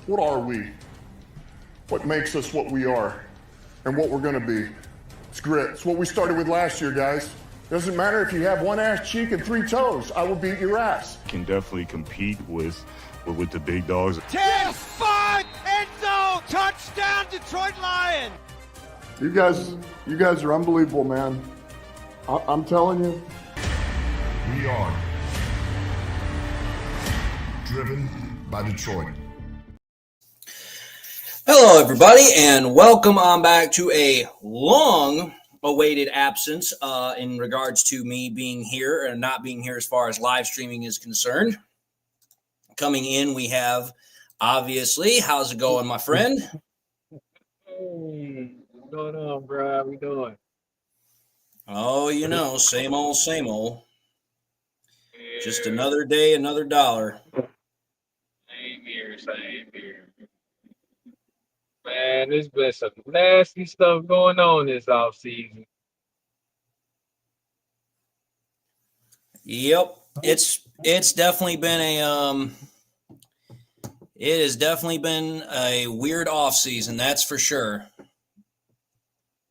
What are we? What makes us what we are and what we're going to be? It's grit. It's what we started with last year, guys. Doesn't matter if you have one ass cheek and 3 toes. I will beat your ass. Can definitely compete with the big dogs. 10-5 end zone touchdown Detroit Lions. You guys are unbelievable, man. I'm telling you. We are driven by Detroit. Hello, everybody, and welcome on back to a long-awaited absence in regards to me being here and not being here as far as live streaming is concerned. Coming in, we have, obviously, how's it going, my friend? Hey, what's going on, bro? How we doing? Oh, you know, same old, same old. Just another day, another dollar. Same here, same here. Man, there's been some nasty stuff going on this offseason. Yep, it's definitely been it has definitely been a weird offseason, that's for sure.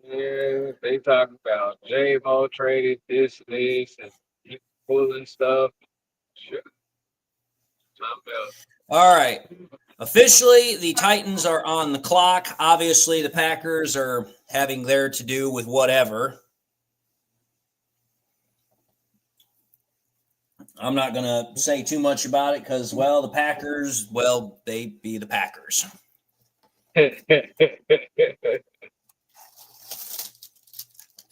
Yeah, they talk about J-Mo traded this, and pulling stuff. Sure. Something else. All right. Officially, the Titans are on the clock. Obviously, the Packers are having their to do with whatever. I'm not going to say too much about it because, well, the Packers, well, they be the Packers.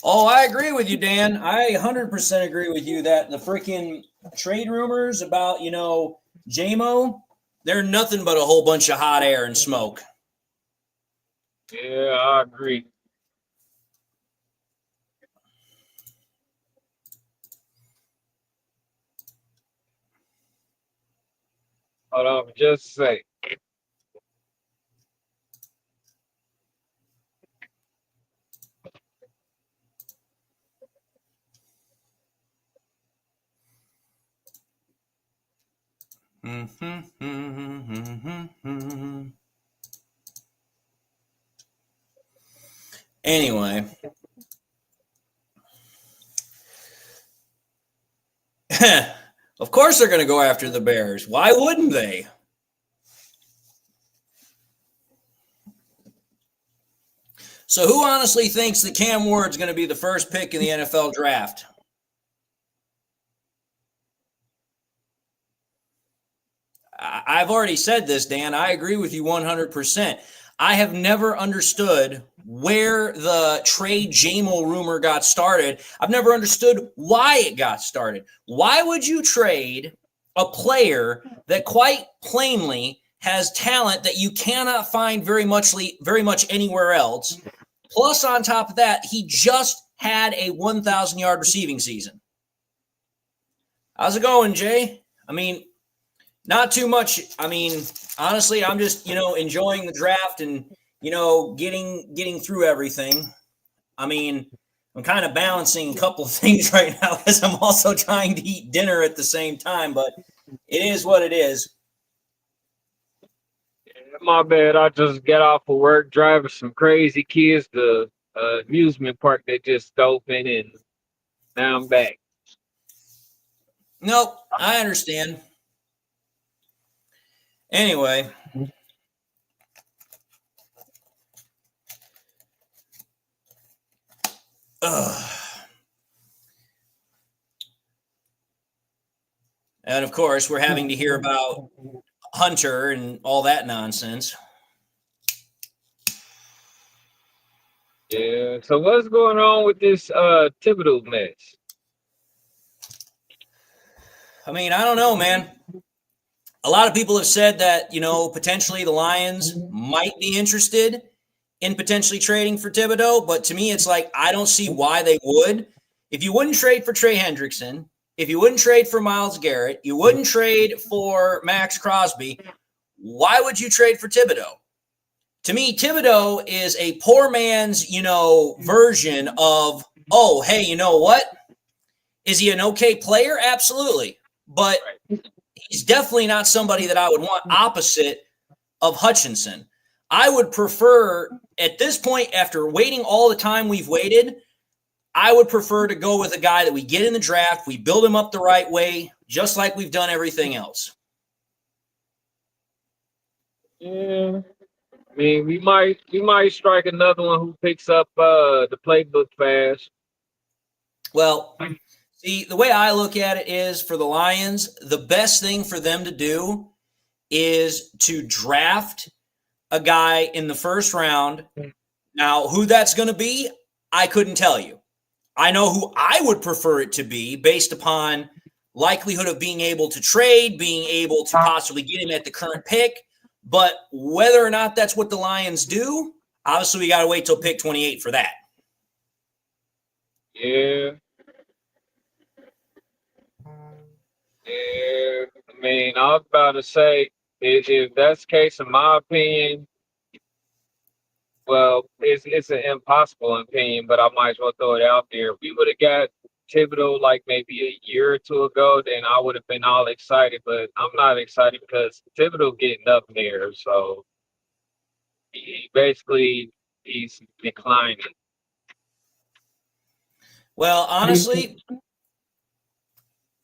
Oh, I agree with you, Dan. I 100% agree with you that the freaking trade rumors about, J-Mo, they're nothing but a whole bunch of hot air and smoke. Yeah, I agree. Hold on, just a sec. Anyway. Of course they're going to go after the Bears. Why wouldn't they? So who honestly thinks that Cam Ward's going to be the first pick in the NFL draft? I've already said this, Dan. I agree with you 100%. I have never understood where the trade J-Mo rumor got started. I've never understood why it got started. Why would you trade a player that quite plainly has talent that you cannot find very much anywhere else? Plus, on top of that, he just had a 1,000-yard receiving season. How's it going, Jay? I mean, not too much. I mean, honestly, I'm just, enjoying the draft and, getting through everything. I mean, I'm kind of balancing a couple of things right now because I'm also trying to eat dinner at the same time, but it is what it is. My bad. I just got off of work driving some crazy kids to amusement park that just opened, and now I'm back. Nope, I understand. Anyway. And of course, we're having to hear about Hunter and all that nonsense. Yeah. So what's going on with this Thibodeau mess? I mean, I don't know, man. A lot of people have said that, potentially the Lions might be interested in potentially trading for Thibodeau, but to me, it's like, I don't see why they would. If you wouldn't trade for Trey Hendrickson, if you wouldn't trade for Myles Garrett, you wouldn't trade for Max Crosby, why would you trade for Thibodeau? To me, Thibodeau is a poor man's, version of, oh, hey, you know what? Is he an okay player? Absolutely. But he's definitely not somebody that I would want opposite of Hutchinson. I would prefer, at this point, after waiting all the time we've waited, I would prefer to go with a guy that we get in the draft, we build him up the right way, just like we've done everything else. Yeah. I mean, we might strike another one who picks up the playbook fast. Well, see, the way I look at it is for the Lions, the best thing for them to do is to draft a guy in the first round. Now, who that's going to be, I couldn't tell you. I know who I would prefer it to be based upon likelihood of being able to trade, being able to possibly get him at the current pick. But whether or not that's what the Lions do, obviously we got to wait till pick 28 for that. Yeah. Yeah. I mean, I was about to say, if that's the case, in my opinion, well, it's an impossible opinion, but I might as well throw it out there. If we would have got Thibodeau like maybe a year or two ago, then I would have been all excited. But I'm not excited because Thibodeau getting up there, so he's declining. Well, honestly,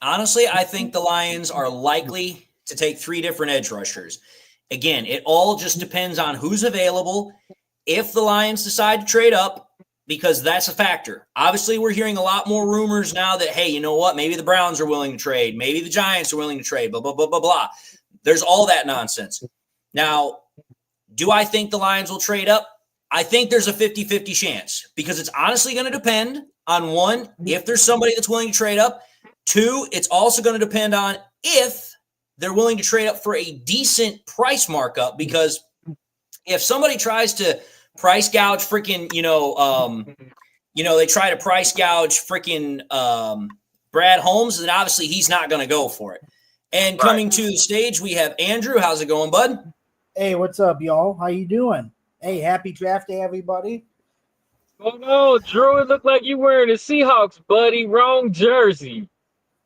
I think the Lions are likely to take 3 different edge rushers. Again, it all just depends on who's available. If the Lions decide to trade up, because that's a factor. Obviously, we're hearing a lot more rumors now that, hey, you know what? Maybe the Browns are willing to trade. Maybe the Giants are willing to trade, blah, blah, blah, blah, blah. There's all that nonsense. Now, do I think the Lions will trade up? I think there's a 50-50 chance because it's honestly going to depend on, 1, if there's somebody that's willing to trade up. 2, it's also going to depend on if they're willing to trade up for a decent price markup, because if somebody tries to price gouge freaking, they try to price gouge freaking Brad Holmes, then obviously he's not going to go for it. And coming to the stage, we have Andrew. How's it going, bud? Hey, what's up, y'all? How you doing? Hey, happy draft day, everybody. Oh no, Drew, it looked like you wearing a Seahawks, buddy. Wrong jersey.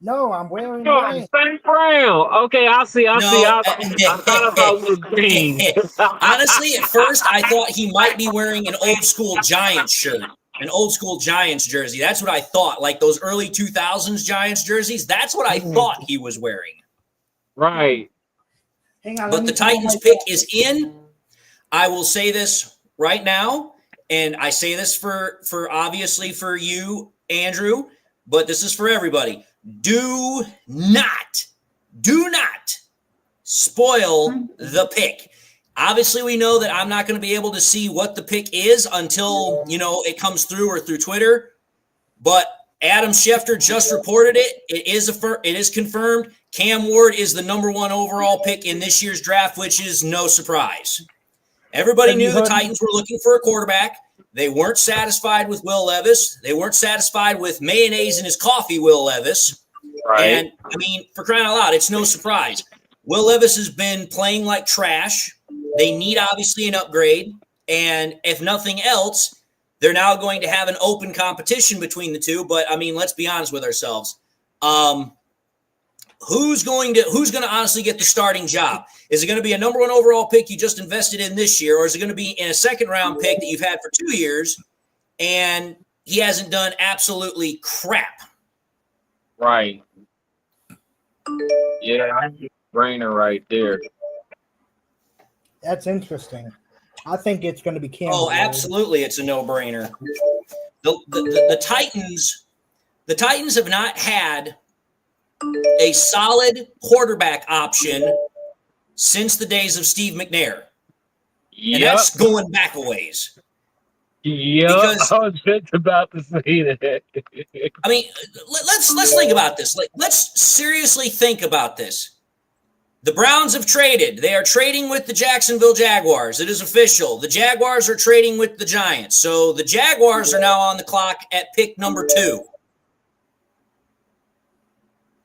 No, I'm wearing Oh, mine. St. Brown. Okay, I see. I thought about was green. Honestly, at first, I thought he might be wearing an old school Giants shirt, an old school Giants jersey. That's what I thought, like those early 2000s Giants jerseys. That's what I thought he was wearing. Right. Hang on. But the Titans pick is in. I will say this right now, and I say this for obviously for you, Andrew, but this is for everybody. Do not spoil the pick. Obviously, we know that I'm not going to be able to see what the pick is until, it comes through or through Twitter. But Adam Schefter just reported it. It is confirmed. Cam Ward is the number 1 overall pick in this year's draft, which is no surprise. Everybody knew the Titans were looking for a quarterback. They weren't satisfied with Will Levis. They weren't satisfied with mayonnaise in his coffee, Will Levis. Right. And, for crying out loud, it's no surprise. Will Levis has been playing like trash. They need, obviously, an upgrade. And if nothing else, they're now going to have an open competition between the two. But, let's be honest with ourselves. Who's going to honestly get the starting job? Is it going to be a number 1 overall pick you just invested in this year, or is it going to be in a second-round pick that you've had for 2 years and he hasn't done absolutely crap? Right. Yeah, brainer right there. That's interesting. I think it's going to be Cam. Oh, absolutely, it's a no-brainer. The Titans have not had a solid quarterback option since the days of Steve McNair. And that's going back a ways. Yeah, I was just about to say that. Let's think about this. Let's seriously think about this. The Browns have traded. They are trading with the Jacksonville Jaguars. It is official. The Jaguars are trading with the Giants. So the Jaguars are now on the clock at pick number 2.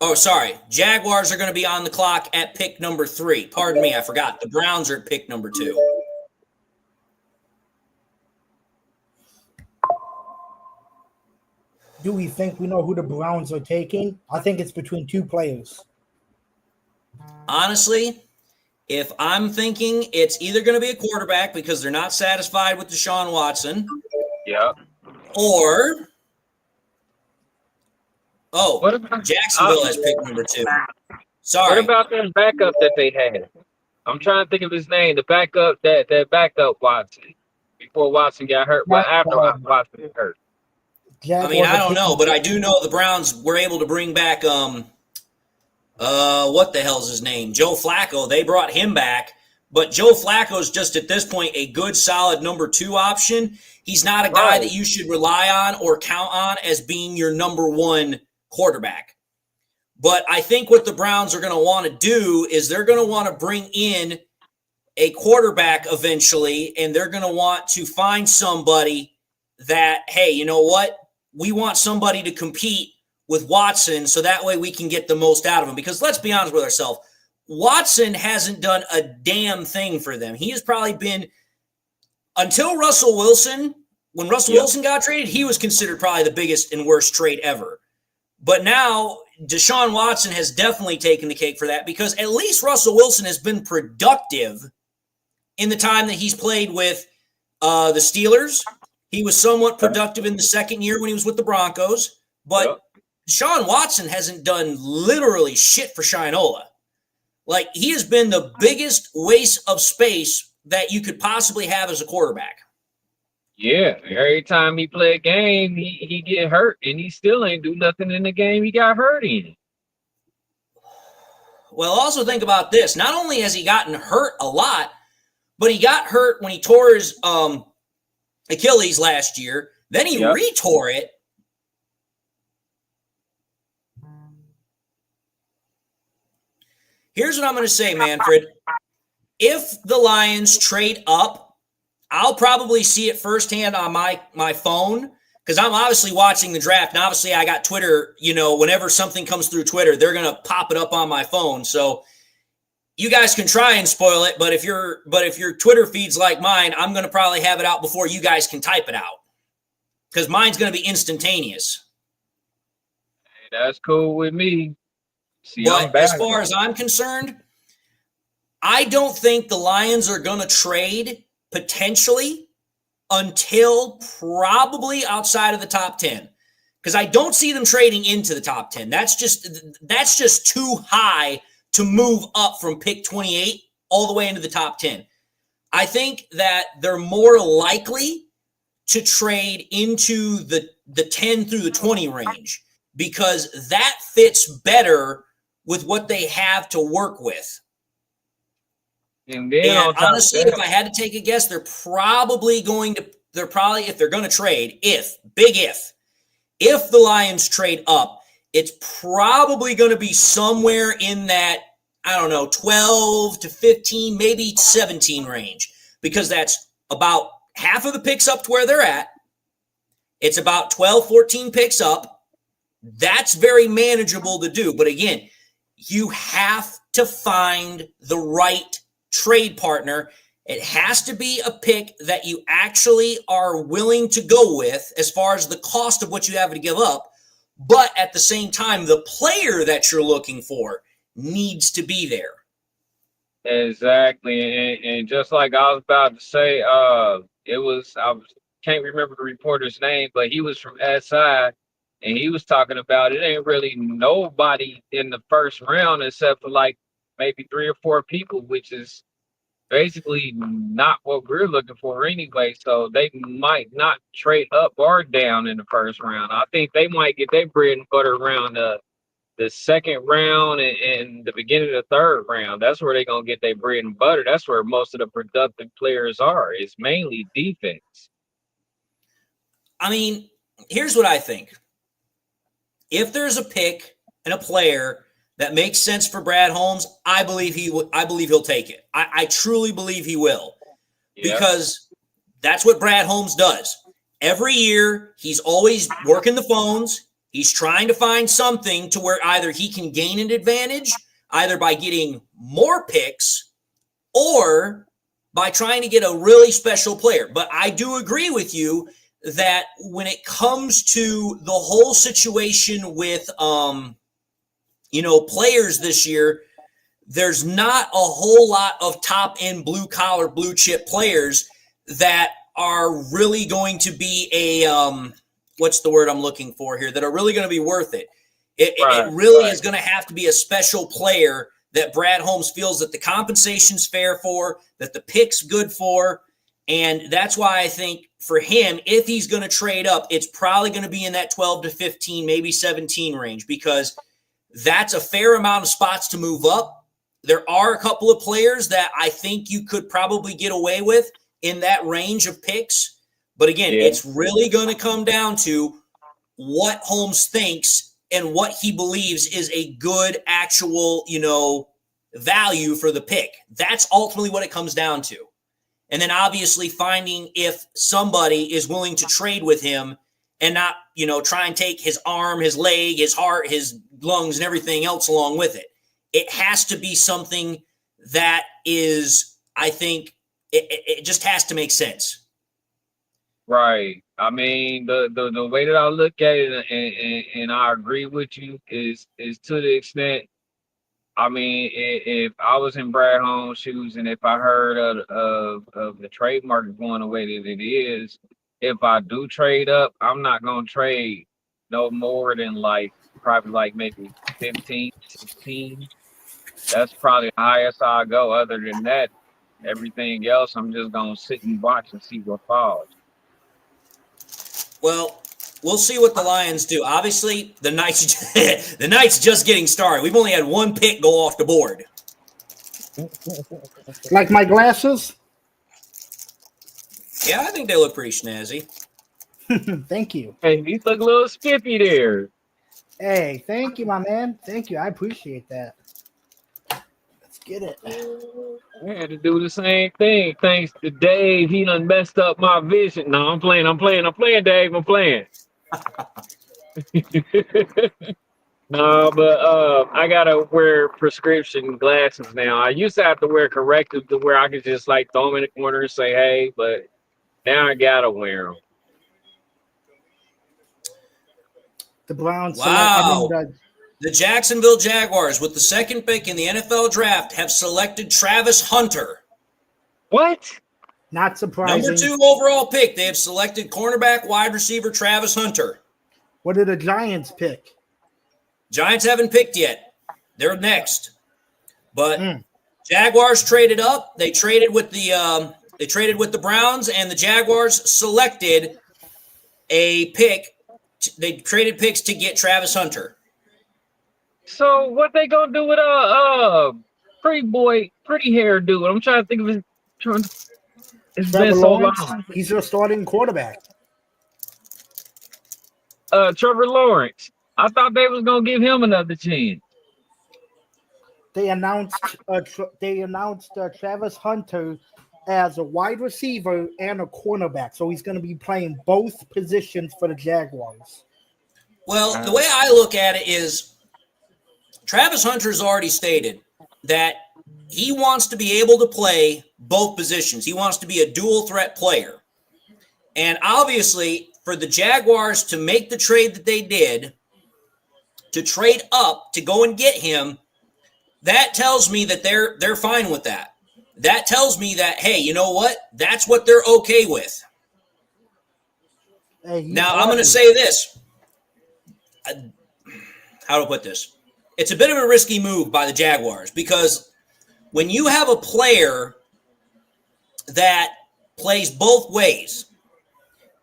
Oh, sorry. Jaguars are going to be on the clock at pick number 3. Pardon me, I forgot. The Browns are at pick number 2. Do we think we know who the Browns are taking? I think it's between 2 players. Honestly, If I'm thinking it's either going to be a quarterback because they're not satisfied with Deshaun Watson, Yeah. or What about Jacksonville has pick number 2. what Sorry. about that backup that they had? I'm trying to think of his name. The backup that backup Watson before Watson got hurt, but after Watson got hurt. I mean, I don't know, but I do know the Browns were able to bring back what the hell's his name? Joe Flacco. They brought him back, but Joe Flacco's just at this point a good, solid number 2 option. He's not a guy that you should rely on or count on as being your number 1 quarterback. But I think what the Browns are going to want to do is they're going to want to bring in a quarterback eventually, and they're going to want to find somebody that, hey, you know what? We want somebody to compete with Watson so that way we can get the most out of him. Because let's be honest with ourselves, Watson hasn't done a damn thing for them. He has probably been, until Russell Wilson, when Russell Wilson got traded, he was considered probably the biggest and worst trade ever. But now Deshaun Watson has definitely taken the cake for that because at least Russell Wilson has been productive in the time that he's played with the Steelers. He was somewhat productive in the second year when he was with the Broncos. But Deshaun Watson hasn't done literally shit for Shinola. Like, he has been the biggest waste of space that you could possibly have as a quarterback. Yeah, every time he play a game, he get hurt, and he still ain't do nothing in the game he got hurt in. Well, also think about this. Not only has he gotten hurt a lot, but he got hurt when he tore his Achilles last year. Then he re-tore it. Here's what I'm going to say, Manfred. If the Lions trade up, I'll probably see it firsthand on my phone because I'm obviously watching the draft. And obviously I got Twitter, whenever something comes through Twitter, they're going to pop it up on my phone. So you guys can try and spoil it. But if your Twitter feed's like mine, I'm going to probably have it out before you guys can type it out because mine's going to be instantaneous. Hey, that's cool with me. See, but as far as I'm concerned, I don't think the Lions are going to trade potentially until probably outside of the top 10 because I don't see them trading into the top 10. That's just too high to move up from pick 28 all the way into the top 10. I think that they're more likely to trade into the 10 through the 20 range because that fits better with what they have to work with. And honestly, if I had to take a guess, if they're going to trade, if the Lions trade up, it's probably going to be somewhere in that, 12 to 15, maybe 17 range, because that's about half of the picks up to where they're at. It's about 12, 14 picks up. That's very manageable to do. But again, you have to find the right trade partner. It has to be a pick that you actually are willing to go with as far as the cost of what you have to give up. But at the same time, the player that you're looking for needs to be there. Exactly. And just like I was about to say, I can't remember the reporter's name, but he was from SI, and he was talking about it ain't really nobody in the first round except for like maybe 3 or 4 people, which is basically not what we're looking for anyway. So they might not trade up or down in the first round. I think they might get their bread and butter around the second round and the beginning of the third round. That's where they're going to get their bread and butter. That's where most of the productive players are. It's mainly defense. I mean, here's what I think. If there's a pick and a player that makes sense for Brad Holmes, I believe he'll take it. I truly believe he will. Yeah. Because that's what Brad Holmes does. Every year, he's always working the phones. He's trying to find something to where either he can gain an advantage, either by getting more picks or by trying to get a really special player. But I do agree with you that when it comes to the whole situation with, players this year, there's not a whole lot of top-end blue-collar, blue-chip players that are really going to be a what's the word I'm looking for here, that are really going to be worth it. It really is going to have to be a special player that Brad Holmes feels that the compensation's fair for, that the pick's good for, and that's why I think for him, if he's going to trade up, it's probably going to be in that 12 to 15, maybe 17 range, because that's a fair amount of spots to move up. There are a couple of players that I think you could probably get away with in that range of picks. But again, it's really going to come down to what Holmes thinks and what he believes is a good actual, value for the pick. That's ultimately what it comes down to. And then obviously finding if somebody is willing to trade with him and not, try and take his arm, his leg, his heart, his lungs, and everything else along with it. It has to be something that is, I think, it just has to make sense. Right. I mean, the way that I look at it, and I agree with you, is to the extent. I mean, if I was in Brad Holmes' shoes, and if I heard of the trade market going the way that it is, if I do trade up, I'm not gonna trade no more than probably maybe 15, 16. That's probably the highest I'll go. Other than that, everything else, I'm just gonna sit and watch and see what falls. Well, we'll see what the Lions do. Obviously, the Knights just getting started. We've only had one pick go off the board. Like my glasses? Yeah, I think they look pretty snazzy. Thank you. Hey, you look a little spiffy there. Hey, thank you, my man. Thank you. I appreciate that. Let's get it. I had to do the same thing. Thanks to Dave, he done messed up my vision. No, I'm playing, Dave. I'm playing. No, but I gotta wear prescription glasses now. I used to have to wear corrective to where I could just throw them in the corner and say, hey, but now I gotta wear them. The Browns. Wow. The Jacksonville Jaguars, with the second pick in the NFL draft, have selected Travis Hunter. What? Not surprising. Number 2 overall pick. They have selected cornerback wide receiver Travis Hunter. What did the Giants pick? Giants haven't picked yet. They're next. But Jaguars traded up. They traded with the Browns, and the Jaguars selected a pick. They traded picks to get Travis Hunter. So what they gonna do with pretty hair dude? I'm trying to think of his. It's been so long. He's a starting quarterback. Trevor Lawrence. I thought they was gonna give him another chance. They announced Travis Hunter as a wide receiver and a cornerback, so he's going to be playing both positions for the Jaguars. Well, the way I look at it is Travis Hunter's already stated that he wants to be able to play both positions. He wants to be a dual threat player. And obviously, for the Jaguars to make the trade that they did, to trade up to go and get him, that tells me that they're fine with that. That tells me that, hey, you know what? That's what they're okay with. Hey, now, I'm going to say this. How do I put this? It's a bit of a risky move by the Jaguars because when you have a player that plays both ways,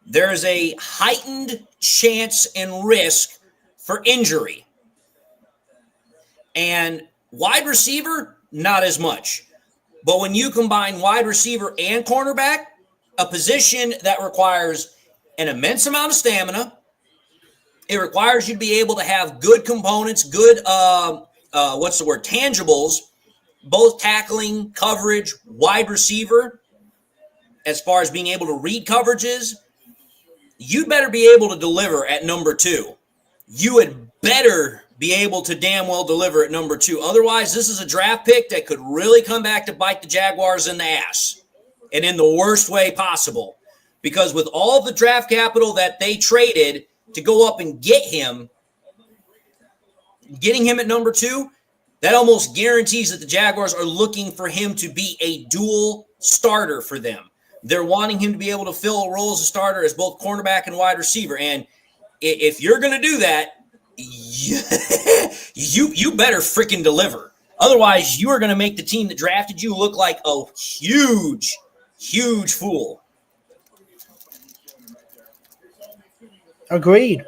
there's a heightened chance and risk for injury. And wide receiver, not as much. But when you combine wide receiver and cornerback, a position that requires an immense amount of stamina, it requires you to be able to have good components, good, tangibles, both tackling, coverage, wide receiver, as far as being able to read coverages, you better be able to deliver at number 2. You had better be able to damn well deliver at number 2. Otherwise, this is a draft pick that could really come back to bite the Jaguars in the ass, and in the worst way possible. Because with all the draft capital that they traded to go up and get him, getting him at number 2, that almost guarantees that the Jaguars are looking for him to be a dual starter for them. They're wanting him to be able to fill a role as a starter as both cornerback and wide receiver. And if you're going to do that, you better freaking deliver. Otherwise, you are going to make the team that drafted you look like a huge, huge fool. Agreed.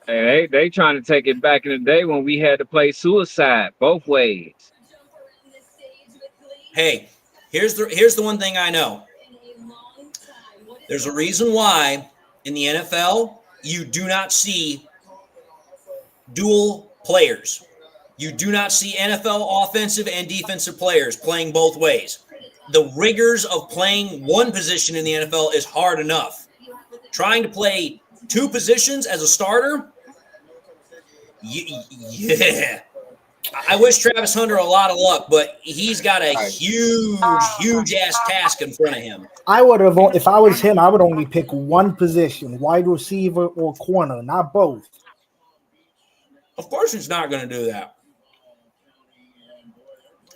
Hey, they trying to take it back in the day when we had to play suicide both ways. Hey, here's the one thing I know. There's a reason why in the NFL you do not see dual players. You do not see NFL offensive and defensive players playing both ways. The rigors of playing one position in the NFL is hard enough. Trying to play two positions as a starter, yeah. I wish Travis Hunter a lot of luck, but he's got a huge ass task in front of him. I would have, if I was him, I would only pick one position, wide receiver or corner, not both. Of course he's not going to do that.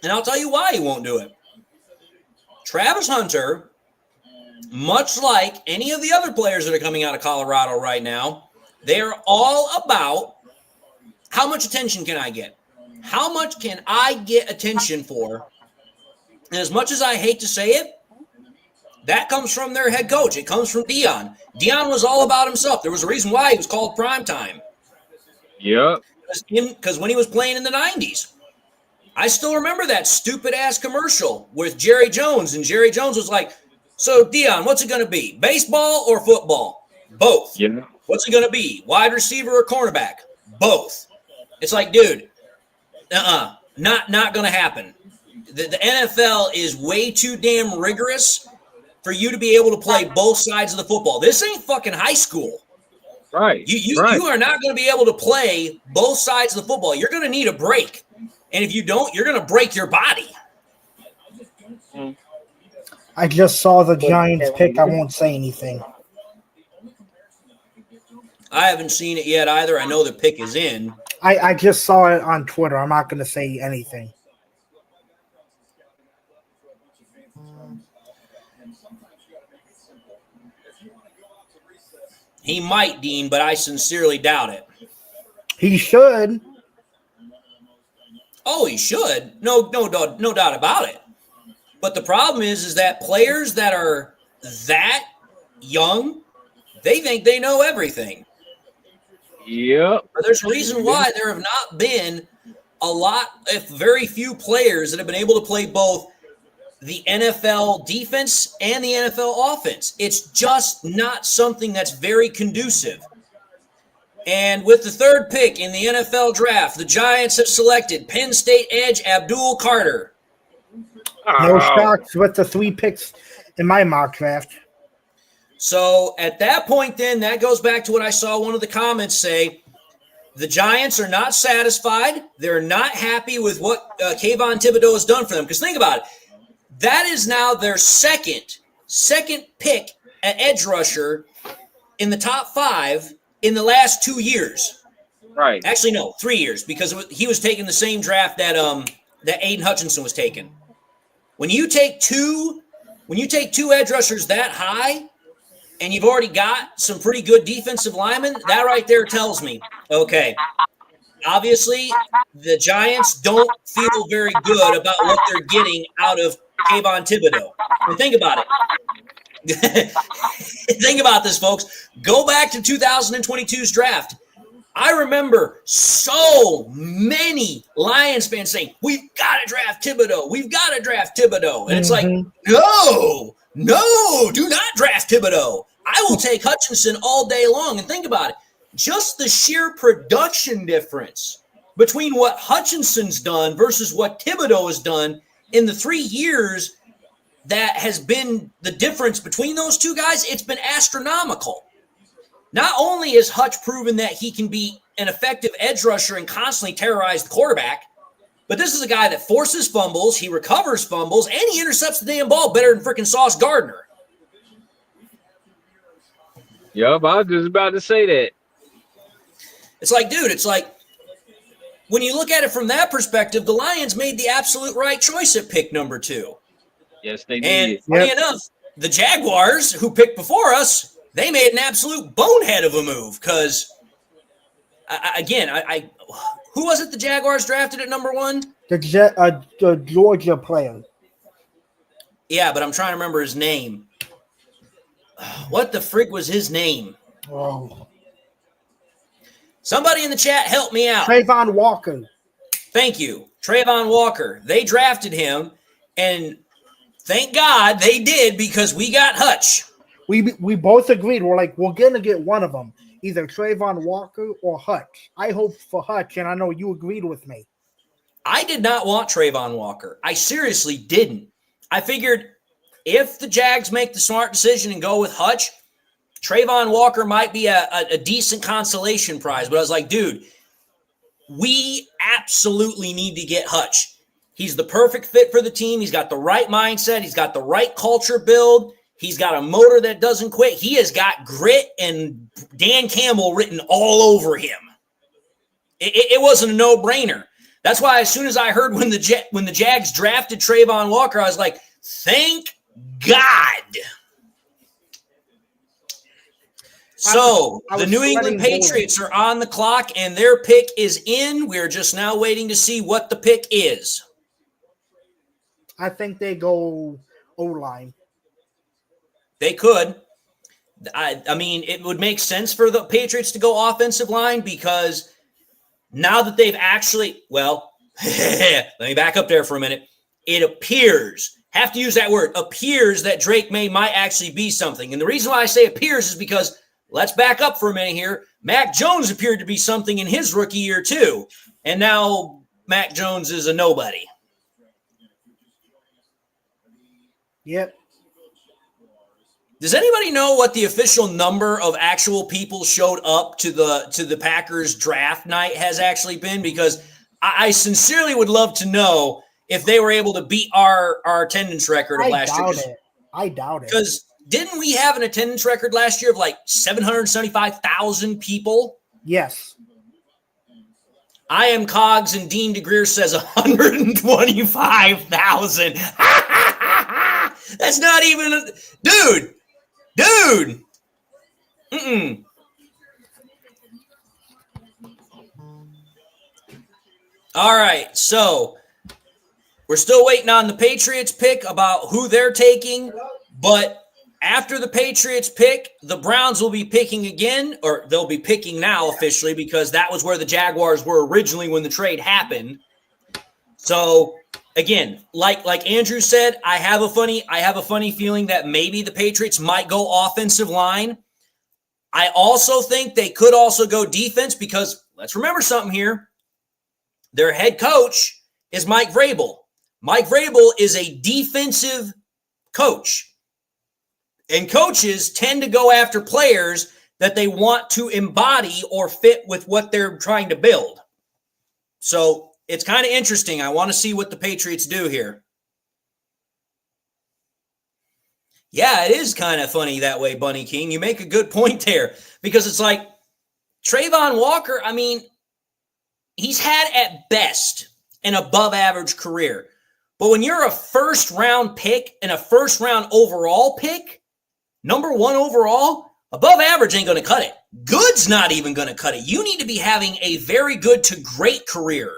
And I'll tell you why he won't do it. Travis Hunter, much like any of the other players that are coming out of Colorado right now, they're all about how much attention can I get? How much can I get attention for? And as much as I hate to say it, that comes from their head coach. It comes from Dion. Dion was all about himself. There was a reason why he was called primetime. Yep. Because when he was playing in the 90s, I still remember that stupid-ass commercial with Jerry Jones. And Jerry Jones was like, so, Dion, what's it going to be? Baseball or football? Both. Yeah. What's it going to be? Wide receiver or cornerback? Both. It's like, dude, not going to happen. The NFL is way too damn rigorous for you to be able to play both sides of the football. This ain't fucking high school. Right. You are not going to be able to play both sides of the football. You're going to need a break. And if you don't, you're going to break your body. I just saw the Giants pick. I won't say anything. I haven't seen it yet either. I know the pick is in. I just saw it on Twitter. I'm not going to say anything. He might, Dean, but I sincerely doubt it. He should. Oh, he should. No doubt about it. But the problem is that players that are that young, they think they know everything. Yep. There's a reason why there have not been a lot, if very few players that have been able to play both the NFL defense and the NFL offense. It's just not something that's very conducive. And with the third pick in the NFL draft, the Giants have selected Penn State edge Abdul Carter. No shocks with the 3 picks in my mock draft. So at that point, then, that goes back to what I saw one of the comments say. The Giants are not satisfied. They're not happy with what Kayvon Thibodeau has done for them. Because think about it. That is now their second pick at edge rusher in the top 5 in the last 2 years. Right. Actually, no, 3 years, because he was taking the same draft that Aiden Hutchinson was taken. When you take two edge rushers that high, and you've already got some pretty good defensive linemen, that right there tells me, okay, obviously the Giants don't feel very good about what they're getting out of Kayvon Thibodeau. And think about it. Think about this, folks. Go back to 2022's draft. I remember so many Lions fans saying, we've got to draft Thibodeau. We've got to draft Thibodeau. And it's like, no, do not draft Thibodeau. I will take Hutchinson all day long. And think about it. Just the sheer production difference between what Hutchinson's done versus what Thibodeau has done in the 3 years that has been the difference between those two guys, it's been astronomical. Not only has Hutch proven that he can be an effective edge rusher and constantly terrorize the quarterback, but this is a guy that forces fumbles, he recovers fumbles, and he intercepts the damn ball better than freaking Sauce Gardner. Yep, I was just about to say that. It's like, dude, it's like when you look at it from that perspective, the Lions made the absolute right choice at pick number 2. Yes, they And did. funny enough, the Jaguars, who picked before us, they made an absolute bonehead of a move because, who was it the Jaguars drafted at number 1? The Georgia player. Yeah, but I'm trying to remember his name. What the frig was his name? Oh. Somebody in the chat help me out. Trayvon Walker. Thank you. Trayvon Walker. They drafted him, and thank God they did because we got Hutch. We both agreed. We're like, we're going to get one of them, either Trayvon Walker or Hutch. I hope for Hutch, and I know you agreed with me. I did not want Trayvon Walker. I seriously didn't. I figured if the Jags make the smart decision and go with Hutch, Trayvon Walker might be a decent consolation prize. But I was like, dude, we absolutely need to get Hutch. He's the perfect fit for the team. He's got the right mindset. He's got the right culture build. He's got a motor that doesn't quit. He has got grit and Dan Campbell written all over him. It wasn't a no-brainer. That's why as soon as I heard when the Jags drafted Trayvon Walker, I was like, thank God. So the New England Patriots are on the clock, and their pick is in. We're just now waiting to see what the pick is. I think they go O-line. They could. I mean, it would make sense for the Patriots to go offensive line because now that they've actually, well, let me back up there for a minute. It appears, have to use that word, appears that Drake May might actually be something. And the reason why I say appears is because, let's back up for a minute here. Mac Jones appeared to be something in his rookie year too. And now Mac Jones is a nobody. Yep. Does anybody know what the official number of actual people showed up to the Packers draft night has actually been? Because I sincerely would love to know if they were able to beat our attendance record of last year. I doubt it. Because didn't we have an attendance record last year of like 775,000 people? Yes. I am Cogs and Dean DeGreer says 125,000. That's not even dude. Mm-mm. All right, so we're still waiting on the Patriots pick about who they're taking, but after the Patriots pick, the Browns will be picking again, or they'll be picking now officially because that was where the Jaguars were originally when the trade happened. So again, like Andrew said, I have a funny feeling that maybe the Patriots might go offensive line. I also think they could also go defense because let's remember something here. Their head coach is Mike Vrabel. Mike Vrabel is a defensive coach. And coaches tend to go after players that they want to embody or fit with what they're trying to build. So it's kind of interesting. I want to see what the Patriots do here. Yeah, it is kind of funny that way, Bunny King. You make a good point there because it's like Trayvon Walker, I mean, he's had at best an above average career. But when you're a first round pick and a first round overall pick, number 1 overall, above average ain't going to cut it. Good's not even going to cut it. You need to be having a very good to great career.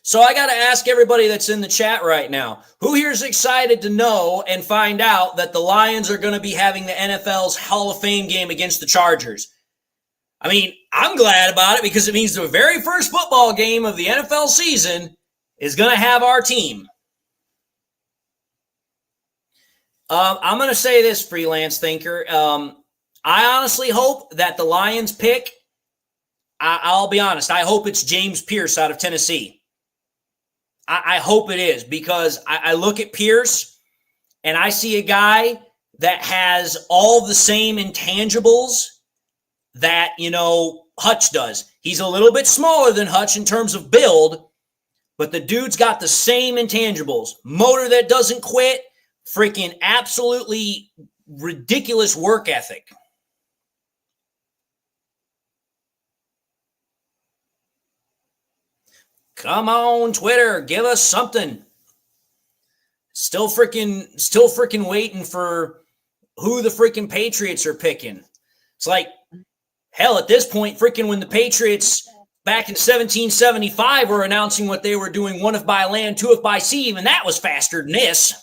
So I got to ask everybody that's in the chat right now, who here is excited to know and find out that the Lions are going to be having the NFL's Hall of Fame game against the Chargers? I mean, I'm glad about it because it means the very first football game of the NFL season is going to have our team. I'm going to say this, freelance thinker. I honestly hope that the Lions pick, I'll be honest, I hope it's James Pierce out of Tennessee. I hope it is because I look at Pierce and I see a guy that has all the same intangibles that, Hutch does. He's a little bit smaller than Hutch in terms of build, but the dude's got the same intangibles. Motor that doesn't quit, freaking absolutely ridiculous work ethic. Come on, Twitter, give us something. Still freaking waiting for who the freaking Patriots are picking. It's like, hell, at this point, freaking when the Patriots back in 1775 were announcing what they were doing, one if by land, two if by sea, even that was faster than this.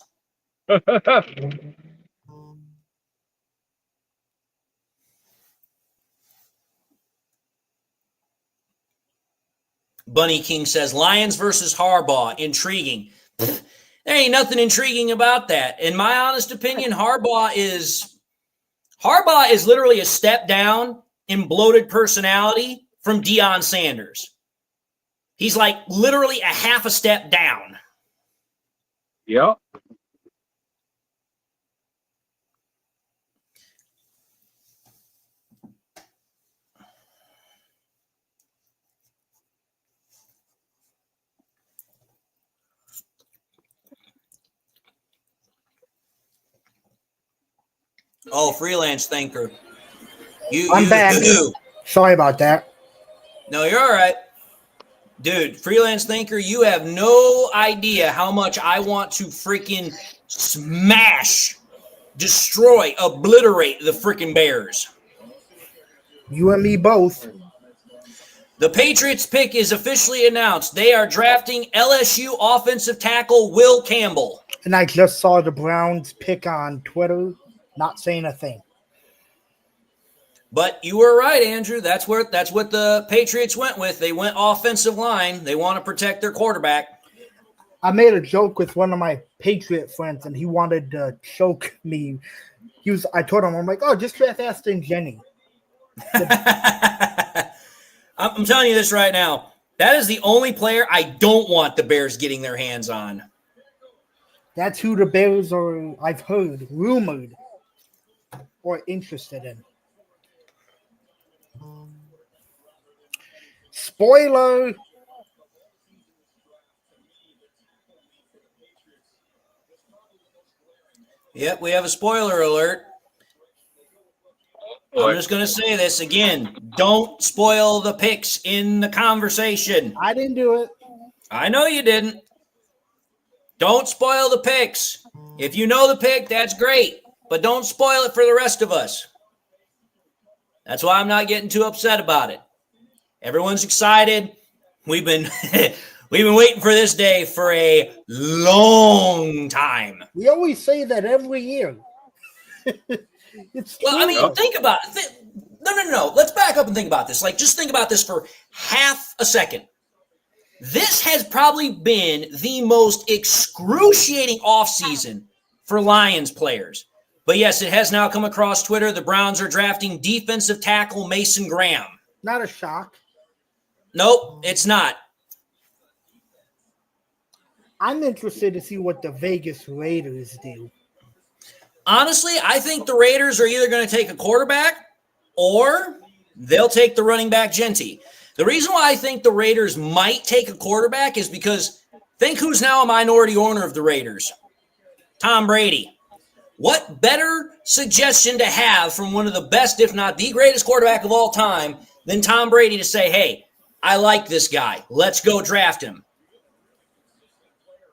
Bunny King says, Lions versus Harbaugh, intriguing. There ain't nothing intriguing about that. In my honest opinion, Harbaugh is literally a step down in bloated personality from Deion Sanders. He's like literally a half a step down. Yep. Oh, freelance thinker. I'm back. Sorry about that. No, you're all right. Dude, freelance thinker, you have no idea how much I want to freaking smash, destroy, obliterate the freaking Bears. You and me both. The Patriots pick is officially announced. They are drafting LSU offensive tackle Will Campbell. And I just saw the Browns pick on Twitter, not saying a thing. But you were right, Andrew. That's what the Patriots went with. They went offensive line. They want to protect their quarterback. I made a joke with one of my Patriot friends, and he wanted to choke me. I told him, I'm like, oh, just draft Aston Jenny. I'm telling you this right now. That is the only player I don't want the Bears getting their hands on. That's who the Bears are, I've heard, rumored, or interested in. Spoiler. Yep, we have a spoiler alert. I'm just going to say this again. Don't spoil the picks in the conversation. I didn't do it. I know you didn't. Don't spoil the picks. If you know the pick, that's great. But don't spoil it for the rest of us. That's why I'm not getting too upset about it. Everyone's excited. We've been waiting for this day for a long time. We always say that every year. Think about it. No. Let's back up and think about this. Just think about this for half a second. This has probably been the most excruciating offseason for Lions players. But yes, it has now come across Twitter. The Browns are drafting defensive tackle Mason Graham. Not a shock. Nope, it's not. I'm interested to see what the Vegas Raiders do. Honestly, I think the Raiders are either going to take a quarterback or they'll take the running back Genty. The reason why I think the Raiders might take a quarterback is because think who's now a minority owner of the Raiders. Tom Brady. What better suggestion to have from one of the best, if not the greatest quarterback of all time than Tom Brady to say, hey, I like this guy. Let's go draft him.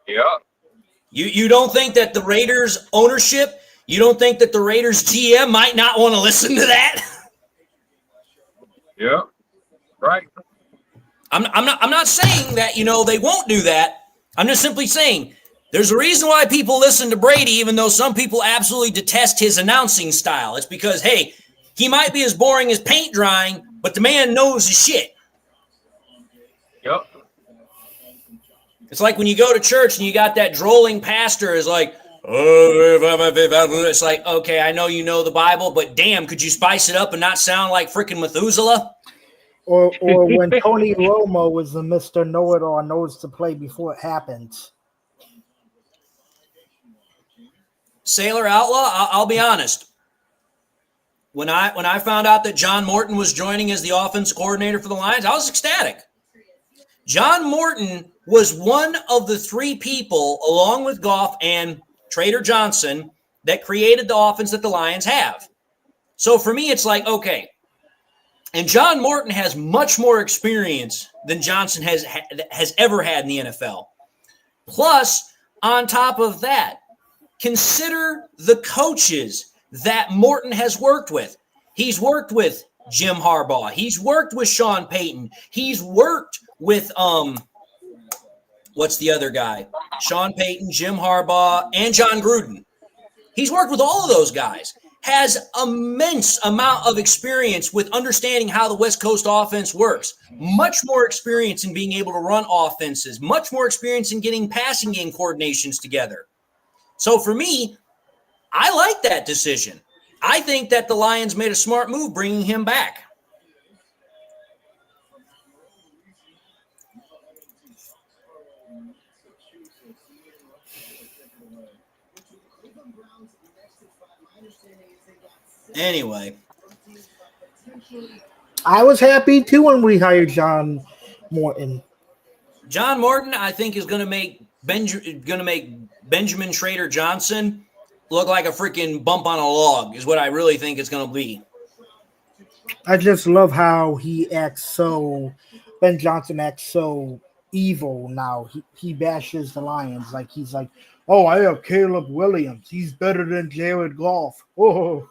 Yeah. You don't think that the Raiders ownership, you don't think that the Raiders GM might not want to listen to that? Yeah. Right. I'm not saying that, they won't do that. I'm just simply saying there's a reason why people listen to Brady, even though some people absolutely detest his announcing style. It's because, hey, he might be as boring as paint drying, but the man knows his shit. Yep. It's like when you go to church and you got that drolling pastor is like, it's like, okay, I know you know the Bible, but damn, could you spice it up and not sound like freaking Methuselah? Or when Tony Romo was the Mr. Know-It-All, knows to play before it happens. Sailor Outlaw, I'll be honest. When I found out that John Morton was joining as the offense coordinator for the Lions, I was ecstatic. John Morton was one of the three people, along with Goff and Trader Johnson, that created the offense that the Lions have. So for me, it's like, okay. And John Morton has much more experience than Johnson has ever had in the NFL. Plus, on top of that, consider the coaches that Morton has worked with. He's worked with Jim Harbaugh. He's worked with Sean Payton. He's worked with what's the other guy? Sean Payton, Jim Harbaugh, and John Gruden. He's worked with all of those guys. Has immense amount of experience with understanding how the West Coast offense works. Much more experience in being able to run offenses. Much more experience in getting passing game coordinations together. So for me, I like that decision. I think that the Lions made a smart move bringing him back. Anyway, I was happy too when we hired John Morton. John Morton, I think, is going to make Benjamin Schrader Johnson look like a freaking bump on a log, is what I really think it's going to be. I just love how Ben Johnson acts so evil now. He bashes the Lions like he's like, oh, I have Caleb Williams. He's better than Jared Goff. Oh.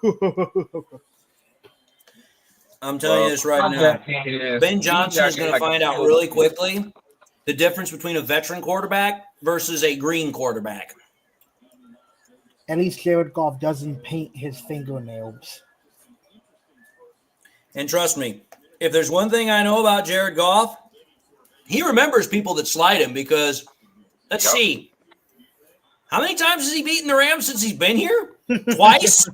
I'm telling you this right now. Ben Johnson is going to find out really quickly the difference between a veteran quarterback versus a green quarterback. At least Jared Goff doesn't paint his fingernails. And trust me, if there's one thing I know about Jared Goff, he remembers people that slide him because, let's see, how many times has he beaten the Rams since he's been here? Twice?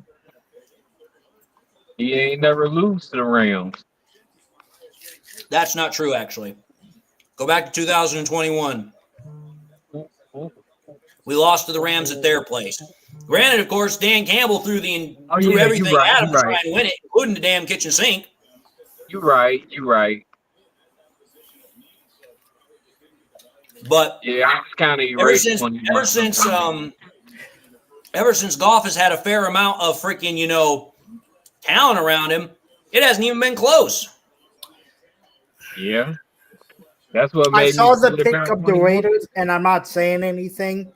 He ain't never lose to the Rams. That's not true, actually. Go back to 2021. We lost to the Rams at their place. Granted, of course, Dan Campbell threw everything at him to try and win it, including the damn kitchen sink. You're right. But yeah, I was kind of erased ever since Goff has had a fair amount of freaking, talent around him, it hasn't even been close. Yeah. That's what made I saw the pick of the Raiders, and I'm not saying anything.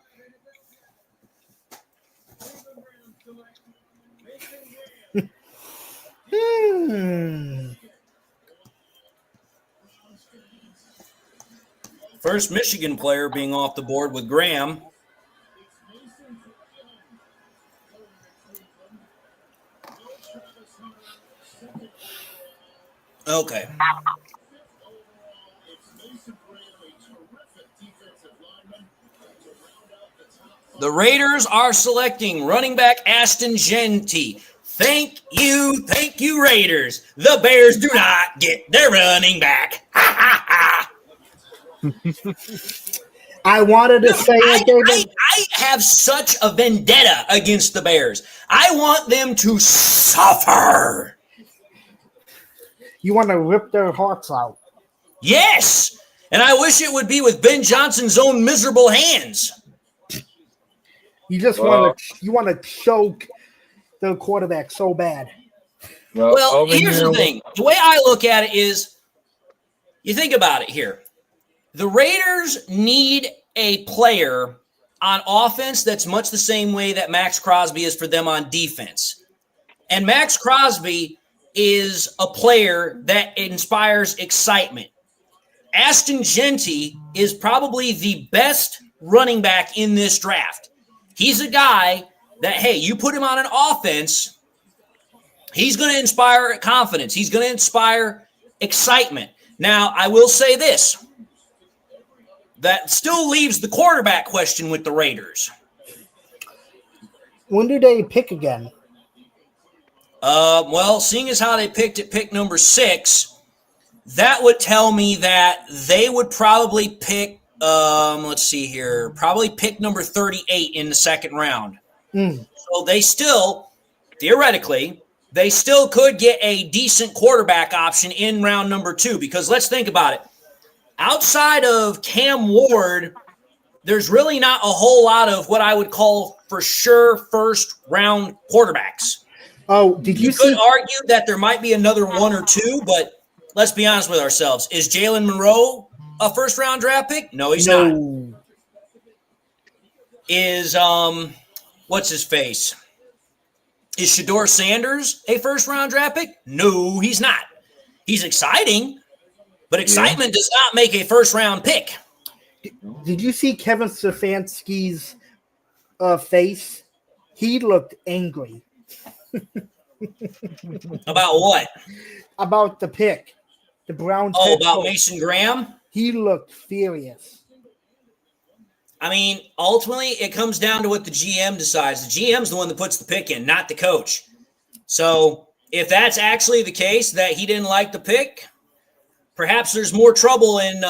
First Michigan player being off the board with Graham. Okay. The Raiders are selecting running back Ashton Jeanty. Thank you, Raiders. The Bears do not get their running back. Ha, ha, ha. I wanted to say it. I have such a vendetta against the Bears. I want them to suffer. You want to rip their hearts out. Yes. And I wish it would be with Ben Johnson's own miserable hands. You just want to choke the quarterback so bad. Well, here's the thing. The way I look at it is, you think about it here. The Raiders need a player on offense that's much the same way that Max Crosby is for them on defense. And Max Crosby is a player that inspires excitement. Ashton Jeanty is probably the best running back in this draft. He's a guy that, hey, you put him on an offense, he's going to inspire confidence. He's going to inspire excitement. Now, I will say this. That still leaves the quarterback question with the Raiders. When do they pick again? Well, seeing as how they picked at pick number 6, that would tell me that they would probably pick, probably pick number 38 in the second round. So they still, theoretically, they still could get a decent quarterback option in round number 2, because let's think about it. Outside of Cam Ward, there's really not a whole lot of what I would call for sure first-round quarterbacks. Oh, did you could see? argue that there might be another one or two, but let's be honest with ourselves. Is Jalen Monroe a first-round draft pick? No, he's not. No. Is what's his face? Is Shedeur Sanders a first-round draft pick? No, he's not. He's exciting, but excitement does not make a first-round pick. Did you see Kevin Stefanski's face? He looked angry. About what? About the pick. The Browns. Oh, about Mason Graham? He looked furious. I mean, ultimately, it comes down to what the GM decides. The GM's the one that puts the pick in, not the coach. So if that's actually the case, that he didn't like the pick, perhaps there's more trouble in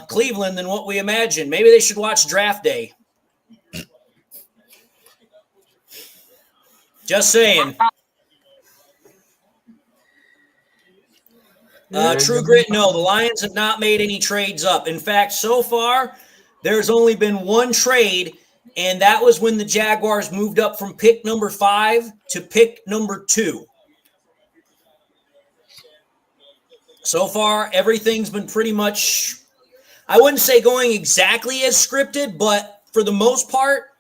Cleveland than what we imagine. Maybe they should watch Draft Day. Just saying. True Grit, no, the Lions have not made any trades up. In fact, so far, there's only been one trade, and that was when the Jaguars moved up from pick number 5 to pick number 2. So far, everything's been pretty much, I wouldn't say going exactly as scripted, but for the most part,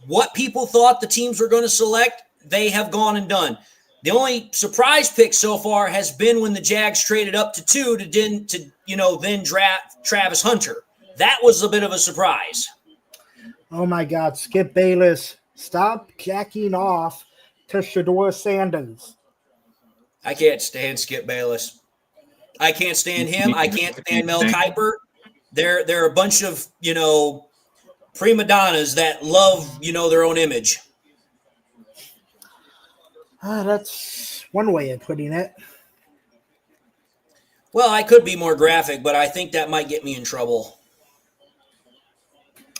what people thought the teams were going to select, they have gone and done. The only surprise pick so far has been when the Jags traded up to 2 to then draft Travis Hunter. That was a bit of a surprise. Oh my God, Skip Bayless, stop jacking off to Shedeur Sanders. I can't stand Skip Bayless. I can't stand him. I can't stand Mel Kiper. They're a bunch of, prima donnas that love, their own image. That's one way of putting it. Well, I could be more graphic, but I think that might get me in trouble.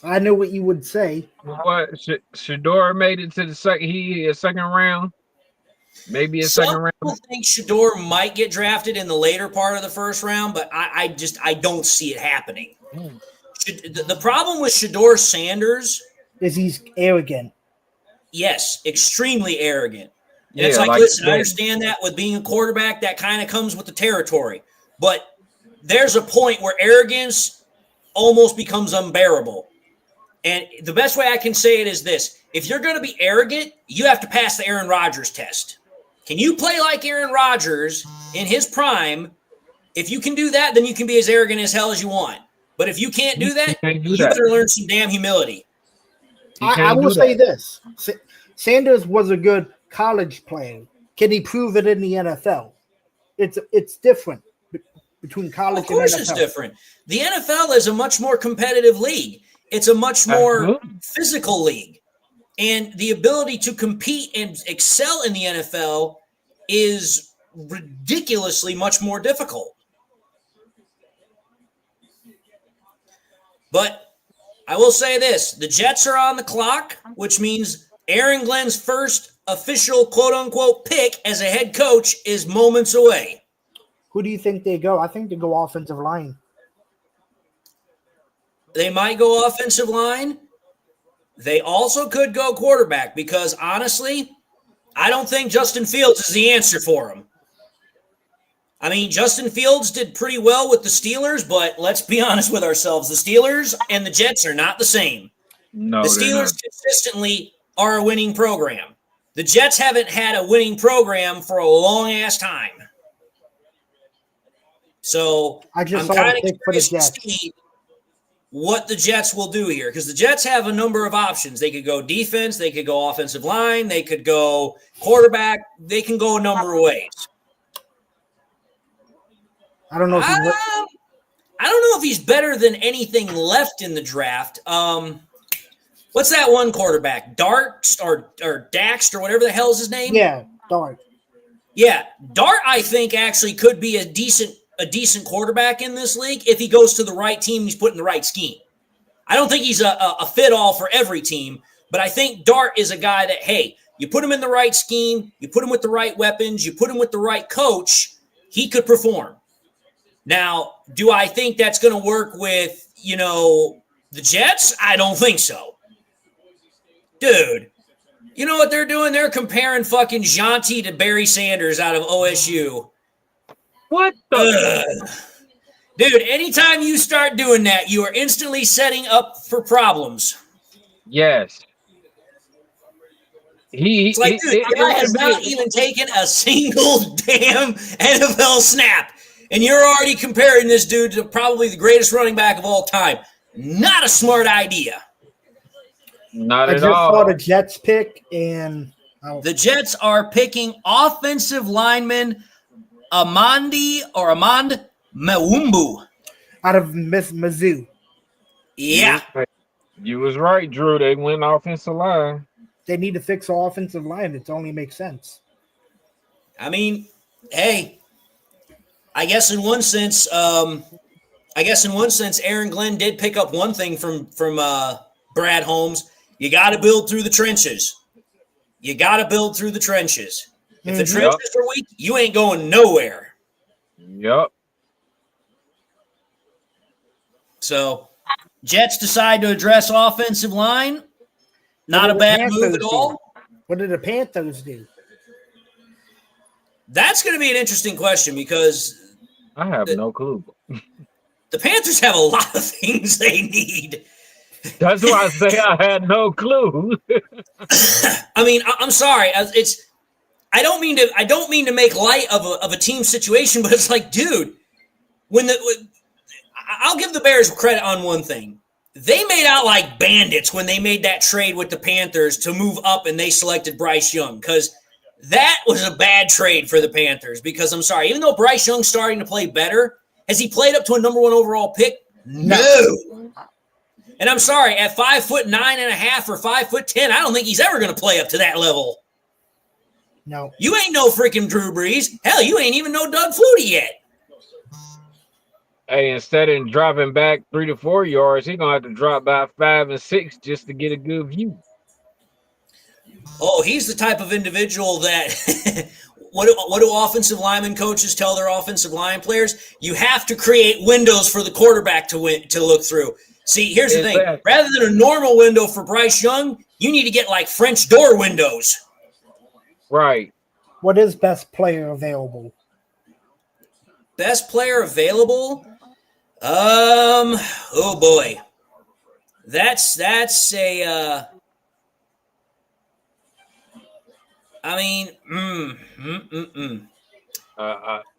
I know what you would say. What? Shedeur made it to the second round? Maybe a second round? Some people think Shedeur might get drafted in the later part of the first round, but I don't see it happening. The problem with Shedeur Sanders is he's arrogant. Yes, extremely arrogant. And it's like, listen, I understand that with being a quarterback, that kind of comes with the territory. But there's a point where arrogance almost becomes unbearable. And the best way I can say it is this. If you're going to be arrogant, you have to pass the Aaron Rodgers test. Can you play like Aaron Rodgers in his prime? If you can do that, then you can be as arrogant as hell as you want. But if you can't do that, you better learn some damn humility. I will say this. Sanders was a good college player. Can he prove it in the NFL? It's different between college and NFL. Of course it's different. The NFL is a much more competitive league. It's a much more physical league. And the ability to compete and excel in the NFL is ridiculously much more difficult. But I will say this. The Jets are on the clock, which means Aaron Glenn's first official quote-unquote pick as a head coach is moments away. Who do you think they go? I think they go offensive line. They might go offensive line. They also could go quarterback because, honestly, I don't think Justin Fields is the answer for him. I mean, Justin Fields did pretty well with the Steelers, but let's be honest with ourselves. The Steelers and the Jets are not the same. No, the Steelers consistently are a winning program. The Jets haven't had a winning program for a long-ass time. So I'm kind of curious to see what the Jets will do here because the Jets have a number of options. They could go defense. They could go offensive line. They could go quarterback. They can go a number of ways. I don't know if he's better than anything left in the draft. What's that one quarterback? Dart or Daxt or whatever the hell's his name? Yeah, Dart. Yeah, Dart I think actually could be a decent quarterback in this league if he goes to the right team, he's put in the right scheme. I don't think he's a fit-all for every team, but I think Dart is a guy that, hey, you put him in the right scheme, you put him with the right weapons, you put him with the right coach, he could perform. Now, do I think that's going to work with, The Jets? I don't think so. Dude, you know what they're doing? They're comparing fucking Jonty to Barry Sanders out of OSU. What the? Ugh. Dude, anytime you start doing that, you are instantly setting up for problems. Yes. It's like, dude, the guy has not even taken a single damn NFL snap. And you're already comparing this dude to probably the greatest running back of all time. Not a smart idea. Not I at just all. saw the Jets pick, and The Jets are picking offensive lineman Amand Mewumbu. out of Mizzou. Yeah. You was right, Drew. They went offensive line. They need to fix the offensive line. It only makes sense. I mean, hey, I guess in one sense, Aaron Glenn did pick up one thing from Brad Holmes. You got to build through the trenches. If the trenches are weak, you ain't going nowhere. Yep. So, Jets decide to address offensive line. Not a bad move at all. What did the Panthers do? That's going to be an interesting question because I have no clue. the Panthers have a lot of things they need. That's why I say I had no clue. I mean, I'm sorry. I don't mean to make light of a team situation, but it's like, dude, I'll give the Bears credit on one thing. They made out like bandits when they made that trade with the Panthers to move up and they selected Bryce Young, because that was a bad trade for the Panthers. Because I'm sorry, even though Bryce Young's starting to play better, has he played up to a number 1 overall pick? No. And I'm sorry, at 5'9.5" or 5'10", I don't think he's ever going to play up to that level. No. You ain't no freaking Drew Brees. Hell, you ain't even no Doug Flutie yet. Hey, instead of dropping back 3 to 4 yards, he's gonna have to drop back 5 and 6 just to get a good view. Oh, he's the type of individual that what do offensive lineman coaches tell their offensive line players? You have to create windows for the quarterback to look through. See, here's the thing. Rather than a normal window for Bryce Young, you need to get like French door windows. Right. What is best player available? Best player available? Oh boy. That's a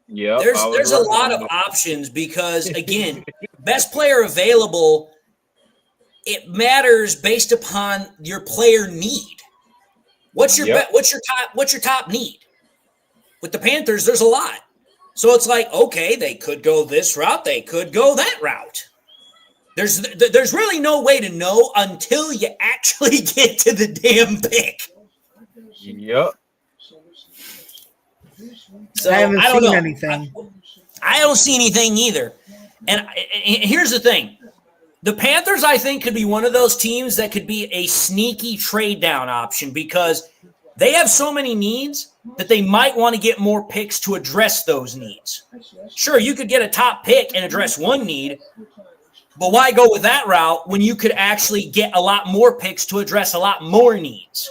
Yeah. There's a lot of options because, again, best player available, it matters based upon your player need. What's your top need? With the Panthers, there's a lot. So it's like, okay, they could go this route, they could go that route. There's really no way to know until you actually get to the damn pick. Yep. So I haven't don't seen know. anything. I don't see anything either. And here's the thing. The Panthers, I think, could be one of those teams that could be a sneaky trade down option because they have so many needs that they might want to get more picks to address those needs. Sure, you could get a top pick and address one need, but why go with that route when you could actually get a lot more picks to address a lot more needs?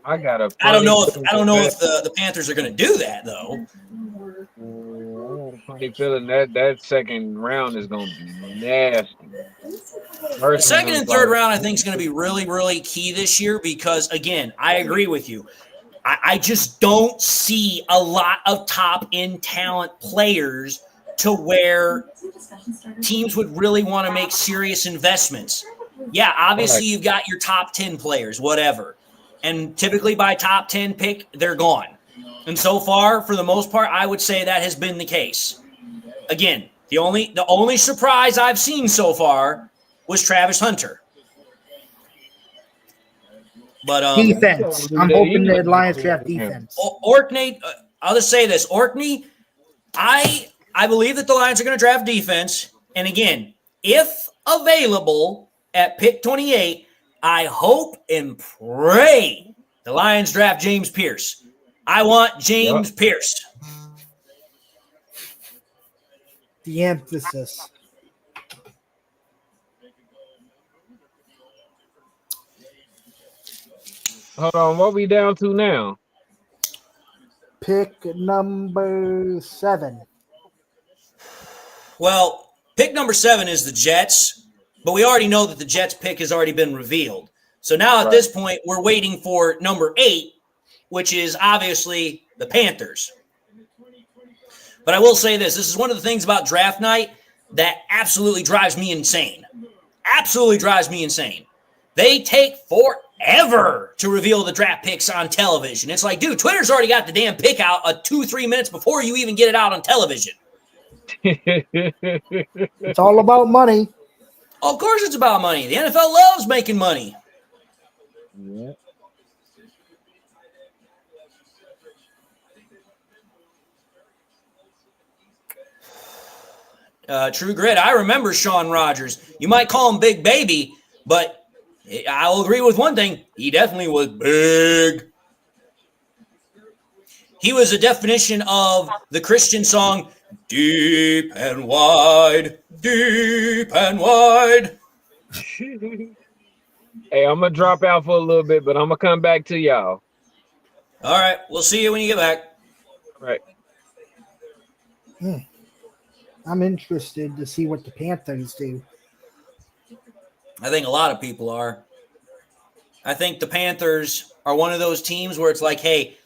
I don't know if the Panthers are going to do that though. Funny feeling that second round is going to be nasty. The second and third round, I think, is going to be really, really key this year because, again, I agree with you. I just don't see a lot of top-end talent players to where teams would really want to make serious investments. Yeah, obviously you've got your top 10 players, whatever. And typically by top 10 pick, they're gone. And so far, for the most part, I would say that has been the case. Again, the only surprise I've seen so far was Travis Hunter. But Defense. I'm hoping the Lions draft defense. Orkney, I'll just say this. Orkney, I believe that the Lions are going to draft defense. And again, if available at pick 28, I hope and pray the Lions draft James Pierce. I want James Pierce. The emphasis. Hold on, what we down to now? Pick number 7. Well, pick number 7 is the Jets, but we already know that the Jets pick has already been revealed. So now at this point, we're waiting for number 8, which is obviously the Panthers. But I will say this is one of the things about draft night that absolutely drives me insane. Absolutely drives me insane. They take forever to reveal the draft picks on television. It's like, dude, Twitter's already got the damn pick out 2-3 minutes before you even get it out on television. It's all about money. Of course it's about money. The NFL loves making money. Yeah. True Grit, I remember Sean Rogers. You might call him Big Baby, but I'll agree with one thing. He definitely was big. He was a definition of the Christian song, deep and wide, deep and wide. Hey, I'm going to drop out for a little bit, but I'm going to come back to y'all. All right, we'll see you when you get back. All right. I'm interested to see what the Panthers do. I think a lot of people are. I think the Panthers are one of those teams where it's like, hey,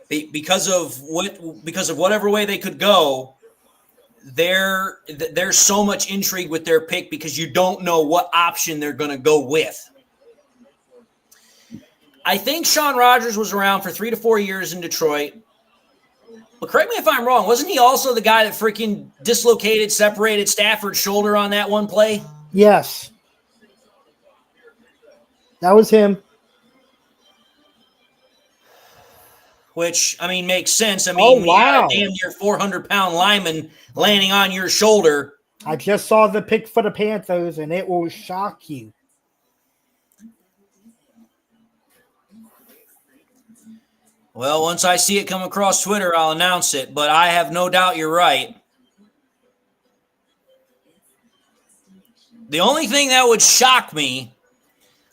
because of whatever way they could go, there's so much intrigue with their pick because you don't know what option they're going to go with. I think Sean Rogers was around for 3 to 4 years in Detroit. But correct me if I'm wrong. Wasn't he also the guy that freaking separated Stafford's shoulder on that one play? Yes. That was him. Which, I mean, makes sense. I mean, when you got a damn near 400-pound lineman landing on your shoulder. I just saw the pick for the Panthers, and it will shock you. Well, once I see it come across Twitter, I'll announce it. But I have no doubt you're right. The only thing that would shock me,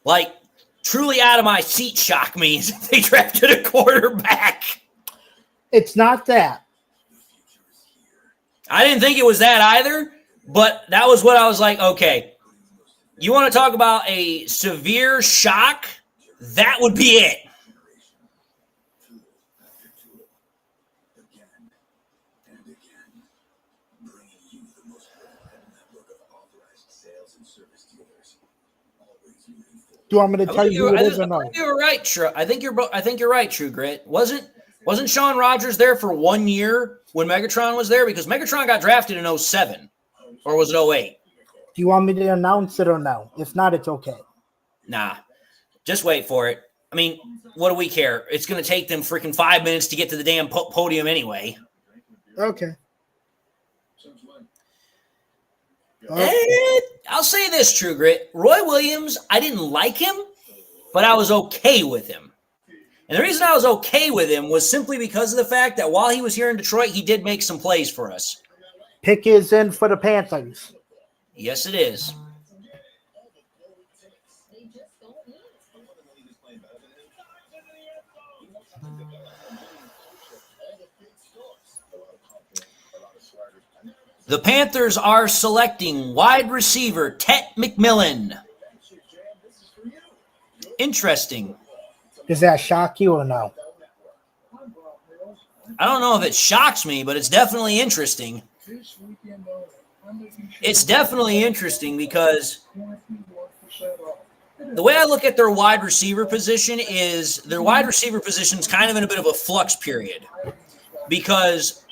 like truly out of my seat shock me, is if they drafted a quarterback. It's not that. I didn't think it was that either, but that was what I was like, okay, you want to talk about a severe shock? That would be it. Do you want me to tell you who it is or no? You're right, I think you're right, True Grit. Wasn't Sean Rogers there for 1 year when Megatron was there? Because Megatron got drafted in 07. Or was it 08? Do you want me to announce it or no? If not, it's okay. Nah. Just wait for it. I mean, what do we care? It's going to take them freaking 5 minutes to get to the damn podium anyway. Okay. I'll say this, True Grit. Roy Williams, I didn't like him, but I was okay with him. And the reason I was okay with him was simply because of the fact that while he was here in Detroit, he did make some plays for us. Pick is in for the Panthers. Yes, it is. The Panthers are selecting wide receiver Tet McMillan. Interesting. Does that shock you or no? I don't know if it shocks me, but it's definitely interesting. It's definitely interesting because the way I look at their wide receiver position is their wide receiver position is kind of in a bit of a flux period because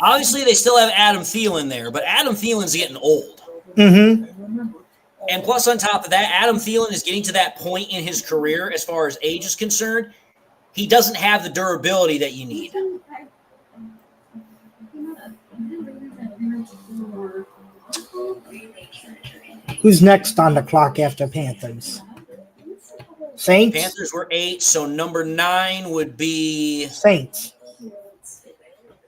obviously they still have Adam Thielen there, but Adam Thielen's getting old. Mm-hmm. And plus on top of that, Adam Thielen is getting to that point in his career as far as age is concerned. He doesn't have the durability that you need. Who's next on the clock after Panthers? Saints? Panthers were 8, so number 9 would be Saints.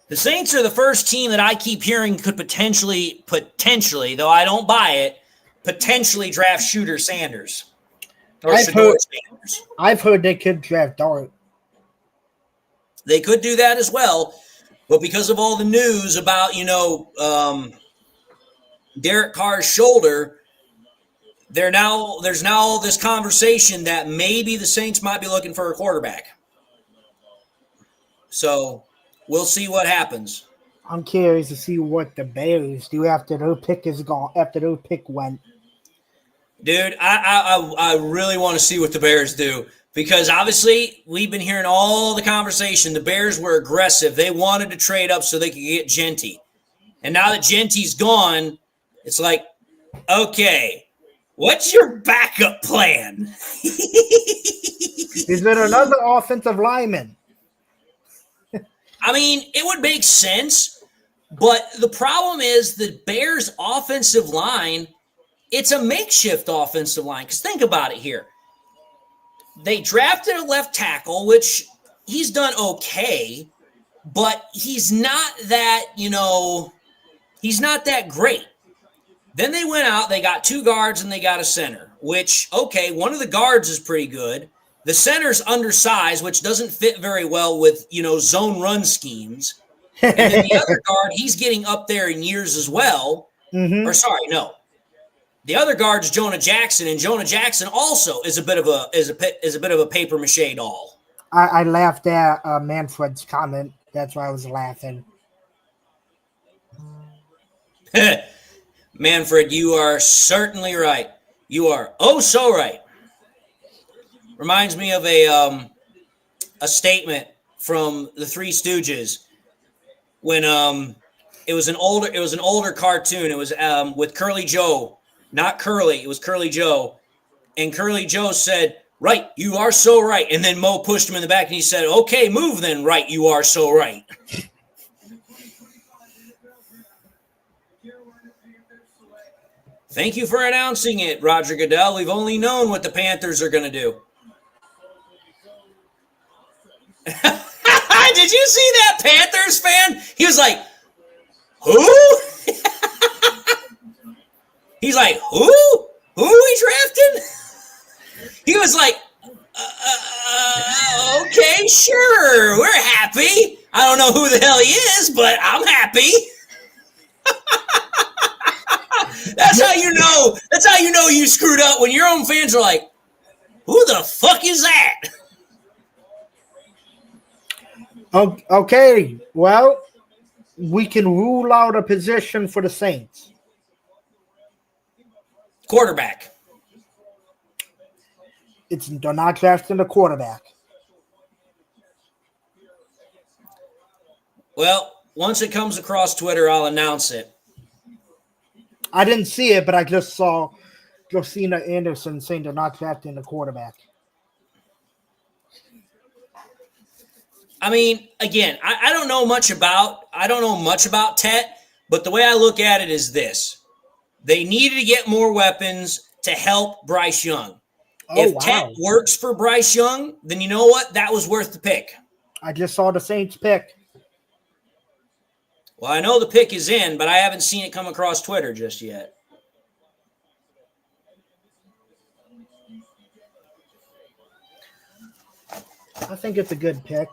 The Saints are the first team that I keep hearing could potentially, though I don't buy it, potentially draft Shooter Sanders. or I've Shador heard- Sanders. I've heard they could draft Dart. They could do that as well, but because of all the news about, Derek Carr's shoulder, there's now all this conversation that maybe the Saints might be looking for a quarterback. So we'll see what happens. I'm curious to see what the Bears do after their pick is gone. After their pick went, Dude, I really want to see what the Bears do because obviously we've been hearing all the conversation. The Bears were aggressive. They wanted to trade up so they could get Genty. And now that Genty's gone, it's like, okay, what's your backup plan? is there another offensive lineman? I mean, it would make sense, but the problem is the Bears' offensive line, it's a makeshift offensive line. Because think about it here. They drafted a left tackle, which he's done okay, but he's not that, he's not that great. Then they went out, they got 2 guards, and they got a center, which, okay, one of the guards is pretty good. The center's undersized, which doesn't fit very well with, zone run schemes. And then the other guard, he's getting up there in years as well. Mm-hmm. Or sorry, no. The other guard's Jonah Jackson, and Jonah Jackson also is a bit of a paper mache doll. I laughed at Manfred's comment. That's why I was laughing. Manfred, you are certainly right. You are oh so right. Reminds me of a statement from the Three Stooges when it was an older cartoon. It was with Curly Joe, not Curly. It was Curly Joe, and Curly Joe said, "Right, you are so right." And then Mo pushed him in the back, and he said, "Okay, move then. Right, you are so right." Thank you for announcing it, Roger Goodell. We've only known what the Panthers are going to do. Did you see that Panthers fan? He was like, who? He's like, who? Who are we drafting? He was like, okay, sure. We're happy. I don't know who the hell he is, but I'm happy. That's how you know. That's how you know you screwed up when your own fans are like, who the fuck is that? Okay, well, we can rule out a position for the Saints. Quarterback. They're not drafting a quarterback. Well, once it comes across Twitter, I'll announce it. I didn't see it, but I just saw Josina Anderson saying they're not drafting a quarterback. I mean, again, I don't know much about Tet, but the way I look at it is this. They needed to get more weapons to help Bryce Young. If Tet works for Bryce Young, then you know what? That was worth the pick. I just saw the Saints pick. Well, I know the pick is in, but I haven't seen it come across Twitter just yet. I think it's a good pick.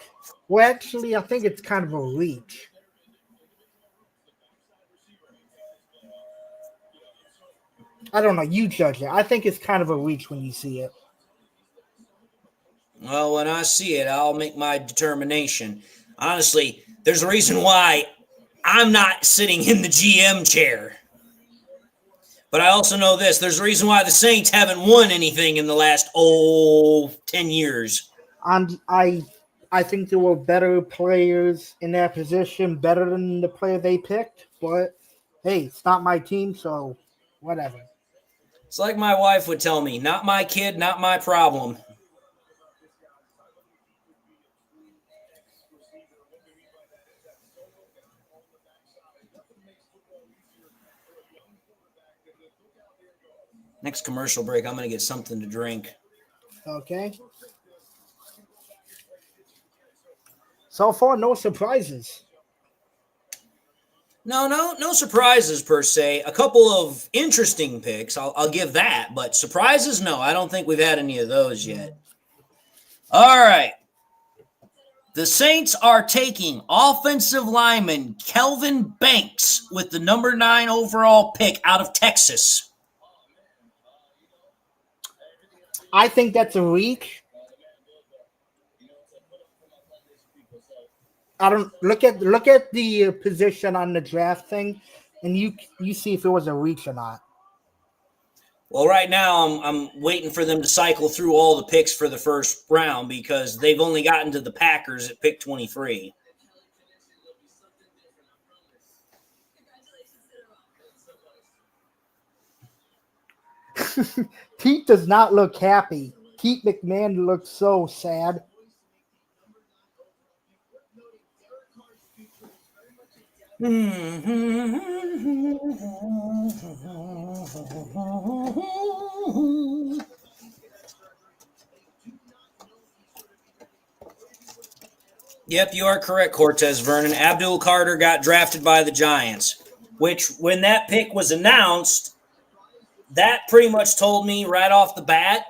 Well, actually, I think it's kind of a reach. I don't know. You judge it. I think it's kind of a reach when you see it. Well, when I see it, I'll make my determination. Honestly, there's a reason why I'm not sitting in the GM chair. But I also know this. There's a reason why the Saints haven't won anything in the last, 10 years. I think there were better players in that position, better than the player they picked. But, hey, it's not my team, so whatever. It's like my wife would tell me, not my kid, not my problem. Next commercial break, I'm going to get something to drink. Okay. So far, no surprises. No surprises per se. A couple of interesting picks, I'll give that, but surprises, no, I don't think we've had any of those yet. All right. The Saints are taking offensive lineman Kelvin Banks with the number 9 overall pick out of Texas. I think that's a reach. I don't look at the position on the draft thing, and you see if it was a reach or not. Well, right now I'm waiting for them to cycle through all the picks for the first round because they've only gotten to the Packers at pick 23. Pete does not look happy. Pete McMahon looks so sad. Yep, you are correct, Cortez Vernon. Abdul Carter got drafted by the Giants, which when that pick was announced, that pretty much told me right off the bat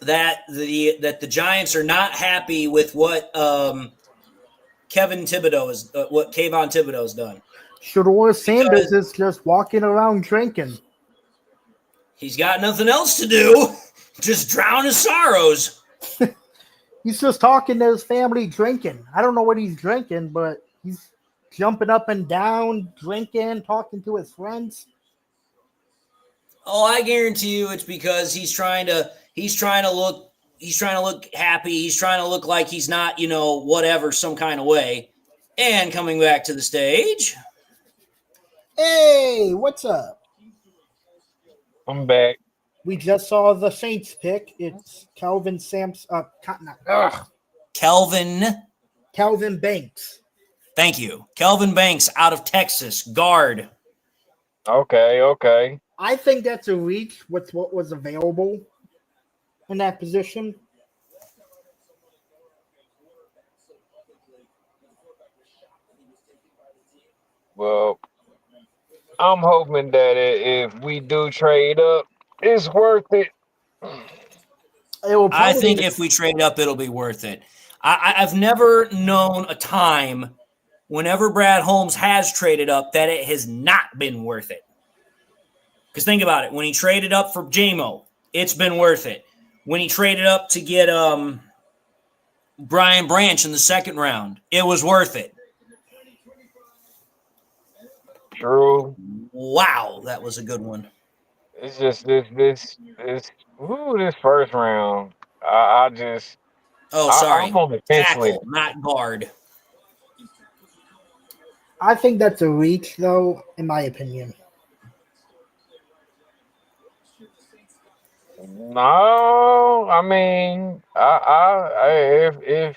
that the Giants are not happy with what Kayvon Thibodeau has done. Shador Sanders is just walking around drinking. He's got nothing else to do. Just drown his sorrows. He's just talking to his family drinking. I don't know what he's drinking, but he's jumping up and down, drinking, talking to his friends. Oh, I guarantee you it's because he's trying to look happy. He's trying to look like he's not, whatever, some kind of way. And coming back to the stage. Hey, what's up? I'm back. We just saw the Saints pick. It's Kelvin Banks. Thank you. Kelvin Banks out of Texas, guard. Okay. I think that's a reach with what was available in that position. Well, I'm hoping that if we do trade up, it's worth it. I think if we trade up, it'll be worth it. I've never known a time whenever Brad Holmes has traded up that it has not been worth it. Because think about it. When he traded up for JMO, it's been worth it. When he traded up to get Brian Branch in the second round, it was worth it. True. Wow, that was a good one. It's just this first round. I'm on the fence with Tackle, not guard. I think that's a reach, though, in my opinion. No, I mean, if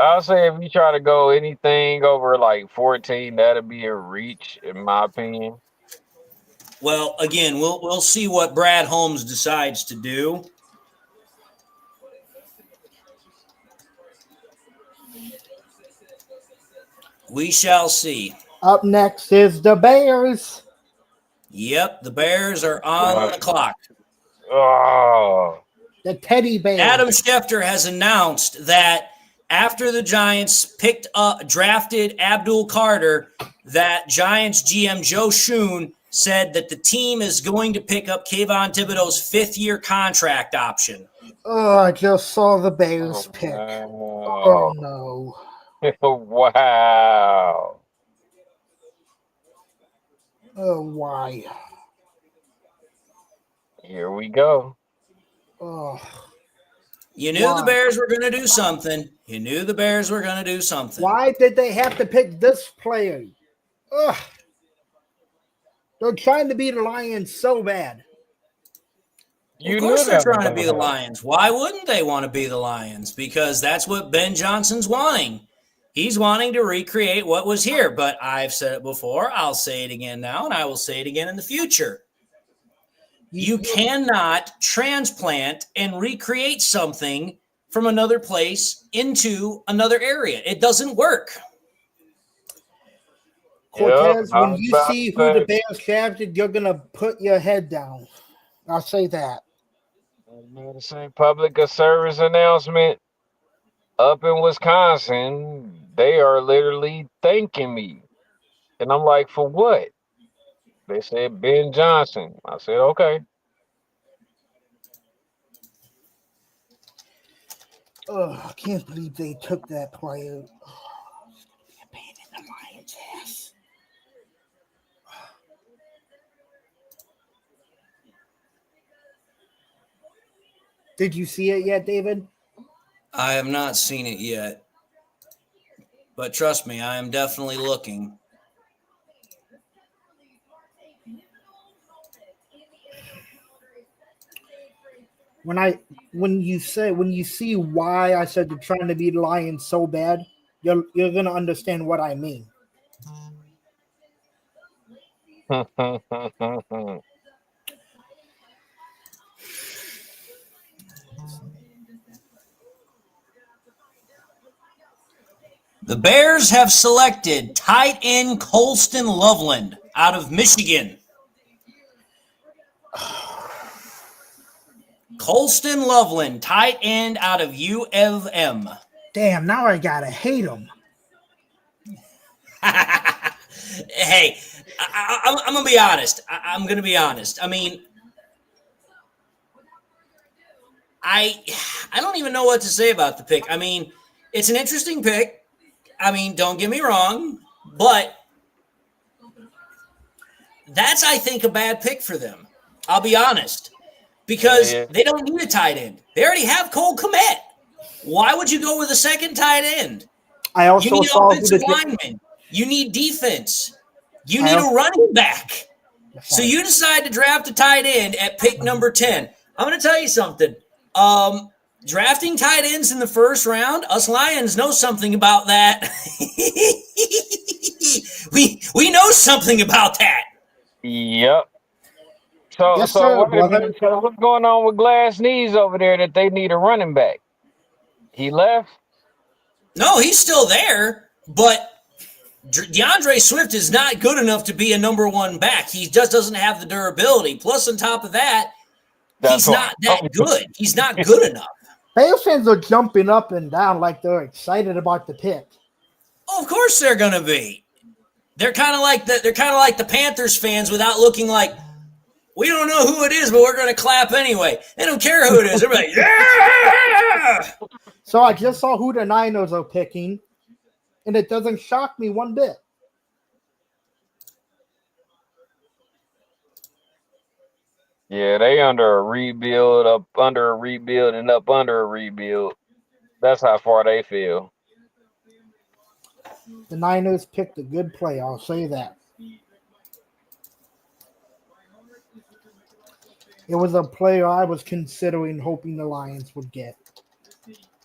I'll say if you try to go anything over like 14, that'll be a reach, in my opinion. Well, again, we'll see what Brad Holmes decides to do. We shall see. Up next is the Bears. Yep, the Bears are on the clock. Oh, The Teddy Bears. Adam Schefter has announced that after the Giants drafted Abdul Carter, that Giants GM Joe Schoen said that the team is going to pick up Kayvon Thibodeau's 5th-year contract option. Oh, I just saw the Bears pick. wow. Oh, no. Wow. Oh, why? Here we go. Oh. You knew the Bears were going to do something. Why did they have to pick this player? Ugh. They're trying to beat the Lions so bad. Of course they're trying to be the Lions. Why wouldn't they want to be the Lions? Because that's what Ben Johnson's wanting. He's wanting to recreate what was here. But I've said it before. I'll say it again now, and I will say it again in the future. You cannot transplant and recreate something from another place into another area. It doesn't work. Cortez, I when was you about see to who the say, Bears drafted, you're gonna put your head down. I'll say that. public service announcement up in Wisconsin. They are literally thanking me. And I'm like, for what? They said Ben Johnson. I said, okay. Oh, I can't believe they took that player. Oh, it's gonna be a pain in the Lions' ass. Did you see it yet, David? I have not seen it yet, but trust me, I am definitely looking. When you see why I said they're trying to beat the Lions so bad, you're gonna understand what I mean. The Bears have selected tight end Colston Loveland out of Michigan. Colston Loveland, tight end out of U of M. Damn, now I gotta hate him. Hey, I'm going to be honest. I'm going to be honest. I mean, I don't even know what to say about the pick. I mean, it's an interesting pick. I mean, don't get me wrong, but that's, I think, a bad pick for them. I'll be honest. Because they don't need a tight end. They already have Cole Kmet. Why would you go with a second tight end? I also You need saw offensive linemen. You need defense. You need a running back. So you decide to draft a tight end at pick number 10. I'm going to tell you something. Drafting tight ends in the first round, us Lions know something about that. we know something about that. Yep. So, Yes, so, sir, wait a brother. minute. So what's going on with Glass Knees over there that they need a running back? He left? No, he's still there, but DeAndre Swift is not good enough to be a number one back. He just doesn't have the durability. Plus, on top of that, he's not that good. He's not good enough. Bears fans are jumping up and down like they're excited about the pick. Oh, of course they're gonna be. They're kind of like the Panthers fans without looking like, we don't know who it is, but we're gonna clap anyway. They don't care who it is. They're like, yeah. So I just saw who the Niners are picking, and it doesn't shock me one bit. Yeah, they under a rebuild, up under a rebuild, and up under a rebuild. That's how far they feel. The Niners picked a good play, I'll say that. It was a player I was considering hoping the Lions would get.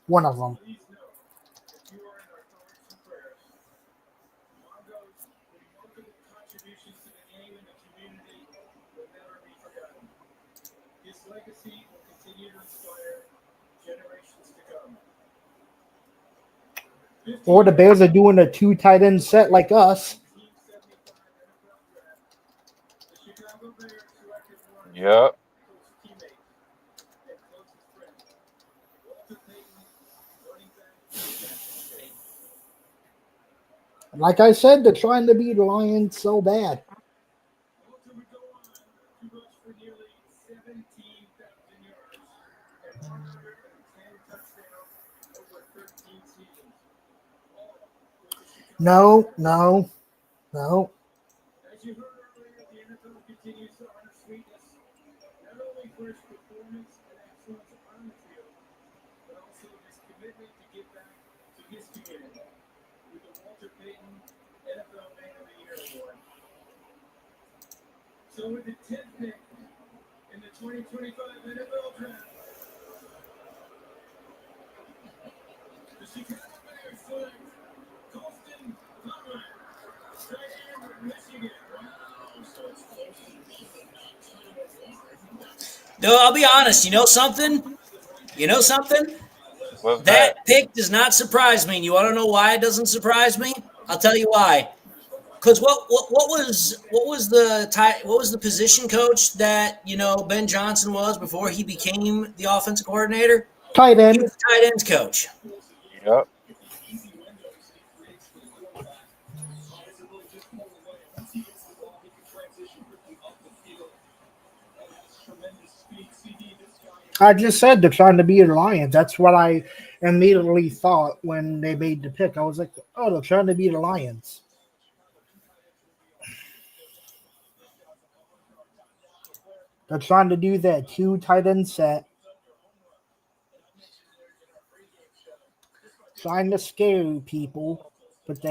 One of them. Or the Bears are doing a 2 tight end set like us. Yep. Like I said, they're trying to beat the Lions so bad. No. So with the 10th pick in the 2025 NFL Draft, the Chicago Bears select Colston Loveland, tight end with Michigan. Wow, so it's close. No, I'll be honest. You know something? What's That pick does not surprise me. And you want to know why it doesn't surprise me? I'll tell you why. Because what was the position coach that Ben Johnson was before he became the offensive coordinator? Tight He end. was the tight ends coach. Yep. I just said they're trying to be the Lions. That's what I immediately thought when they made the pick. I was like, oh, they're trying to be the Lions. They're trying to do that 2 tight end set. Trying to scare people, but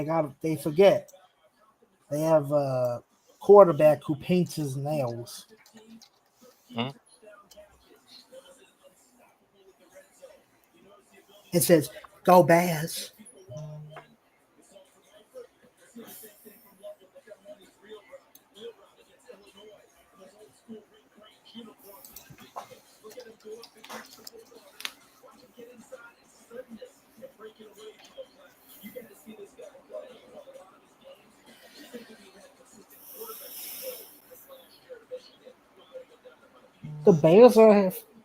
they forget. They have a quarterback who paints his nails. Hmm. It says, go Bears.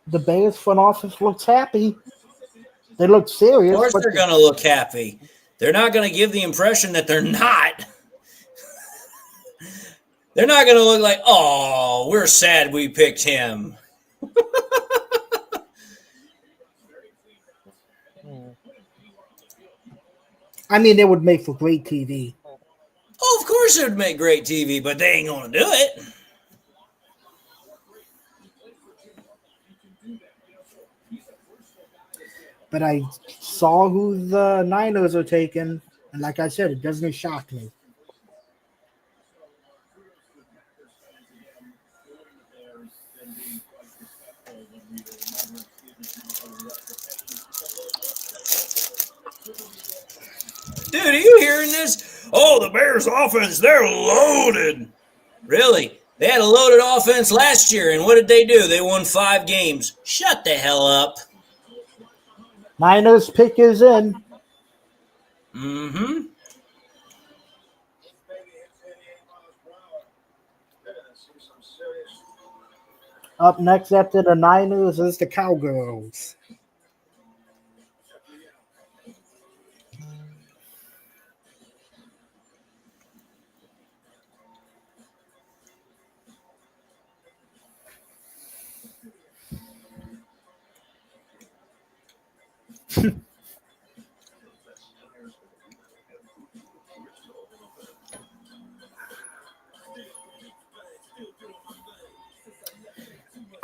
The Bears front office looks happy. They look serious. Of course, but they're going to look happy. They're not going to give the impression that they're not. They're not going to look like, oh, we're sad we picked him. I mean, it would make for great TV. Oh, of course it would make great TV, but they ain't going to do it. But I saw who the Niners are taking, and like I said, it doesn't shock me. Dude, are you hearing this? Oh, the Bears offense, they're loaded. Really? They had a loaded offense last year, and what did they do? They won 5 games. Shut the hell up. Niners pick is in. Mm-hmm. Up next after the Niners is the Cowgirls.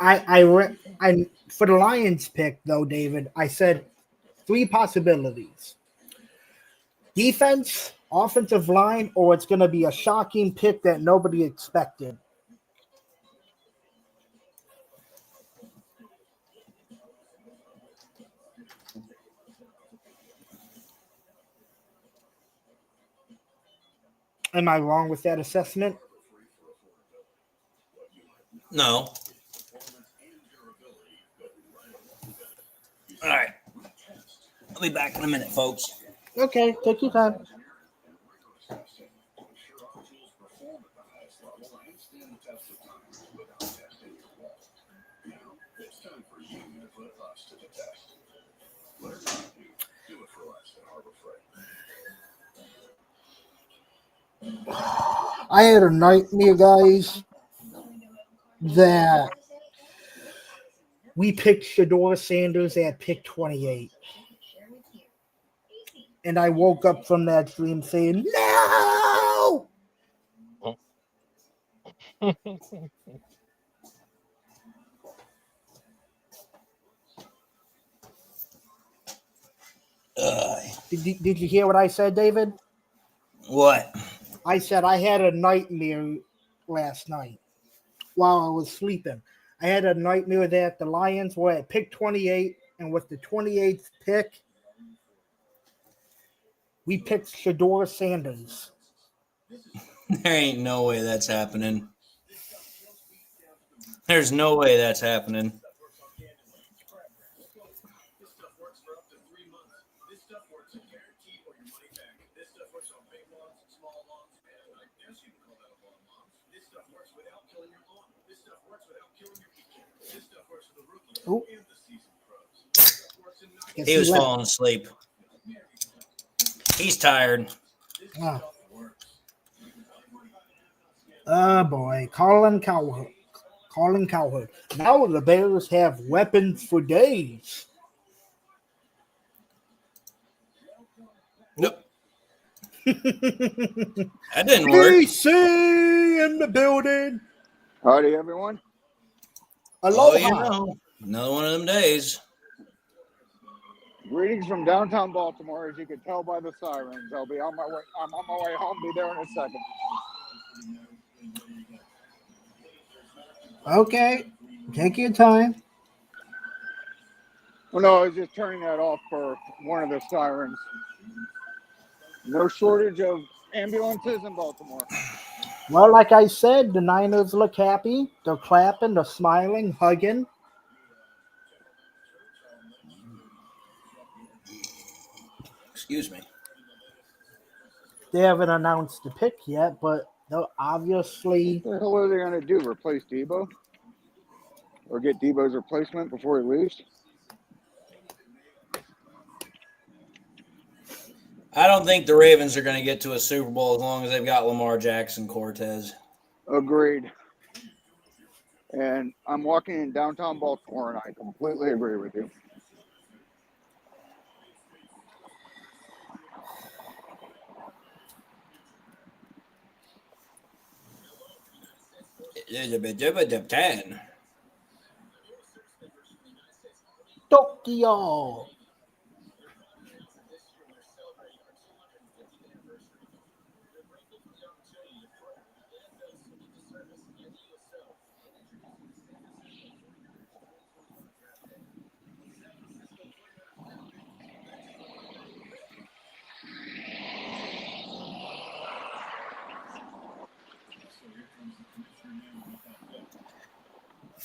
I for the Lions pick though, David, I said 3 possibilities: defense, offensive line, or it's going to be a shocking pick that nobody expected. Am I wrong with that assessment? No. All right. I'll be back in a minute, folks. Okay, take your time. I had a nightmare, guys, that we picked Shador Sanders at pick 28. And I woke up from that dream saying, no! Did you hear what I said, David? What? I said I had a nightmare last night while I was sleeping. I had a nightmare that the Lions were at pick 28, and with the 28th pick, we picked Shador Sanders. There ain't no way that's happening. There's no way that's happening. Ooh. He was falling asleep. He's tired. Oh boy, Colin Cowherd. Now the Bears have weapons for days. Nope. That didn't work. DC in the building. Howdy, everyone. Aloha. Oh, you know, another one of them days. Greetings from downtown Baltimore. As you can tell by the sirens, I'll be on my way. I'm on my way home. Be there in a second. Okay, take your time. Well, no, I was just turning that off for one of the sirens. No shortage of ambulances in Baltimore. Well, like I said, the Niners look happy. They're clapping, they're smiling, hugging. Excuse me. They haven't announced the pick yet, but they're obviously. What the hell are they going to do? Replace Debo? Or get Debo's replacement before he leaves? I don't think the Ravens are going to get to a Super Bowl as long as they've got Lamar Jackson Cortez. Agreed. And I'm walking in downtown Baltimore, and I completely agree with you. Tokyo.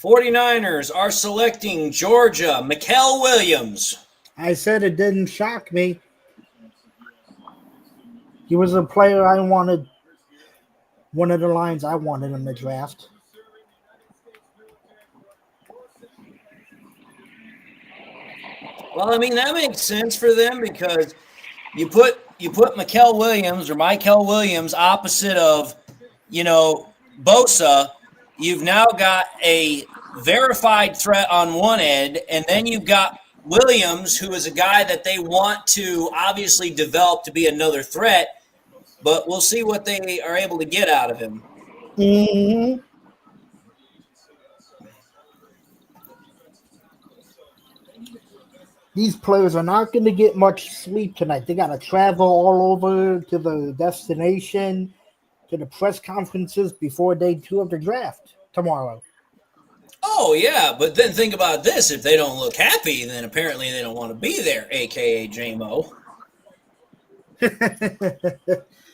'49ers are selecting Georgia, Mikael Williams. I said it didn't shock me. He was a player I wanted. One of the lines I wanted in the draft. Well, I mean, that makes sense for them because you put Mikael Williams opposite of, Bosa. You've now got a verified threat on one end, and then you've got Williams, who is a guy that they want to obviously develop to be another threat, but we'll see what they are able to get out of him. Mm-hmm. These players are not going to get much sleep tonight. They got to travel all over to the destination, to the press conferences before day 2 of the draft tomorrow. Oh, yeah, but then think about this. If they don't look happy, then apparently they don't want to be there, a.k.a. J-Mo.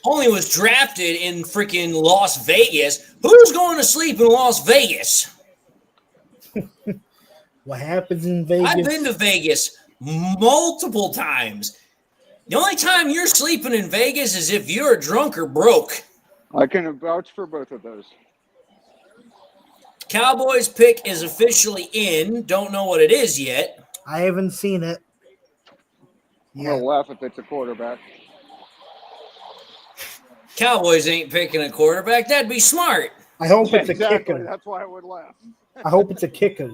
Only was drafted in freaking Las Vegas. Who's going to sleep in Las Vegas? What happens in Vegas? I've been to Vegas multiple times. The only time you're sleeping in Vegas is if you're drunk or broke. I can vouch for both of those. Cowboys pick is officially in. Don't know what it is yet. I haven't seen it. I'm going to laugh if it's a quarterback. Cowboys ain't picking a quarterback. That'd be smart. I hope it's a Exactly. kicker. That's why I would laugh. I hope it's a kicker.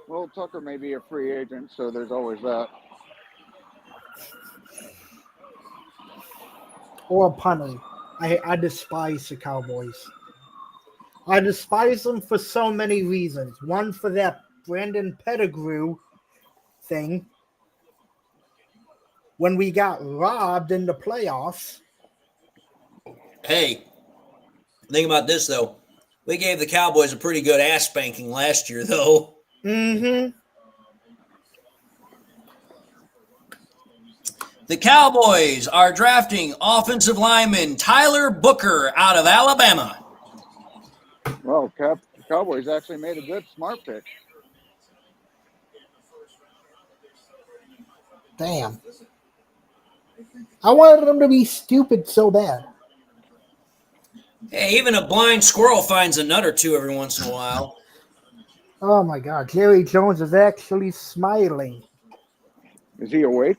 Well, Tucker may be a free agent, so there's always that. Or a punter. I despise the Cowboys. I despise them for so many reasons. One, for that Brandon Pettigrew thing. When we got robbed in the playoffs. Hey, think about this, though. We gave the Cowboys a pretty good ass spanking last year, though. Mm-hmm. The Cowboys are drafting offensive lineman Tyler Booker out of Alabama. Well, Cowboys actually made a good, smart pick. Damn. I wanted them to be stupid so bad. Hey, even a blind squirrel finds a nut or two every once in a while. Oh my God, Jerry Jones is actually smiling. Is he awake?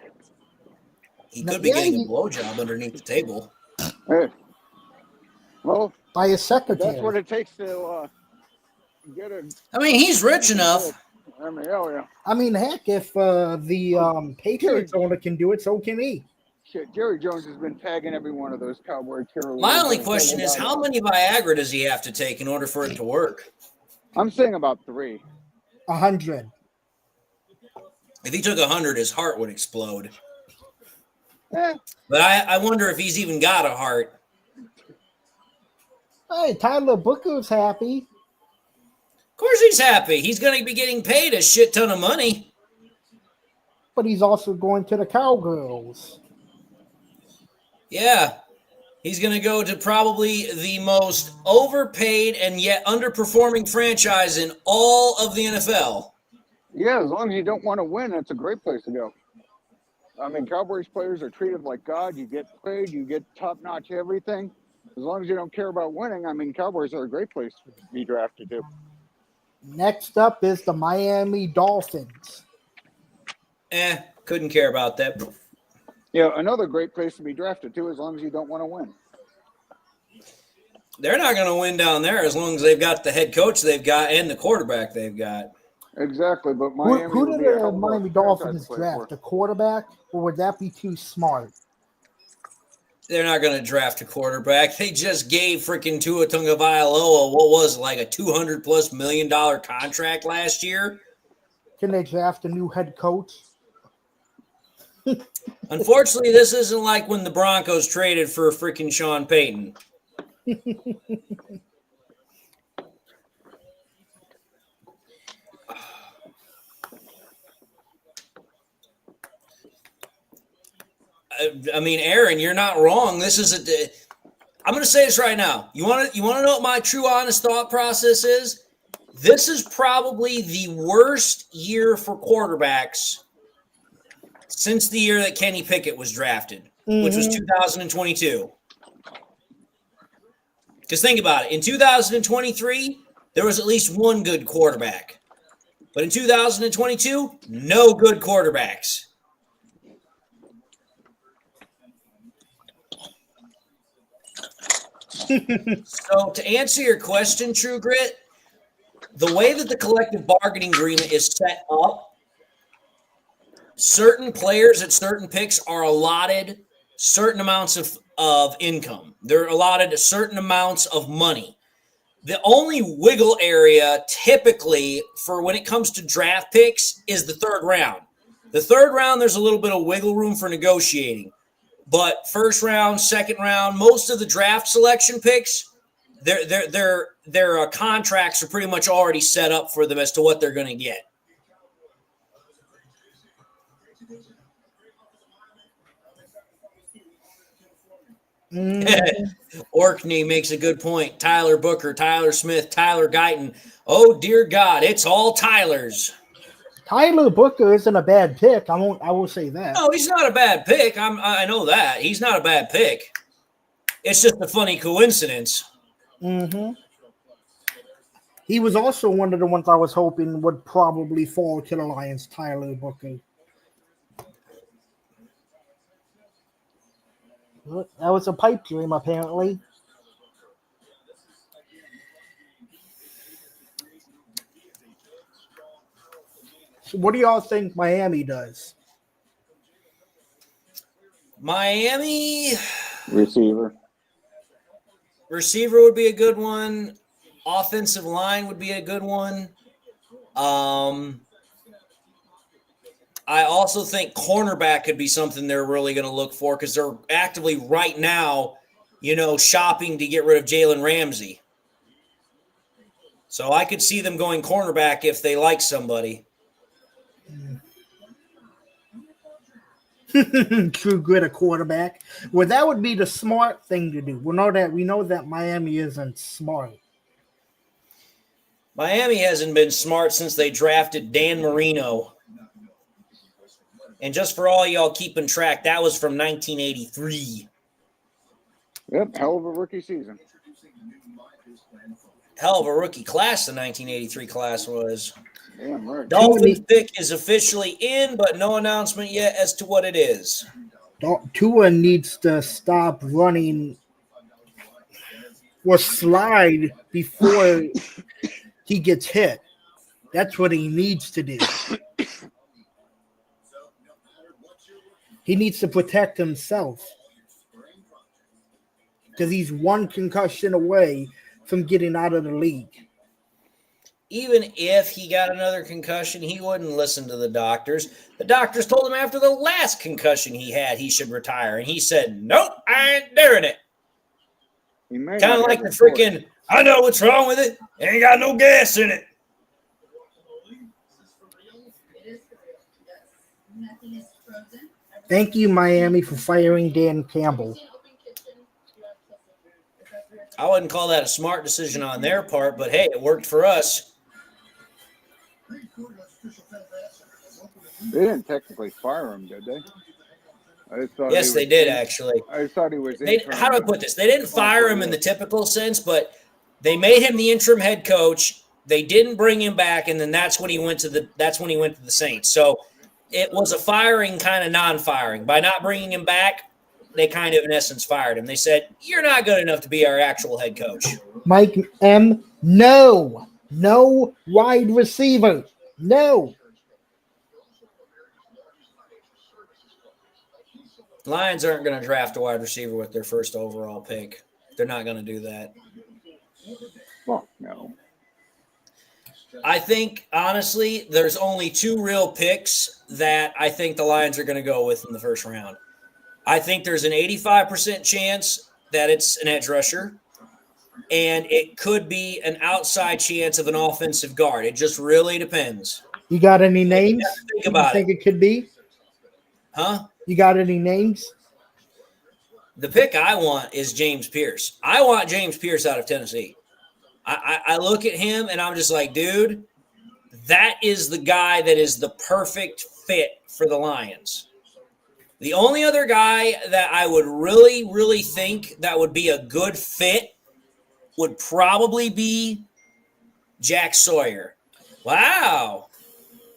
He No, could be yeah, getting a blowjob underneath the table. Hey. Well, by his if that's what secretary. it takes to get a. I mean, he's rich enough. I mean, hell yeah. I mean, heck, if the Patriots owner can do it, so can he. Shit, Jerry Jones has been tagging every one of those cowboy cheerleaders. My only question is, how many Viagra does he have to take in order for it to work? I'm saying about 3. 100. If he took 100, his heart would explode. Eh, But I wonder if he's even got a heart. Hey, Tyler Booker's happy. Of course he's happy. He's going to be getting paid a shit ton of money. But he's also going to the Cowgirls. Yeah. He's going to go to probably the most overpaid and yet underperforming franchise in all of the NFL. yeah, as long as you don't want to win, that's a great place to go. I mean, Cowboys players are treated like God. You get paid, you get top-notch everything. As long as you don't care about winning, I mean, Cowboys are a great place to be drafted to. Next up is the Miami Dolphins. Couldn't care about that. Yeah, another great place to be drafted to, as long as you don't want to win. They're not going to win down there as long as they've got the head coach they've got and the quarterback they've got. Exactly, but Miami. Who would did be a the hell of a Miami franchise Dolphins to play draft? for. A quarterback? Or would that be too smart? They're not going to draft a quarterback. They just gave freaking Tua Tagovailoa what was like a $200+ million contract last year. Can they draft a new head coach? Unfortunately, this isn't like when the Broncos traded for freaking Sean Payton. I mean, Aaron, you're not wrong. This is I'm going to say this right now. You want to know what my true, honest thought process is? This is probably the worst year for quarterbacks since the year that Kenny Pickett was drafted, which was 2022. Because think about it. In 2023, there was at least one good quarterback. But in 2022, no good quarterbacks. So to answer your question, True Grit, the way that the collective bargaining agreement is set up, certain players at certain picks are allotted certain amounts of income. They're allotted certain amounts of money. The only wiggle area typically for when it comes to draft picks is the third round. The third round, there's a little bit of wiggle room for negotiating. But first round, second round, most of the draft selection picks, their contracts are pretty much already set up for them as to what they're going to get. Orkney makes a good point. Tyler Booker, Tyler Smith, Tyler Guyton. Oh, dear God, it's all Tylers. Tyler Booker isn't a bad pick. I will say that. No, he's not a bad pick. I know that. He's not a bad pick. It's just a funny coincidence. Mm-hmm. He was also one of the ones I was hoping would probably fall to the Lions, Tyler Booker. That was a pipe dream, apparently. So what do y'all think Miami does? Miami Receiver. receiver would be a good one. Offensive line would be a good one. I also think cornerback could be something they're really going to look for because they're actively right now, shopping to get rid of Jalen Ramsey. So I could see them going cornerback if they like somebody. True Grit, a quarterback. Well, that would be the smart thing to do. We know that Miami isn't smart. Miami hasn't been smart since they drafted Dan Marino. And just for all y'all keeping track, that was from 1983. Yep, hell of a rookie season. Hell of a rookie class the 1983 class was. Damn right. Dolphins pick is officially in, but no announcement yet as to what it is. Tua needs to stop running or slide before he gets hit. That's what he needs to do. He needs to protect himself because he's one concussion away from getting out of the league. Even if he got another concussion, he wouldn't listen to the doctors. The doctors told him after the last concussion he had, he should retire. And he said, nope, I ain't doing it. Kind of like the freaking, I know what's wrong with it. It ain't got no gas in it. Thank you, Miami, for firing Dan Campbell. I wouldn't call that a smart decision on their part, but hey, it worked for us. They didn't technically fire him, did they? Yes, they did, actually. I thought he was. How do I put this? They didn't fire him in the typical sense, but they made him the interim head coach. They didn't bring him back, and then that's when he went to the Saints. So it was a firing, kind of non-firing. By not bringing him back, they kind of, in essence, fired him. They said, "You're not good enough to be our actual head coach." Mike M. No wide receiver. No. Lions aren't going to draft a wide receiver with their first overall pick. They're not going to do that. Well, no. I think, honestly, there's only two real picks that I think the Lions are going to go with in the first round. I think there's an 85% chance that it's an edge rusher, and it could be an outside chance of an offensive guard. It just really depends. You got any names? Think about it could be? Huh? You got any names? The pick I want is James Pierce. I want James Pierce out of Tennessee. I look at him, and I'm just like, dude, that is the guy that is the perfect fit for the Lions. The only other guy that I would really, really think that would be a good fit would probably be Jack Sawyer. Wow.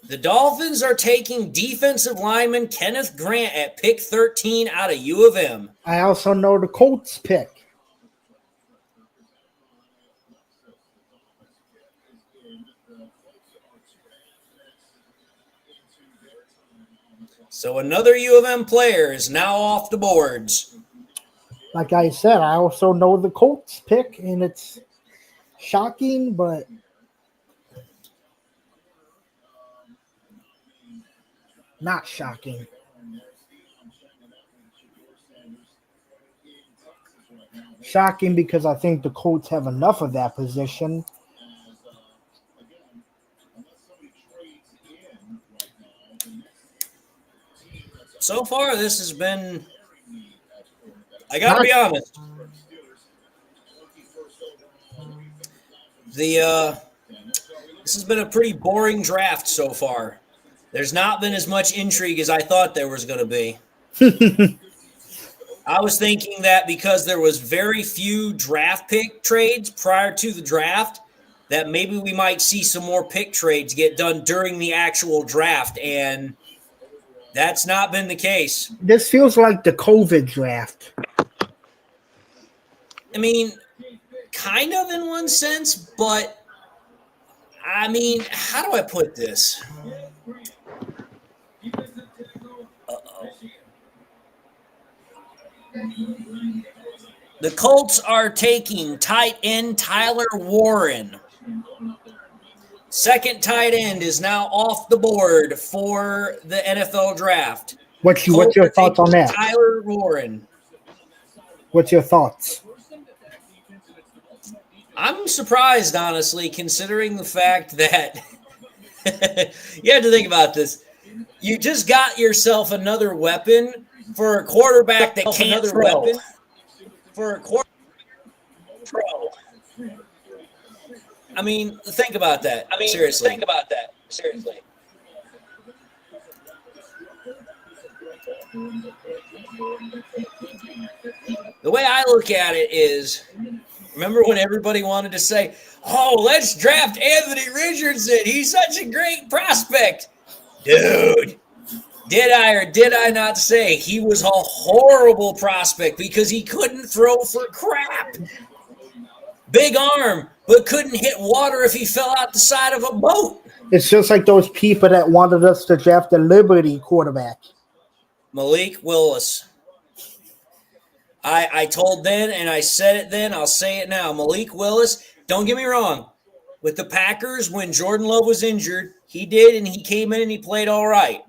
The Dolphins are taking defensive lineman Kenneth Grant at pick 13 out of U of M. I also know the Colts pick. So another U of M player is now off the boards. Like I said, I also know the Colts pick, and it's shocking, but not shocking. Shocking because I think the Colts have enough of that position. So far, this has been, I got to be honest, this has been a pretty boring draft so far. There's not been as much intrigue as I thought there was going to be. I was thinking that because there was very few draft pick trades prior to the draft, that maybe we might see some more pick trades get done during the actual draft, and that's not been the case. This feels like the COVID draft. I mean, kind of in one sense, but I mean, how do I put this? The Colts are taking tight end Tyler Warren. Second tight end is now off the board for the NFL draft. What's your thoughts on that? Tyler Warren. What's your thoughts? I'm surprised, honestly, considering the fact that you have to think about this. You just got yourself another weapon for a quarterback that can't throw. For a quarterback pro. I mean, think about that. Seriously. The way I look at it is, remember when everybody wanted to say, oh, let's draft Anthony Richardson. He's such a great prospect. Dude, did I or did I not say he was a horrible prospect because he couldn't throw for crap? Big arm, but couldn't hit water if he fell out the side of a boat. It's just like those people that wanted us to draft the Liberty quarterback. Malik Willis. I told then and I said it then, I'll say it now. Malik Willis, don't get me wrong. With the Packers, when Jordan Love was injured, he did, and he came in and he played all right.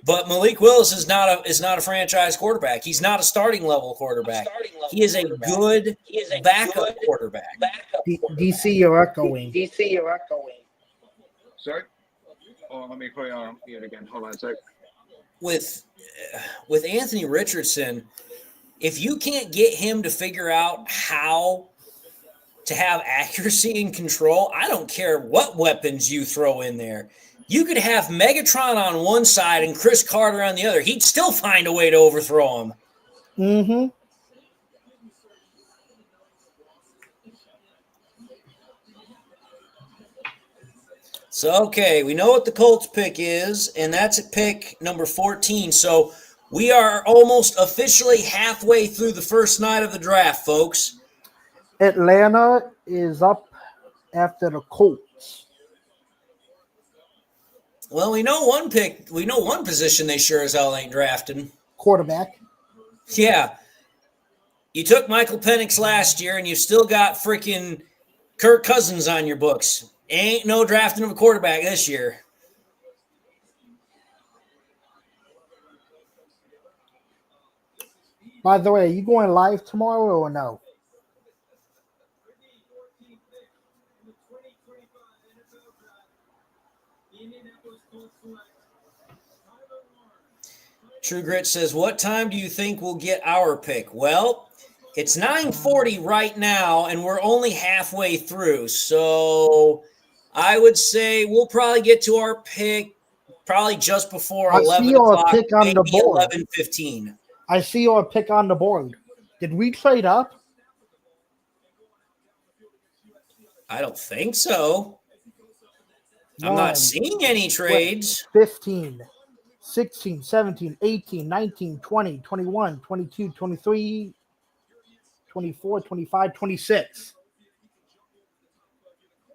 But Malik Willis is not a franchise quarterback. He's not a starting level quarterback. He is a good backup quarterback. DC, you're echoing. Sorry? Oh, let me put you on mute again. Hold on a sec. With Anthony Richardson, if you can't get him to figure out how to have accuracy and control, I don't care what weapons you throw in there. You could have Megatron on one side and Chris Carter on the other. He'd still find a way to overthrow him. Mm-hmm. So, okay, we know what the Colts pick is, and that's at pick number 14. So we are almost officially halfway through the first night of the draft, folks. Atlanta is up after the Colts. Well, we know one position they sure as hell ain't drafting. Quarterback. Yeah. You took Michael Penix last year, and you've still got freaking Kirk Cousins on your books. Ain't no drafting of a quarterback this year. By the way, are you going live tomorrow or no? True Grit says, what time do you think we'll get our pick? Well, it's 9:40 right now, and we're only halfway through. So I would say we'll probably get to our pick probably just before 11 o'clock, pick on the board. 11:15. I see your pick on the board. Did we trade up? I don't think so. I'm not seeing any trades. 15, 16, 17, 18, 19, 20, 21, 22, 23, 24, 25, 26.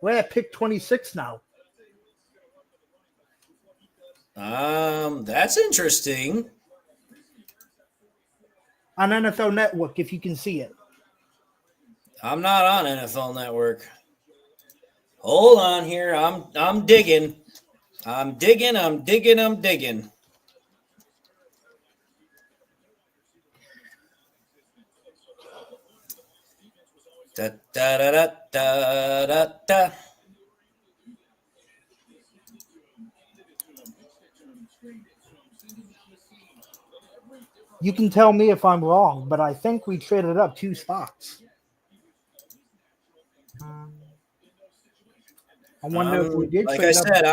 We're at pick 26 now. That's interesting. On NFL Network, if you can see it. I'm not on NFL Network. Hold on here. I'm digging. I'm digging. Da da da da da da da. You can tell me if I'm wrong, but I think we traded up 2 spots. I wonder if we did. Like trade I said,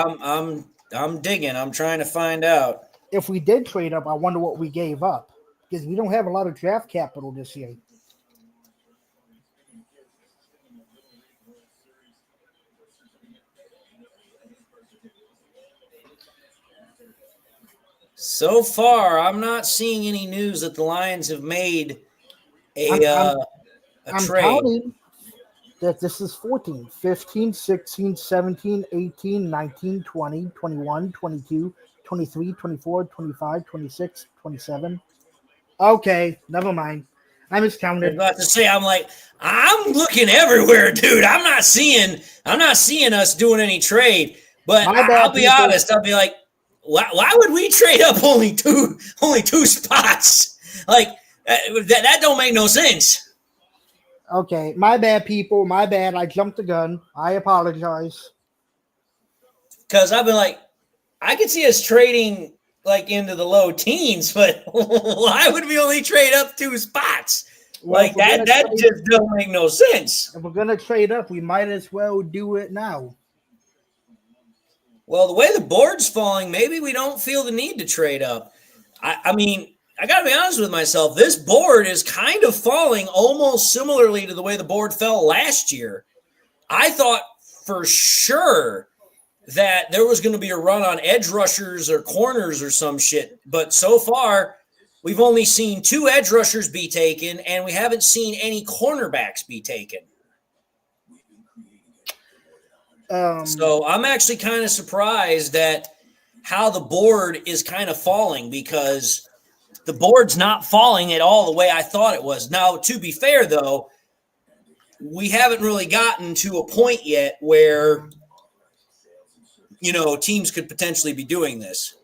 I'm digging. I'm trying to find out. If we did trade up, I wonder what we gave up because we don't have a lot of draft capital this year. So far, I'm not seeing any news that the Lions have made a trade. Counting that this is 14, 15, 16, 17, 18, 19, 20, 21, 22, 23, 24, 25, 26, 27. Okay, never mind. I miscounted. I was about to say, I'm looking everywhere, dude. I'm not seeing us doing any trade. But I'll be honest. I'll be like, why would we trade up only two spots? Like that don't make no sense. Okay, my bad, people. My bad. I jumped the gun. I apologize. Because I've been like, I could see us trading like into the low teens, but why would we only trade up 2 spots? Well, like that just don't make no sense. If we're gonna trade up, we might as well do it now. Well, the way the board's falling, maybe we don't feel the need to trade up. I mean, I got to be honest with myself. This board is kind of falling almost similarly to the way the board fell last year. I thought for sure that there was going to be a run on edge rushers or corners or some shit. But so far, we've only seen 2 edge rushers be taken, and we haven't seen any cornerbacks be taken. So I'm actually kind of surprised at how the board is kind of falling, because the board's not falling at all the way I thought it was. Now, to be fair, though, we haven't really gotten to a point yet where, teams could potentially be doing this.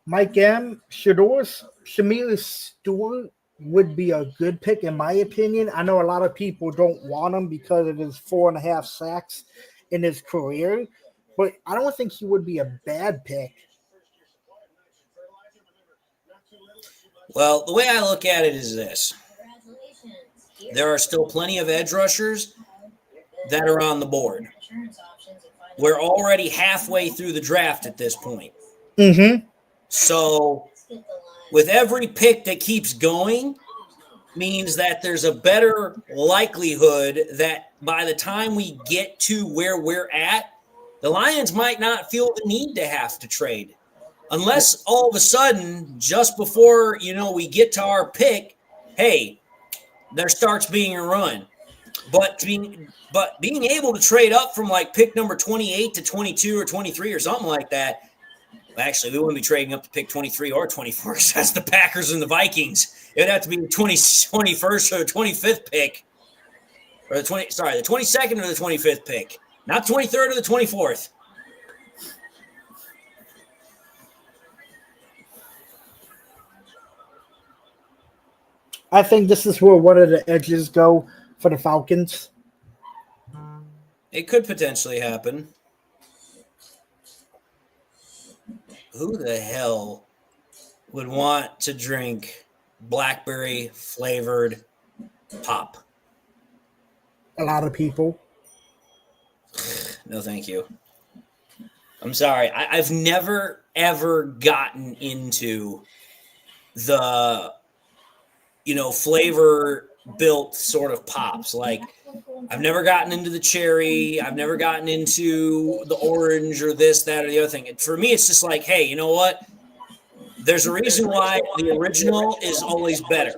Mike M. Shamir Stewart would be a good pick, in my opinion. I know a lot of people don't want him because of his 4.5 sacks in his career, but I don't think he would be a bad pick. Well, the way I look at it is this. There are still plenty of edge rushers that are on the board. We're already halfway through the draft at this point. Mm-hmm. So with every pick that keeps going means that there's a better likelihood that by the time we get to where we're at, the Lions might not feel the need to have to trade. Unless all of a sudden, just before, we get to our pick, hey, there starts being a run. But being able to trade up from like pick number 28 to 22 or 23 or something like that, actually, we wouldn't be trading up to pick 23 or 24 because that's the Packers and the Vikings. It would have to be the 21st or the 25th pick. Or the 22nd or the 25th pick. Not the 23rd or the 24th. I think this is where one of the edges go for the Falcons. It could potentially happen. Who the hell would want to drink blackberry flavored pop? A lot of people. No, thank you. I'm sorry. I've never, ever gotten into the, flavor-built sort of pops. Like, I've never gotten into the cherry. I've never gotten into the orange or this, that, or the other thing. For me, it's just like, hey, you know what? There's a reason why the original is always better.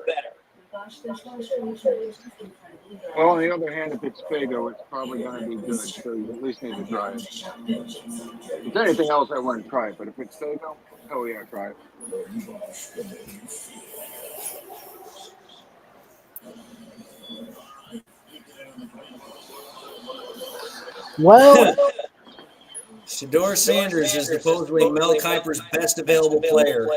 Well, on the other hand, if it's Fago, it's probably going to be good, so you at least need to try it. If it's anything else, I wouldn't try it, but if it's Fago, oh yeah, try it. Well, Shedeur Sanders is supposedly Mel Kiper's best available player.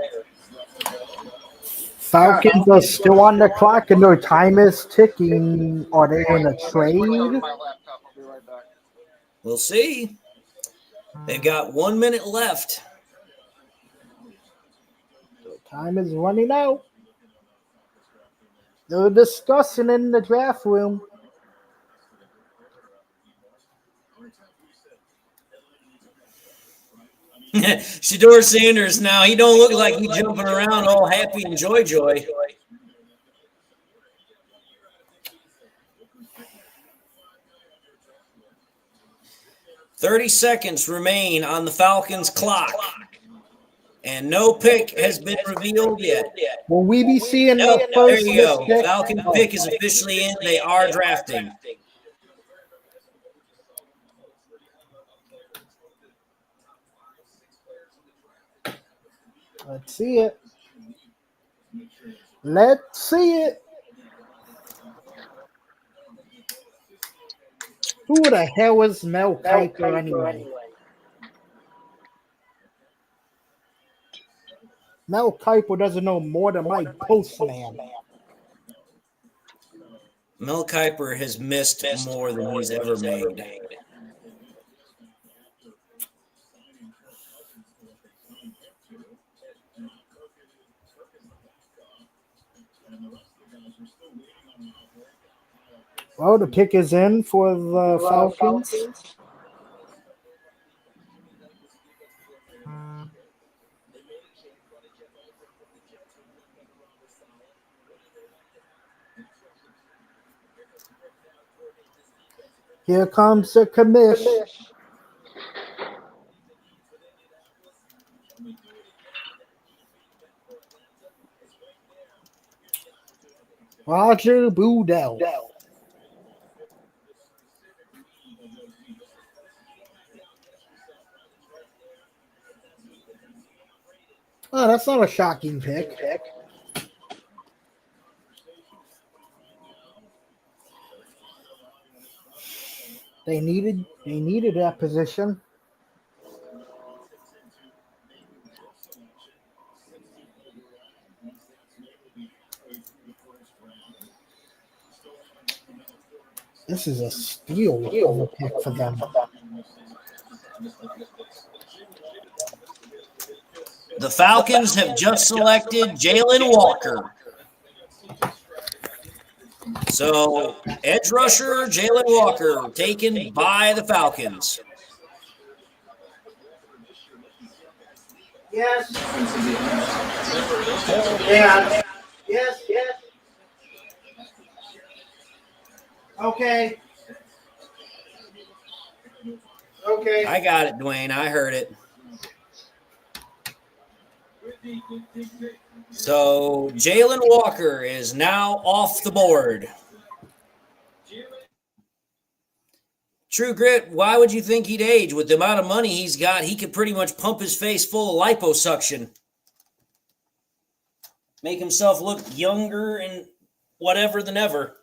Falcons are still on the clock and their time is ticking. Are they in a trade? We'll see. They've got 1 minute left. Time is running out. They're discussing in the draft room. Shedeur Sanders now, he don't look like he's jumping around all happy and joy. 30 seconds remain on the Falcons clock. And no pick has been revealed yet. Will we be seeing Nope, the first there you go. pick? Falcon pick is officially in. They are drafting. Let's see it. Let's see it. Who the hell is Mel Kiper anyway? Mel Kiper doesn't know more than my postman. Mel Kiper has missed more than he's ever made. Well, the pick is in for the Falcons. Here comes the commish. Roger Goodell. Oh, that's not a shocking pick. They needed that position. This is a steal of a pick for them. The Falcons have just selected Jalen Walker. So, edge rusher Jalen Walker taken by the Falcons. Yes. Yeah. Yes. Okay. I got it, Dwayne. I heard it. So, Jalen Walker is now off the board. True Grit, why would you think he'd age? With the amount of money he's got, he could pretty much pump his face full of liposuction. Make himself look younger and whatever than ever.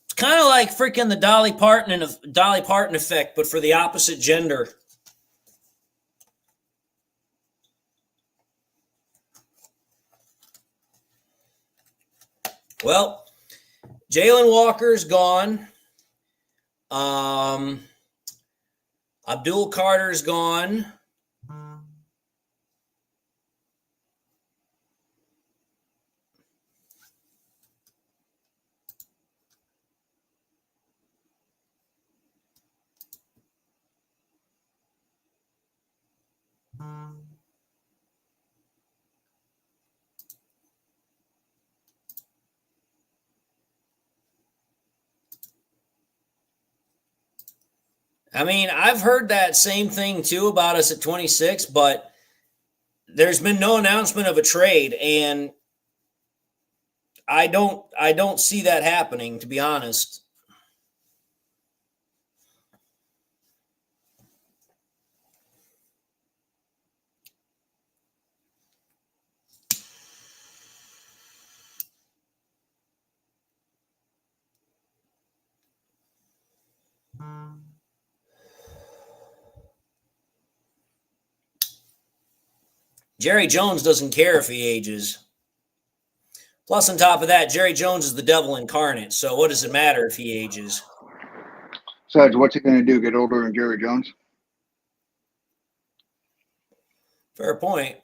It's kind of like freaking the Dolly Parton effect, but for the opposite gender. Well, Jalen Walker's gone. Abdul Carter's gone. I mean, I've heard that same thing too about us at 26, but there's been no announcement of a trade, and I don't see that happening, to be honest. Jerry Jones doesn't care if he ages. Plus, on top of that, Jerry Jones is the devil incarnate. So what does it matter if he ages? Besides, what's he going to do? Get older than Jerry Jones? Fair point.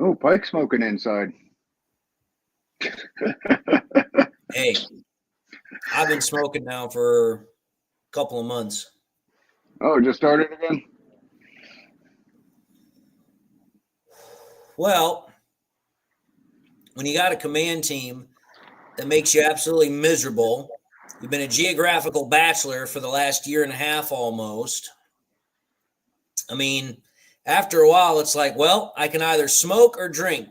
Oh, pipe smoking inside. Hey, I've been smoking now for a couple of months. Oh, just started again? Well, when you got a command team that makes you absolutely miserable, you've been a geographical bachelor for the last year and a half almost. I mean, after a while, it's like, well, I can either smoke or drink.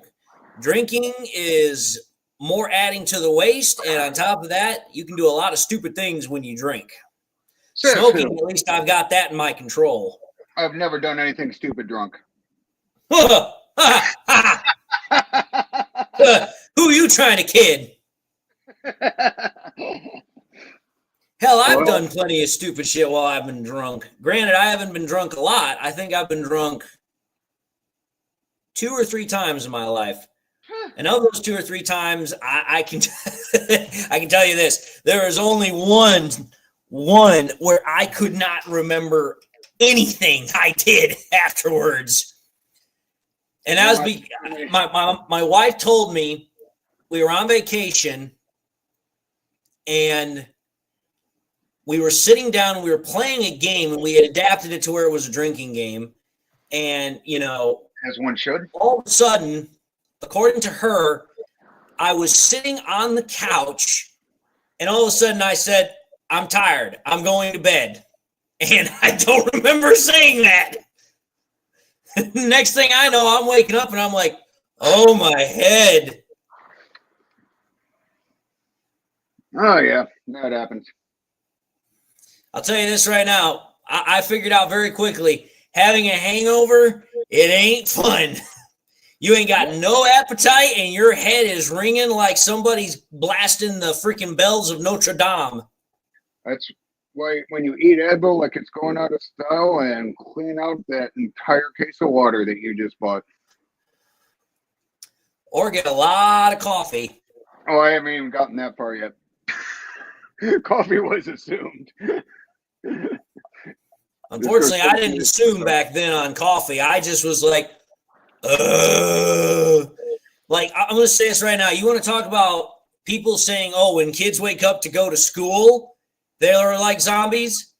Drinking is more adding to the waste, and on top of that, you can do a lot of stupid things when you drink. Smoking, at least I've got that in my control. I've never done anything stupid drunk. Who are you trying to kid? Hell, I've done plenty of stupid shit while I've been drunk. Granted, I haven't been drunk a lot. I think I've been drunk 2 or 3 times in my life. And of those 2 or 3 times, I can I can tell you this. There is only one where I could not remember anything I did afterwards. And that was my wife told me we were on vacation and we were sitting down, we were playing a game, and we had adapted it to where it was a drinking game. And, you know, as one should, all of a sudden, according to her, I was sitting on the couch And all of a sudden I said, I'm tired. I'm going to bed. And I don't remember saying that. Next thing I know, I'm waking up and I'm like, oh, my head. Oh, yeah, that happens. I'll tell you this right now. I figured out very quickly, having a hangover, it ain't fun. You ain't got no appetite, and your head is ringing like somebody's blasting the freaking bells of Notre Dame. That's why when you eat edible like it's going out of style, and clean out that entire case of water that you just bought. Or get a lot of coffee. Oh, I haven't even gotten that far yet. Coffee was assumed. Unfortunately, I didn't assume back then on coffee. I just was like, like, I'm going to say this right now. You want to talk about people saying, oh, when kids wake up to go to school, they're like zombies?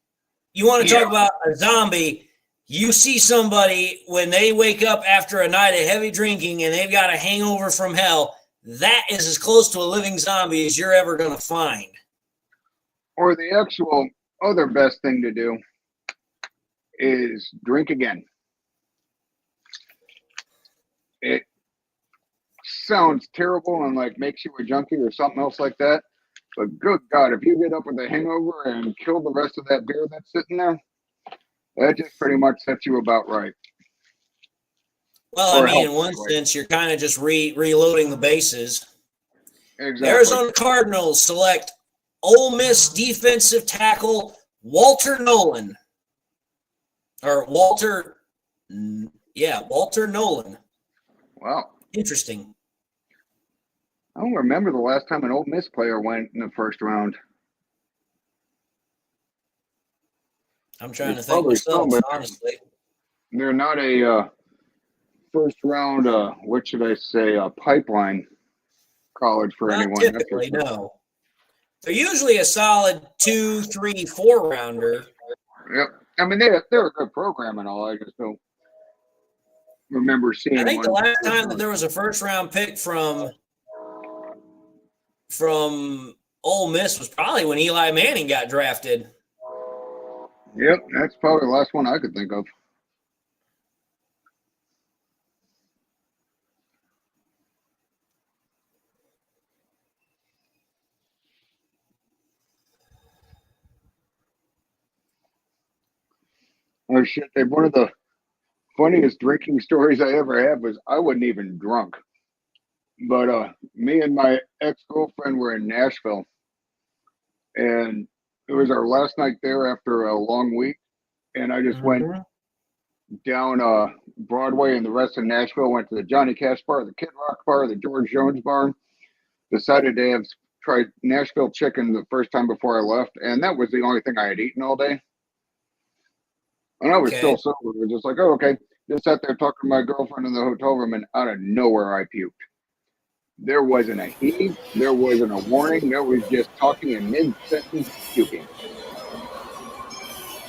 You want to talk about a zombie? You see somebody when they wake up after a night of heavy drinking and they've got a hangover from hell, that is as close to a living zombie as you're ever going to find. Or the actual other best thing to do is drink again. It sounds terrible and like makes you a junkie or something else like that. But good God, if you get up with a hangover and kill the rest of that beer that's sitting there, that just pretty much sets you about right. Well, I mean, in one sense, you're kind of just reloading the bases. Exactly. Arizona Cardinals select Ole Miss defensive tackle Walter Nolan. Or Walter Nolan. Wow. Interesting. I don't remember the last time an Ole Miss player went in the first round. I'm trying to think myself, honestly. They're not a first round, what should I say, a pipeline college for Not anyone. typically, no. They're usually a solid 2, 3, 4 rounder. Yep. I mean, they're a good program and all. I just don't remember seeing. I think the last time that there was a first round pick from Ole Miss was probably when Eli Manning got drafted. Yep, that's probably the last one I could think of. Oh shit! One of the funniest drinking stories I ever had was I wasn't even drunk, but me and my ex-girlfriend were in Nashville, and it was our last night there after a long week, and I just went down Broadway and the rest of Nashville, went to the Johnny Cash bar, the Kid Rock bar, the George Jones bar. Decided to have tried Nashville chicken the first time before I left, and that was the only thing I had eaten all day. And I was still sober. It was just like, oh, okay. Just sat there talking to my girlfriend in the hotel room, and out of nowhere, I puked. There wasn't a heave. There wasn't a warning. There was just talking in mid-sentence puking.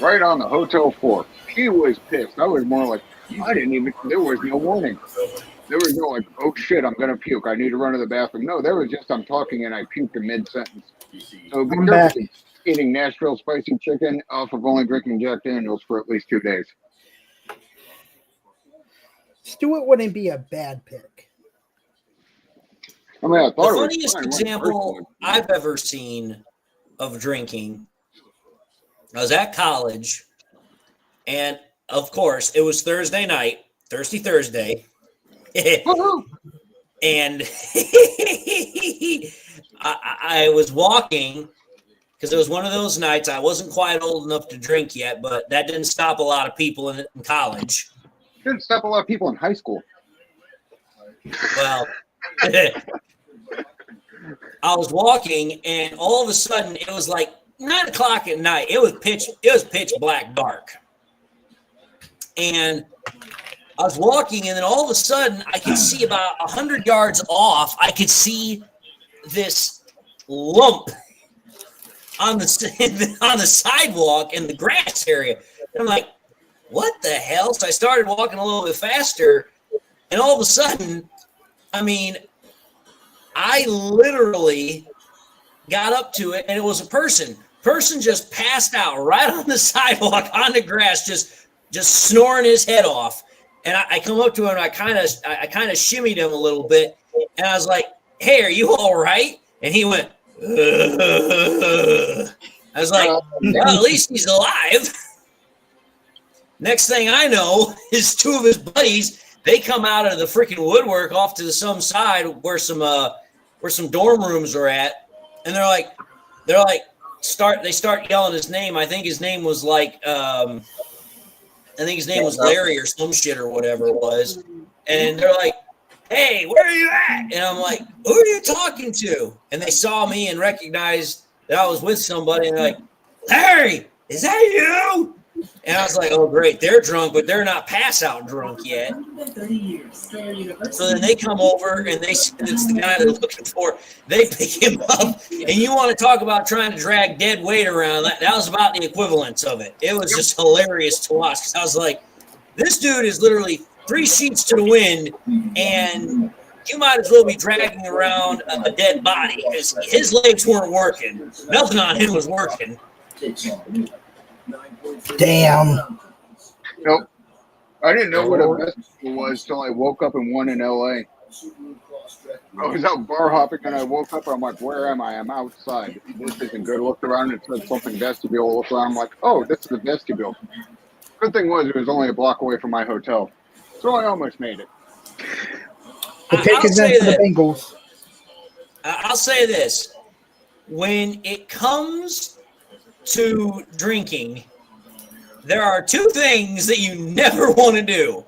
Right on the hotel floor. She was pissed. I was more like, there was no warning. There was no like, oh shit, I'm going to puke. I need to run to the bathroom. No, there was just, I'm talking and I puked in mid-sentence. So be careful eating Nashville spicy chicken off of only drinking Jack Daniels for at least 2 days. Stewart wouldn't be a bad pick. I mean, I thought the it was funniest fine. example I've ever seen of drinking, I was at college, and of course, it was Thursday night, Thirsty Thursday. And I was walking because it was one of those nights. I wasn't quite old enough to drink yet, but that didn't stop a lot of people in college. Didn't stop a lot of people in high school. Well, I was walking, and all of a sudden, it was like 9 o'clock at night. It was pitch black dark, and I was walking, and then all of a sudden, I could see about 100 yards off. I could see this lump on the sidewalk in the grass area. And I'm like, what the hell? So I started walking a little bit faster, and all of a sudden, I mean, I literally got up to it, and it was a person. Person just passed out right on the sidewalk on the grass, just snoring his head off. And I come up to him, and I kind of shimmied him a little bit, and I was like, "Hey, are you all right?" And he went, I was like, well, at least he's alive. Next thing I know is two of his buddies, they come out of the freaking woodwork off to some side where some dorm rooms are at, and they start yelling his name. I think his name was Larry or some shit or whatever it was. And they're like, "Hey, where are you at?" And I'm like, "Who are you talking to?" And they saw me and recognized that I was with somebody, and they're like, "Larry, is that you?" And I was like, "Oh, great. They're drunk, but they're not pass out drunk yet." So then they come over, and they said it's the guy they're looking for. They pick him up, and you want to talk about trying to drag dead weight around. That was about the equivalence of it. It was just hilarious to watch, because I was like, this dude is literally 3 sheets to the wind, and you might as well be dragging around a dead body, because his legs weren't working. Nothing on him was working. Damn. Nope. I didn't know what a vestibule was till I woke up in one in LA. I was out bar hopping and I woke up and I'm like, where am I? I'm outside. This isn't good. I looked around and it said something vestibule. I looked around, I'm like, oh, this is the vestibule. Good thing was it was only a block away from my hotel. So I almost made it. The pick is in for the Bengals. I'll say this. When it comes to drinking, there are 2 things that you never want to do.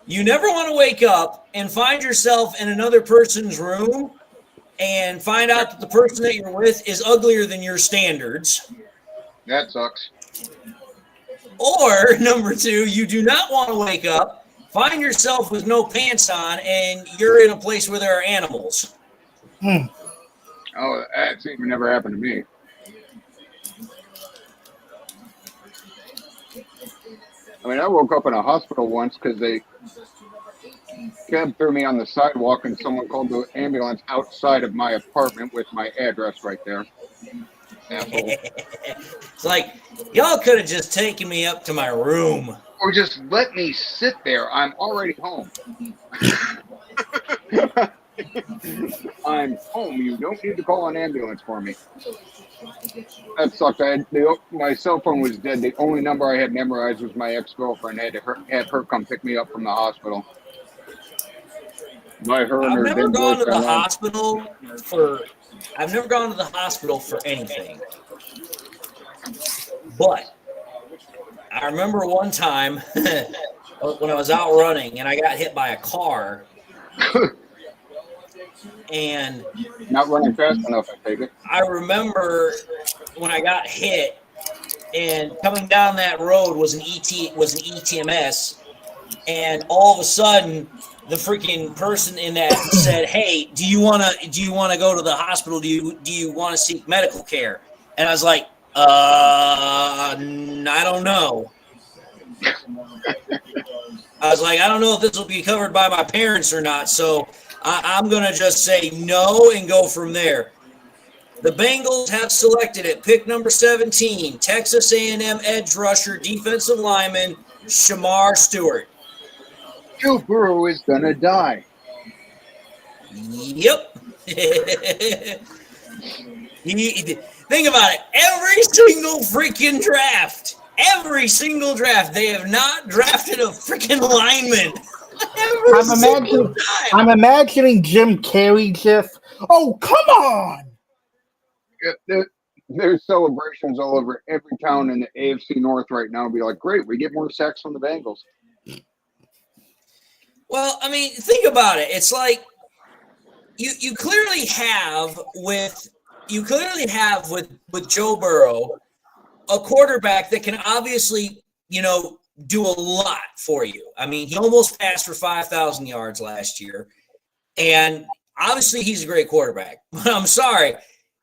You never want to wake up and find yourself in another person's room and find out that the person that you're with is uglier than your standards. That sucks. Or number 2, you do not want to wake up, find yourself with no pants on, and you're in a place where there are animals. Oh, that's even never happened to me. I mean, I woke up in a hospital once because they cab threw me on the sidewalk and someone called the ambulance outside of my apartment with my address right there. Asshole. It's like, y'all could have just taken me up to my room. Or just let me sit there. I'm already home. I'm home. You don't need to call an ambulance for me. That sucked. My cell phone was dead. The only number I had memorized was my ex-girlfriend. I had her come pick me up from the hospital. I've never gone to the hospital for anything. But I remember one time when I was out running and I got hit by a car. And not running fast enough, I take it. I remember when I got hit and coming down that road was an ETMS, and all of a sudden the freaking person in that said, "Hey, do you want to go to the hospital? Do you want to seek medical care?" And I was like, I don't know. I was like, I don't know if this will be covered by my parents or not, so I'm going to just say no and go from there. The Bengals have selected at pick number 17, Texas A&M edge rusher, defensive lineman, Shamar Stewart. Joe Burrow is going to die. Yep. Think about it. Every single freaking draft, they have not drafted a freaking lineman. I'm imagining Jim Carrey gif. Oh, come on! There's celebrations all over every town in the AFC North right now. Be like, great, we get more sacks from the Bengals. Well, I mean, think about it. It's like you clearly have with Joe Burrow a quarterback that can obviously, do a lot for you. I mean, he almost passed for 5,000 yards last year, and obviously he's a great quarterback. But I'm sorry,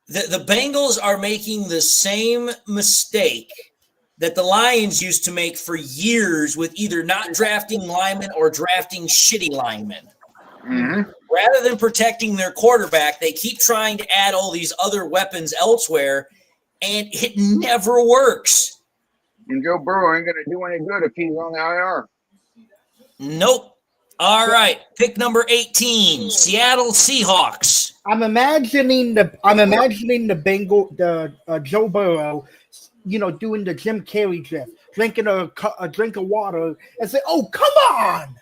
the Bengals are making the same mistake that the Lions used to make for years with either not drafting linemen or drafting shitty linemen. Rather than protecting their quarterback, they keep trying to add all these other weapons elsewhere, and it never works. And Joe Burrow ain't going to do any good if he's on the IR. Nope. All right, pick number 18, Seattle Seahawks. I'm imagining the Joe Burrow, doing the Jim Carrey drift, drinking a drink of water, and say, "Oh, come on!"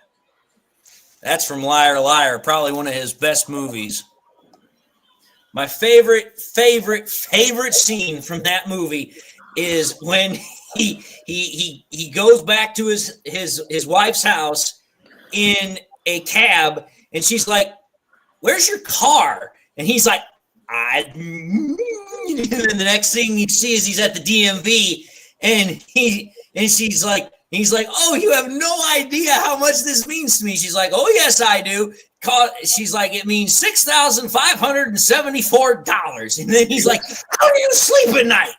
That's from Liar Liar, probably one of his best movies. My favorite scene from that movie is when he goes back to his wife's house in a cab, and she's like, "Where's your car?" And he's like, and then the next thing you see is he's at the DMV, and he's like, "Oh, you have no idea how much this means to me." She's like, "Oh, yes, I do." She's like, "It means $6,574. And then he's like, "How do you sleep at night?"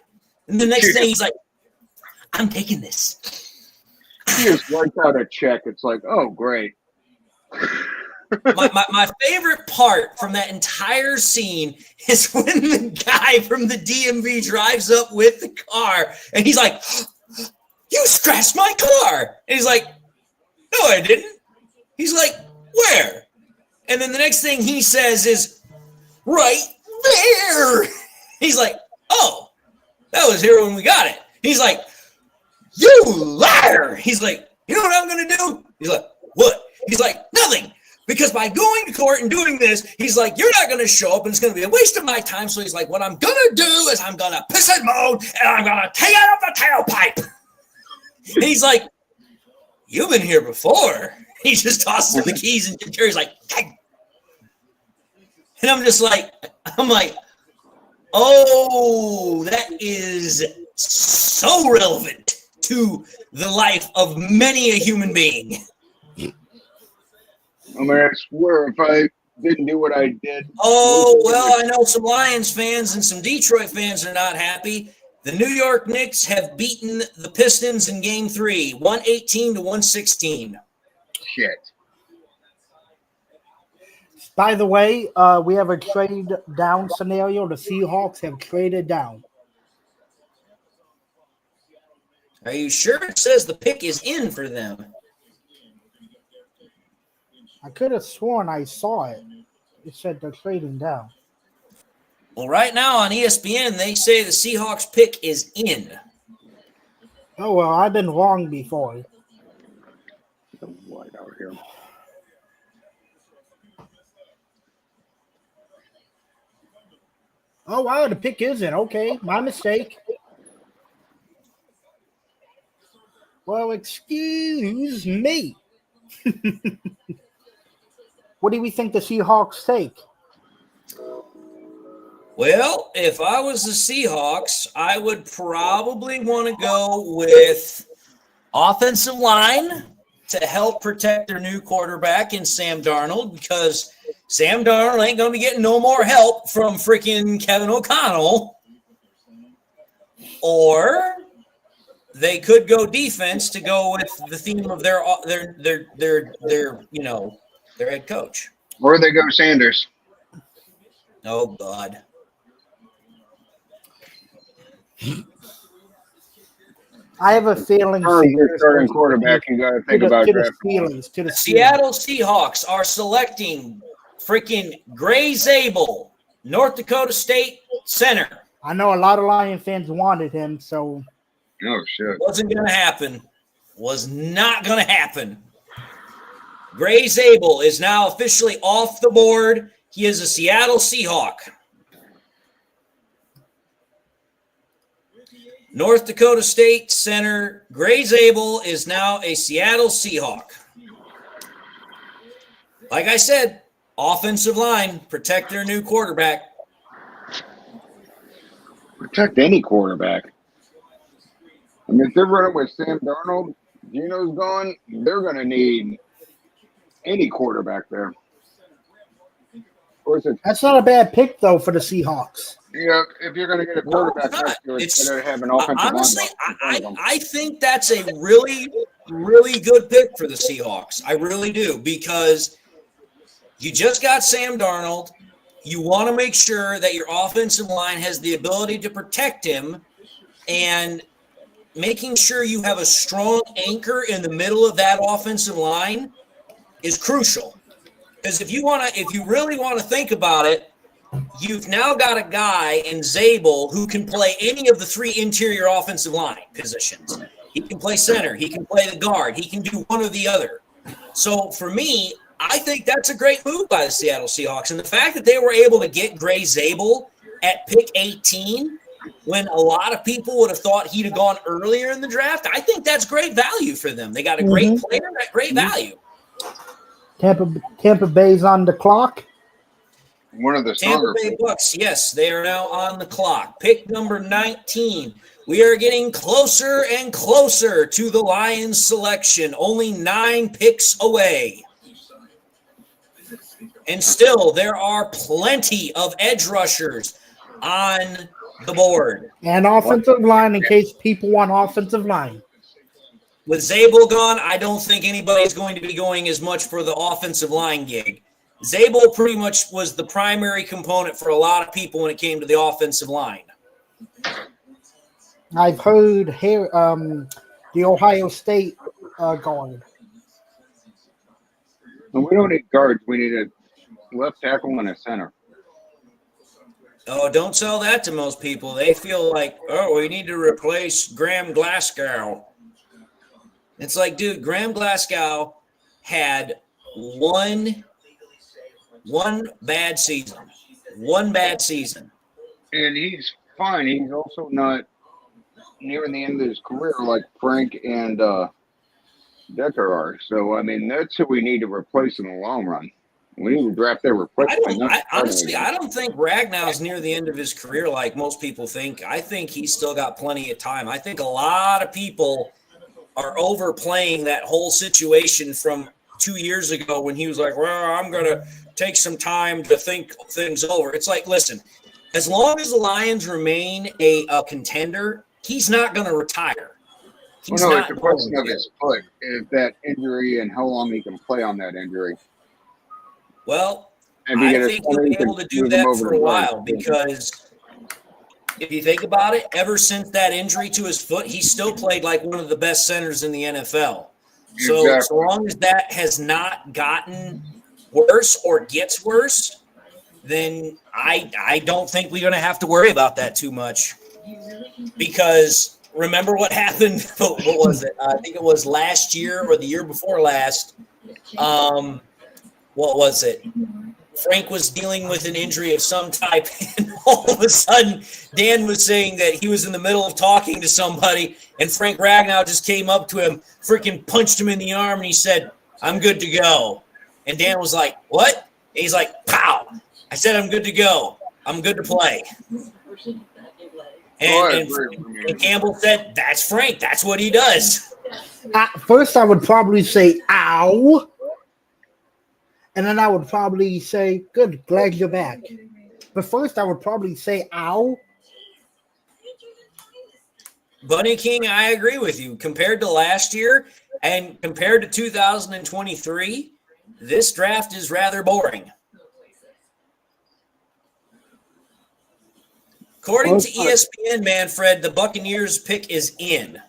And the next thing he's like, "I'm taking this." He just writes out a check. It's like, oh, great. My favorite part from that entire scene is when the guy from the DMV drives up with the car, and he's like, "You scratched my car." And he's like, "No, I didn't." He's like, "Where?" And then the next thing he says is, "Right there." He's like, "Oh, that was here when we got it." He's like, "You liar." He's like, "You know what I'm going to do?" He's like, "What?" He's like, "Nothing. Because by going to court and doing this," he's like, "you're not going to show up and it's going to be a waste of my time." So he's like, "What I'm going to do is I'm going to piss and moan and I'm going to take out the tailpipe." And he's like, "You've been here before." He just tosses him the keys and Jerry's like, "Dang." And I'm like, oh, that is so relevant to the life of many a human being. I mean, I swear if I didn't do what I did. Oh, well, I know some Lions fans and some Detroit fans are not happy. The New York Knicks have beaten the Pistons in Game 3, 118-116. Shit. By the way, we have a trade down scenario. The Seahawks have traded down. Are you sure it says the pick is in for them? I could have sworn I saw it. It said they're trading down. Well, right now on ESPN, they say the Seahawks pick is in. Oh, well, I've been wrong before. White out here. Oh, wow, the pick isn't. Okay, my mistake. Well, excuse me. What do we think the Seahawks take? Well, if I was the Seahawks, I would probably want to go with offensive line to help protect their new quarterback in Sam Darnold, because Sam Darnold ain't going to be getting no more help from freaking Kevin O'Connell. Or they could go defense to go with the theme of their head coach. Or they go Sanders. Oh, God. I have a feeling. Your starting quarterback, you got to think about drafting. The Seattle Seahawks are selecting freaking Gray Zabel, North Dakota State center. I know a lot of Lion fans wanted him, so. Oh, shit. Wasn't going to happen. Was not going to happen. Gray Zabel is now officially off the board. He is a Seattle Seahawk. North Dakota State center Gray Zabel is now a Seattle Seahawk. Like I said, offensive line, protect their new quarterback. Protect any quarterback. I mean, if they're running with Sam Darnold, Gino's gone, they're going to need any quarterback there. Of course, that's not a bad pick, though, for the Seahawks. Yeah, if you're going to get a quarterback next year, it's going to have an offensive honestly, line. I think that's a really, really good pick for the Seahawks. I really do, because You just got Sam Darnold. You want to make sure that your offensive line has the ability to protect him, and making sure you have a strong anchor in the middle of that offensive line is crucial. Because if you really want to think about it, you've now got a guy in Zabel who can play any of the three interior offensive line positions. He can play center. He can play the guard. He can do one or the other. So for me, I think that's a great move by the Seattle Seahawks. And the fact that they were able to get Gray Zabel at pick 18 when a lot of people would have thought he'd have gone earlier in the draft, I think that's great value for them. They got a great player at great value. Tampa Bay's on the clock. One of the Tampa Bay Bucks, yes, they are now on the clock. Pick number 19. We are getting closer and closer to the Lions selection, only 9 picks away. And still, there are plenty of edge rushers on the board. And offensive line, in case people want offensive line. With Zabel gone, I don't think anybody's going to be going as much for the offensive line gig. Zabel pretty much was the primary component for a lot of people when it came to the offensive line. I've heard here the Ohio State going. And we don't need guards. We need a left tackle and a center. Oh, don't sell that to most people. They feel like, oh, we need to replace Graham Glasgow. It's like, dude, Graham Glasgow had one bad season. One bad season. And he's fine. He's also not near the end of his career like Frank and Decker are. So, I mean, that's who we need to replace in the long run. We need to draft their replacement. Honestly, I don't think Ragnow's near the end of his career like most people think. I think he's still got plenty of time. I think a lot of people are overplaying that whole situation from 2 years ago when he was like, well, I'm going to take some time to think things over. It's like, listen, as long as the Lions remain a contender, he's not going to retire. It's a question of his foot, is that injury and how long he can play on that injury. Well, I think he'll be able to do that for a while because if you think about it, ever since that injury to his foot, he still played like one of the best centers in the NFL. So Exactly. as long as that has not gotten worse or gets worse, then I don't think we're going to have to worry about that too much. Because remember what happened? What was it? I think it was last year or the year before last. What was it? Frank was dealing with an injury of some type, and all of a sudden, Dan was saying that he was in the middle of talking to somebody, and Frank Ragnow just came up to him, freaking punched him in the arm, and he said, I'm good to go. And Dan was like, what? And he's like, pow. I said, I'm good to go. I'm good to play. And Campbell said, that's Frank. That's what he does. First, I would probably say, ow. And then I would probably say, good, glad you're back. But first, I would probably say, ow. Bunny King, I agree with you. Compared to last year and compared to 2023, this draft is rather boring. According to ESPN, Manfred, the Buccaneers pick is in.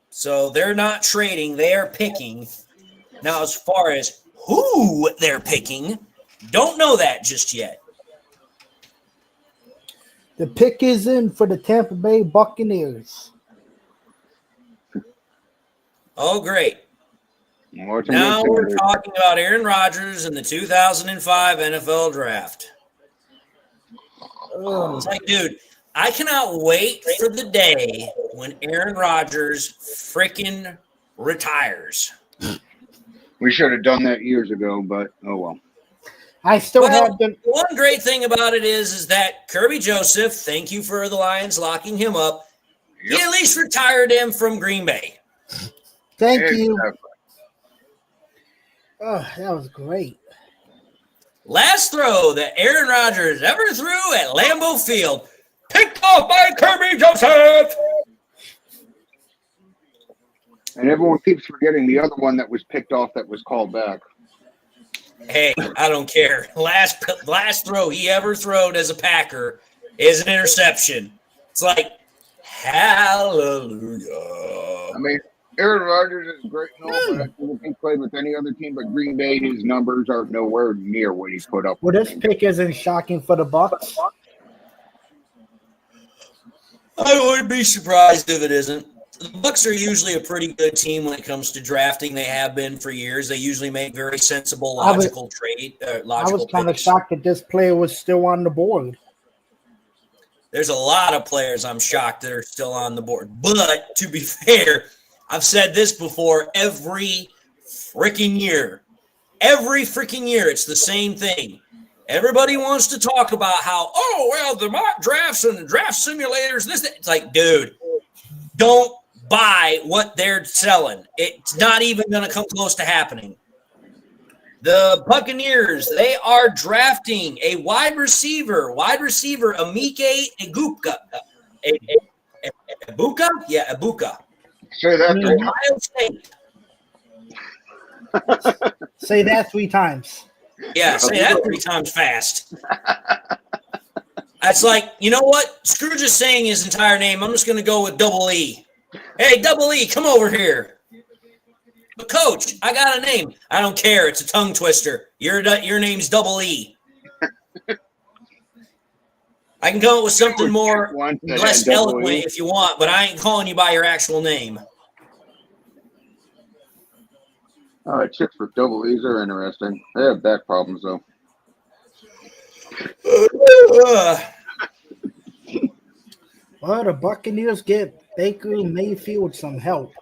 So they're not trading, they are picking. Now, as far as who they're picking, don't know that just yet. The pick is in for the Tampa Bay Buccaneers. Oh, great. Now we're talking about Aaron Rodgers and the 2005 NFL Draft. It's like, dude, I cannot wait for the day when Aaron Rodgers freaking retires. We should have done that years ago, but oh well. I still have them. One great thing about it is that Kirby Joseph, thank you for the Lions locking him up. Yep. He at least retired him from Green Bay. Thank you. Oh, that was great. Last throw that Aaron Rodgers ever threw at Lambeau Field, picked off by Kirby Joseph. And everyone keeps forgetting the other one that was picked off that was called back. Hey, I don't care. Last throw he ever throwed as a Packer is an interception. It's like, hallelujah. I mean, Aaron Rodgers is great and all, but I think if he played with any other team but Green Bay, his numbers are nowhere near what he's put up. Well, this pick isn't shocking for the Bucs. I wouldn't be surprised if it isn't. The Bucs are usually a pretty good team when it comes to drafting. They have been for years. They usually make very sensible, logical I was kind of picks. shocked that this player was still on the board. There's a lot of players I'm shocked that are still on the board. But to be fair, I've said this before every freaking year. Every freaking year, it's the same thing. Everybody wants to talk about how, oh, well, the mock drafts and the draft simulators, this, that. It's like, dude, don't buy what they're selling. It's not even going to come close to happening. The Buccaneers, they are drafting a wide receiver, Emike Egbuka. Egbuka? Yeah, Egbuka. Say that. Ohio State. Say that 3 times. Yeah, say that 3 times fast. That's like, you know what? Screw just saying his entire name. I'm just going to go with Double E. Hey, Double E, come over here. But Coach, I got a name. I don't care. It's a tongue twister. Your name's Double E. I can come up with something more less eloquent if you want, but I ain't calling you by your actual name. Chicks with double E's are interesting. They have back problems, though. Well, the Buccaneers get Baker Mayfield some help.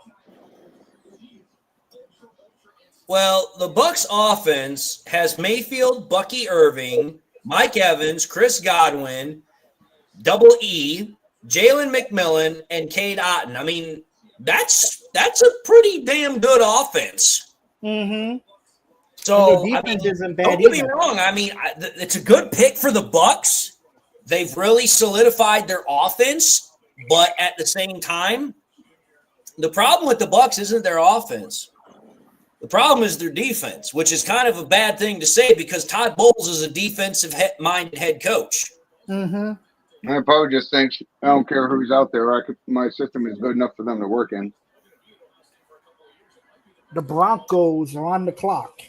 Well, the Bucs offense has Mayfield, Bucky Irving, Mike Evans, Chris Godwin, Double E, Jalen McMillan, and Cade Otton. I mean, that's a pretty damn good offense. Mm-hmm. So, the defense isn't bad don't get me either. wrong. I mean, it's a good pick for the Bucs. They've really solidified their offense, but at the same time, the problem with the Bucs isn't their offense. The problem is their defense, which is kind of a bad thing to say because Todd Bowles is a defensive-minded head coach. Mm-hmm. I probably just think I don't care who's out there. My system is good enough for them to work in. The Broncos are on the clock.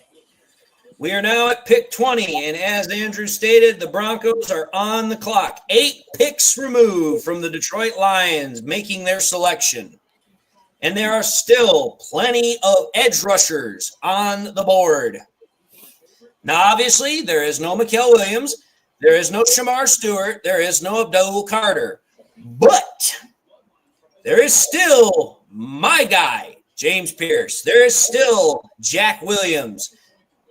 We are now at pick 20, and as Andrew stated, the Broncos are on the clock. 8 picks removed from the Detroit Lions making their selection. And there are still plenty of edge rushers on the board. Now, obviously, there is no Mikael Williams. There is no Shamar Stewart. There is no Abdul Carter. But there is still my guy, James Pierce. There is still Jack Williams.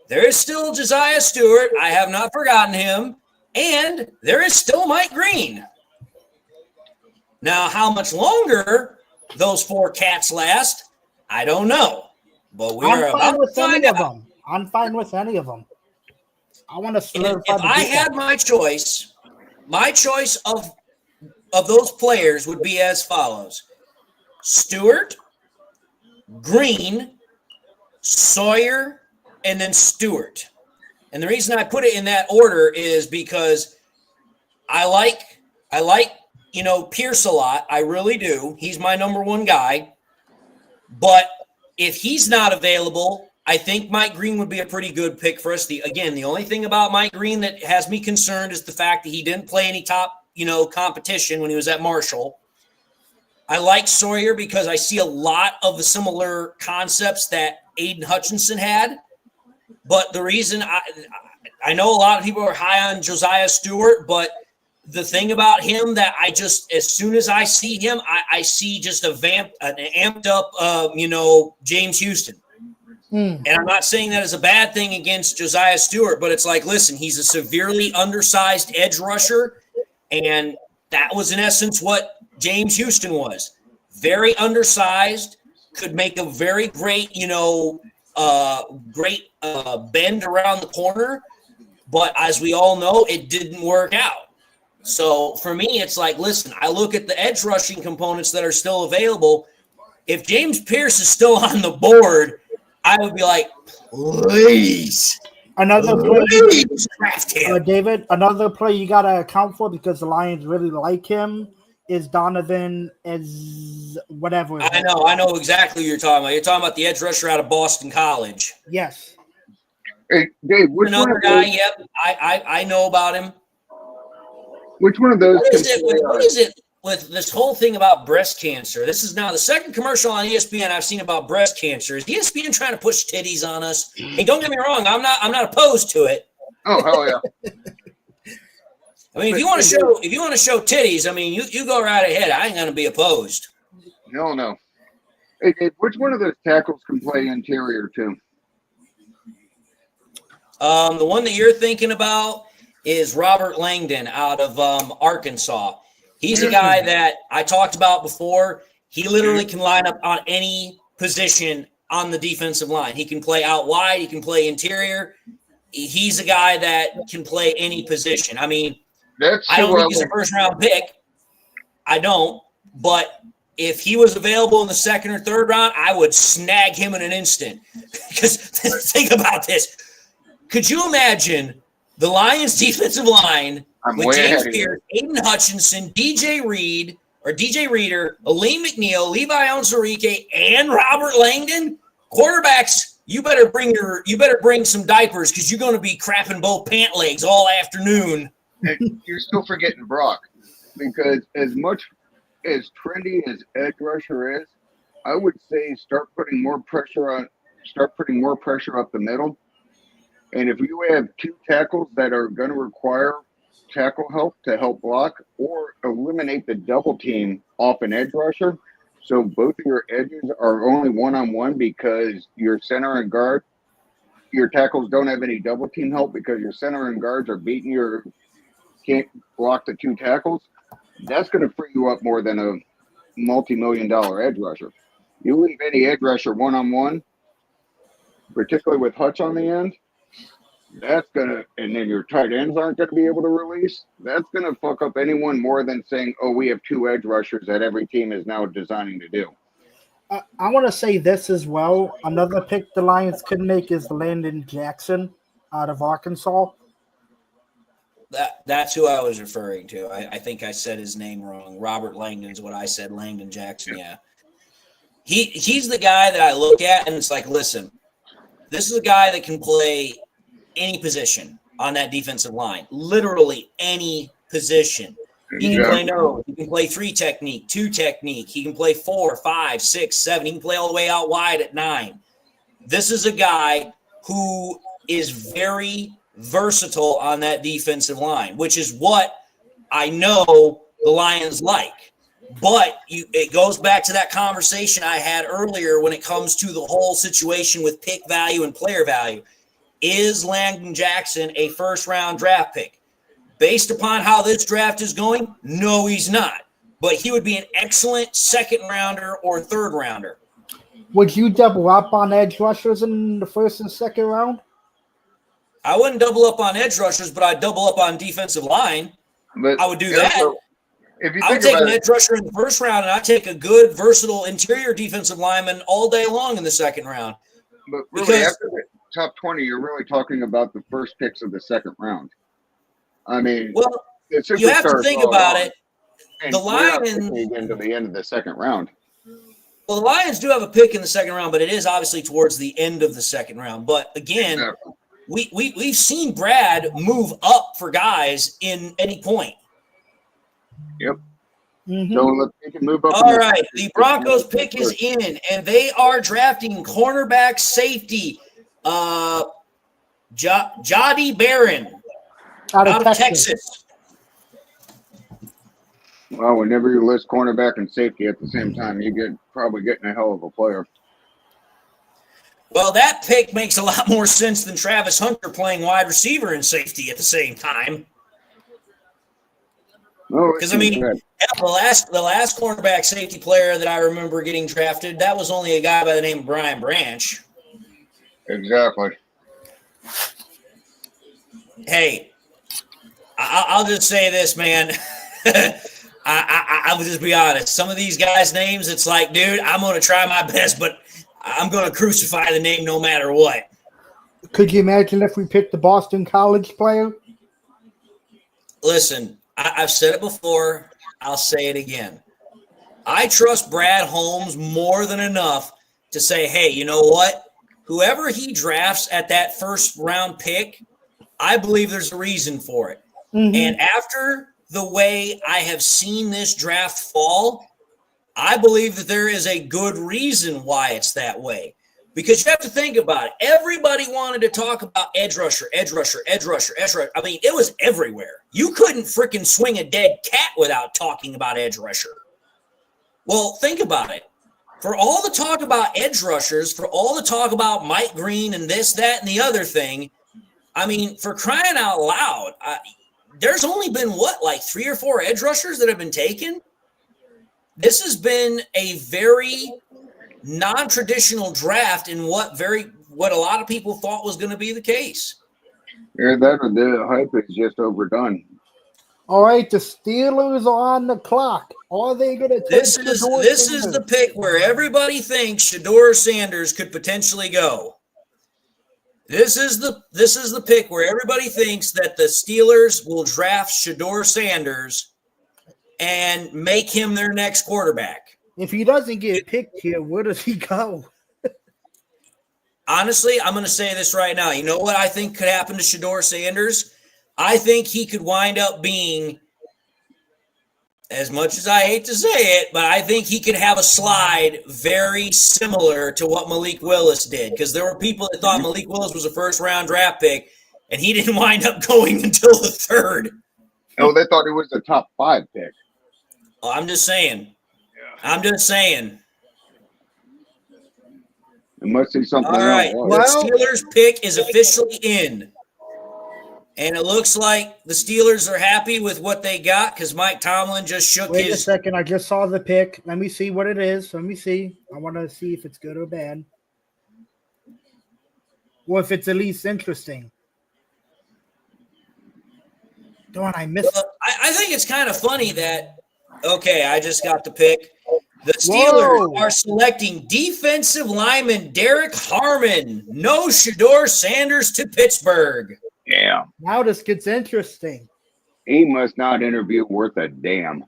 There is still Josiah Stewart. I have not forgotten him. And there is still Mike Green. Now, how much longer those 4 cats last, I don't know. But we're about to find out. I'm fine with any of them. I want to solidify if I had my choice of those players would be as follows: Stewart, Green, Sawyer, and then Stewart. And the reason I put it in that order is because I like Pierce a lot. I really do. He's my number 1 guy. But if he's not available, I think Mike Green would be a pretty good pick for us. The only thing about Mike Green that has me concerned is the fact that he didn't play any top, competition when he was at Marshall. I like Sawyer because I see a lot of the similar concepts that Aiden Hutchinson had. But the reason I know a lot of people are high on Josiah Stewart, but the thing about him that as soon as I see him, I see just an amped up, James Houston. And I'm not saying that as a bad thing against Josiah Stewart, but it's like, listen, he's a severely undersized edge rusher. And that was in essence what James Houston was. Very undersized, could make a very great, bend around the corner. But as we all know, it didn't work out. So for me, it's like, listen, I look at the edge rushing components that are still available. If James Pierce is still on the board, I would be like, please Another Please draft him. David, another play you got to account for because the Lions really like him is Donovan as whatever. I know exactly what you're talking about. You're talking about the edge rusher out of Boston College. Yes. Hey, Dave, which Another one guy, those, yep. I know about him. which one of those? What is it with this whole thing about breast cancer? This is now the second commercial on ESPN I've seen about breast cancer. Is ESPN trying to push titties on us? Hey, don't get me wrong, I'm not opposed to it. Oh, hell yeah. I mean, if you want to show titties, I mean, you go right ahead. I ain't gonna be opposed. No. Hey, Dave, which one of those tackles can play interior too? The one that you're thinking about is Robert Langdon out of Arkansas. He's a guy that I talked about before. He literally can line up on any position on the defensive line. He can play out wide. He can play interior. He's a guy that can play any position. I mean, I don't think he's a first-round pick. I don't. But if he was available in the second or third round, I would snag him in an instant. Because think about this. Could you imagine the Lions' defensive line with James Pierce, Aiden Hutchinson, DJ Reader, Aleem McNeil, Levi Onwuzurike, and Robert Langdon? Quarterbacks, you better bring some diapers because you're going to be crapping both pant legs all afternoon. And you're still forgetting Brock, because as much as trendy as edge rusher is, I would say start putting more pressure up the middle. And if you have two tackles that are going to require tackle help to help block, or eliminate the double team off an edge rusher, so both of your edges are only one-on-one because your center and guard, your tackles don't have any double team help because your center and guards are beating your can't block the two tackles, that's going to free you up more than a multi-million-dollar edge rusher. You leave any edge rusher one-on-one, particularly with Hutch on the end, that's going to, and then your tight ends aren't going to be able to release, that's going to fuck up anyone more than saying, oh, we have two edge rushers that every team is now designing to do. I want to say this as well. Another pick the Lions could make is Landon Jackson out of Arkansas. That's who I was referring to. I think I said his name wrong. Robert Langdon's what I said. Langdon Jackson, yeah. He's the guy that I look at, and it's like, listen, this is a guy that can play any position on that defensive line. Literally any position. He can play nose. He can play 3 technique, 2 technique. He can play 4, 5, 6, 7. He can play all the way out wide at 9. This is a guy who is very versatile on that defensive line, which is what I know the Lions like. But it goes back to that conversation I had earlier when it comes to the whole situation with pick value and player value. Is Landon Jackson a first-round draft pick? Based upon how this draft is going, no, he's not. But he would be an excellent second-rounder or third-rounder. Would you double up on edge rushers in the first and second round? I wouldn't double up on edge rushers, but I'd double up on defensive line. But I would do that. So if you I would think take about an edge rusher in the first round, and I'd take a good, versatile interior defensive lineman all day long in the second round. But really, after the top 20, you're really talking about the first picks of the second round. I mean, well, you have to think about it. The Lions into the end of the second round. Well, the Lions do have a pick in the second round, but it is obviously towards the end of the second round. But again, Exactly. we've seen Brad move up for guys in any point. Yep. Mm-hmm. So we can move up. All right, the Broncos pick is in, and they are drafting cornerback safety, Jody Barron out of Texas. Well, whenever you list cornerback and safety at the same time, you probably getting a hell of a player. Well, that pick makes a lot more sense than Travis Hunter playing wide receiver and safety at the same time. Because, I mean, the last cornerback safety player that I remember getting drafted, that was only a guy by the name of Brian Branch. Exactly. Hey, I'll just say this, man. I will just be honest. Some of these guys' names, it's like, dude, I'm going to try my best, but I'm going to crucify the name no matter what. Could you imagine if we picked the Boston College player? Listen, I've said it before. I'll say it again. I trust Brad Holmes more than enough to say, hey, you know what? Whoever he drafts at that first round pick, I believe there's a reason for it. Mm-hmm. And after the way I have seen this draft fall, I believe that there is a good reason why it's that way. Because you have to think about it. Everybody wanted to talk about edge rusher, edge rusher, edge rusher, edge rusher. I mean, it was everywhere. You couldn't freaking swing a dead cat without talking about edge rusher. Well, think about it. For all the talk about edge rushers, for all the talk about Mike Green and this, that, and the other thing, I mean, for crying out loud, there's only been, like 3 or 4 edge rushers that have been taken? This has been a very non-traditional draft in what a lot of people thought was going to be the case. Yeah, the hype is just overdone. All right, the Steelers are on the clock. Are they going to take This is the pick where everybody thinks Shedeur Sanders could potentially go. This is the pick where everybody thinks that the Steelers will draft Shedeur Sanders and make him their next quarterback. If he doesn't get picked here, where does he go? Honestly, I'm going to say this right now. You know what I think could happen to Shedeur Sanders? I think he could wind up being, as much as I hate to say it, but I think he could have a slide very similar to what Malik Willis did, because there were people that thought Malik Willis was a first-round draft pick, and he didn't wind up going until the 3rd. Oh, they thought he was the top 5 pick. Well, I'm just saying. I'm just saying. It must be something All right. else. The Steelers pick is officially in. And it looks like the Steelers are happy with what they got because Mike Tomlin just shook Wait his. a second. I just saw the pick. Let me see what it is. Let me see. I want to see if it's good or bad. Or if it's at least interesting. Darn, I missed it. I think it's kind of funny that, okay, I just got the pick. The Steelers are selecting defensive lineman Derek Harmon. No Shedeur Sanders to Pittsburgh. Yeah. Now this gets interesting. He must not interview worth a damn.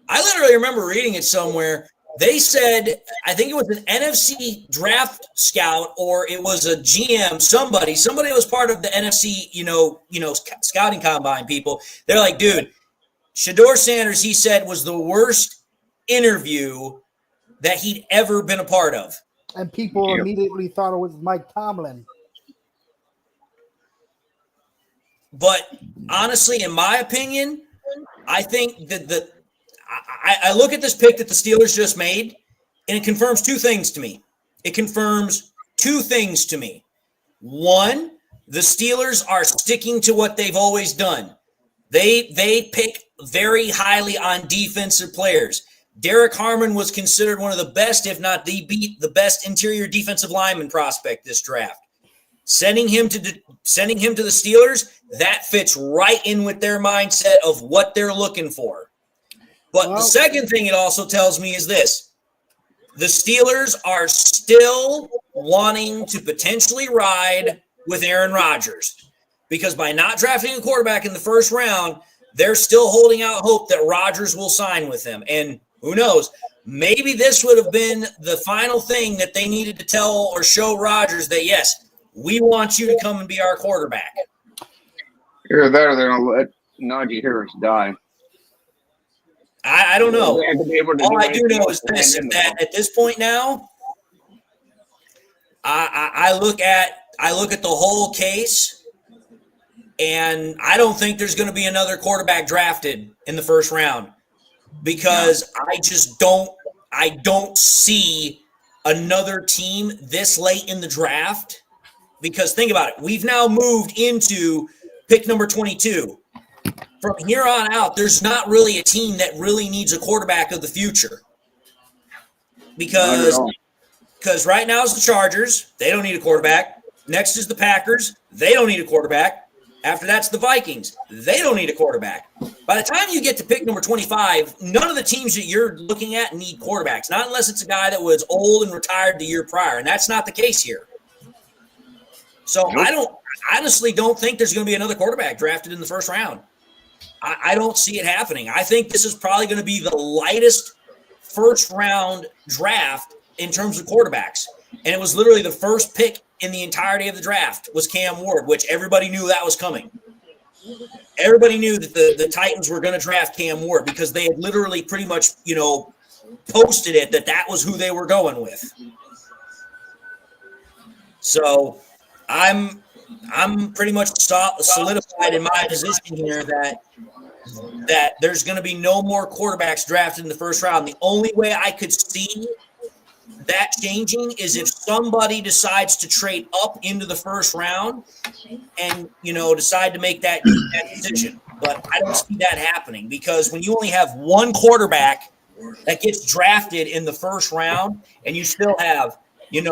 I literally remember reading it somewhere. They said, I think it was an NFC draft scout or it was a GM, somebody that was part of the NFC, scouting combine people. They're like, dude, Shedeur Sanders, he said, was the worst interview that he'd ever been a part of. And people immediately thought it was Mike Tomlin. But honestly, in my opinion, I think that I look at this pick that the Steelers just made, and it confirms 2 things to me. One, the Steelers are sticking to what they've always done. They pick very highly on defensive players. Derek Harmon was considered one of the best, if not the best interior defensive lineman prospect this draft. Sending him to the Steelers, that fits right in with their mindset of what they're looking for. But the second thing it also tells me is this. The Steelers are still wanting to potentially ride with Aaron Rodgers because by not drafting a quarterback in the first round, they're still holding out hope that Rodgers will sign with them. And who knows, maybe this would have been the final thing that they needed to tell or show Rodgers that, yes, we want you to come and be our quarterback. Either that or they're going to let Najee Harris die. I don't know. All I do know is this, that at this point now, I look at the whole case, and I don't think there's going to be another quarterback drafted in the first round because I don't see another team this late in the draft. Because think about it, we've now moved into pick number 22. From here on out, there's not really a team that really needs a quarterback of the future. Because right now is the Chargers. They don't need a quarterback. Next is the Packers. They don't need a quarterback. After that's the Vikings. They don't need a quarterback. By the time you get to pick number 25, none of the teams that you're looking at need quarterbacks. Not unless it's a guy that was old and retired the year prior. And that's not the case here. So I honestly don't think there's going to be another quarterback drafted in the first round. I don't see it happening. I think this is probably going to be the lightest first round draft in terms of quarterbacks. And it was literally the first pick in the entirety of the draft was Cam Ward, which everybody knew that was coming. Everybody knew that the Titans were going to draft Cam Ward because they had literally pretty much, posted it that was who they were going with. So I'm pretty much solidified in my position here that there's going to be no more quarterbacks drafted in the first round. The only way I could see that changing is if somebody decides to trade up into the first round and, decide to make that decision. But I don't see that happening because when you only have one quarterback that gets drafted in the first round and you still have, you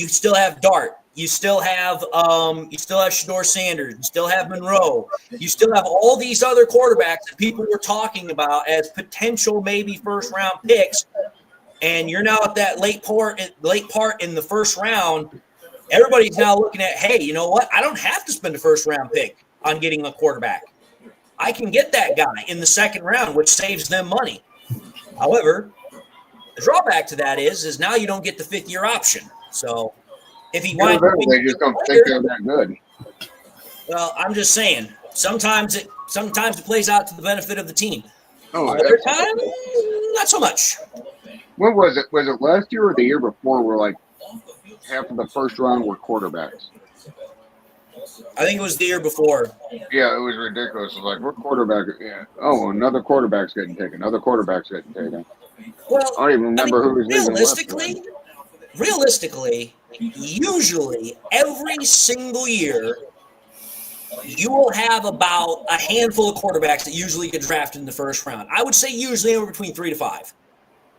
still have Dart, you still have Shedeur Sanders, you still have Monroe, you still have all these other quarterbacks that people were talking about as potential maybe first round picks. And you're now at that late part in the first round. Everybody's now looking at, hey, you know what? I don't have to spend a first round pick on getting a quarterback. I can get that guy in the second round, which saves them money. However, the drawback to that is now you don't get the 5th-year option. So if he winds up, they just don't think they're that good. Well, I'm just saying, sometimes it plays out to the benefit of the team. Other time, not so much. When was it? Was it last year or the year before where like half of the first round were quarterbacks? I think it was the year before. Yeah, it was ridiculous. It was like, we're quarterback. Yeah. Oh, another quarterback's getting taken. Another quarterback's getting taken. Well, I don't even remember who was realistically, usually every single year, you will have about a handful of quarterbacks that usually get drafted in the first round. I would say usually anywhere between 3 to 5.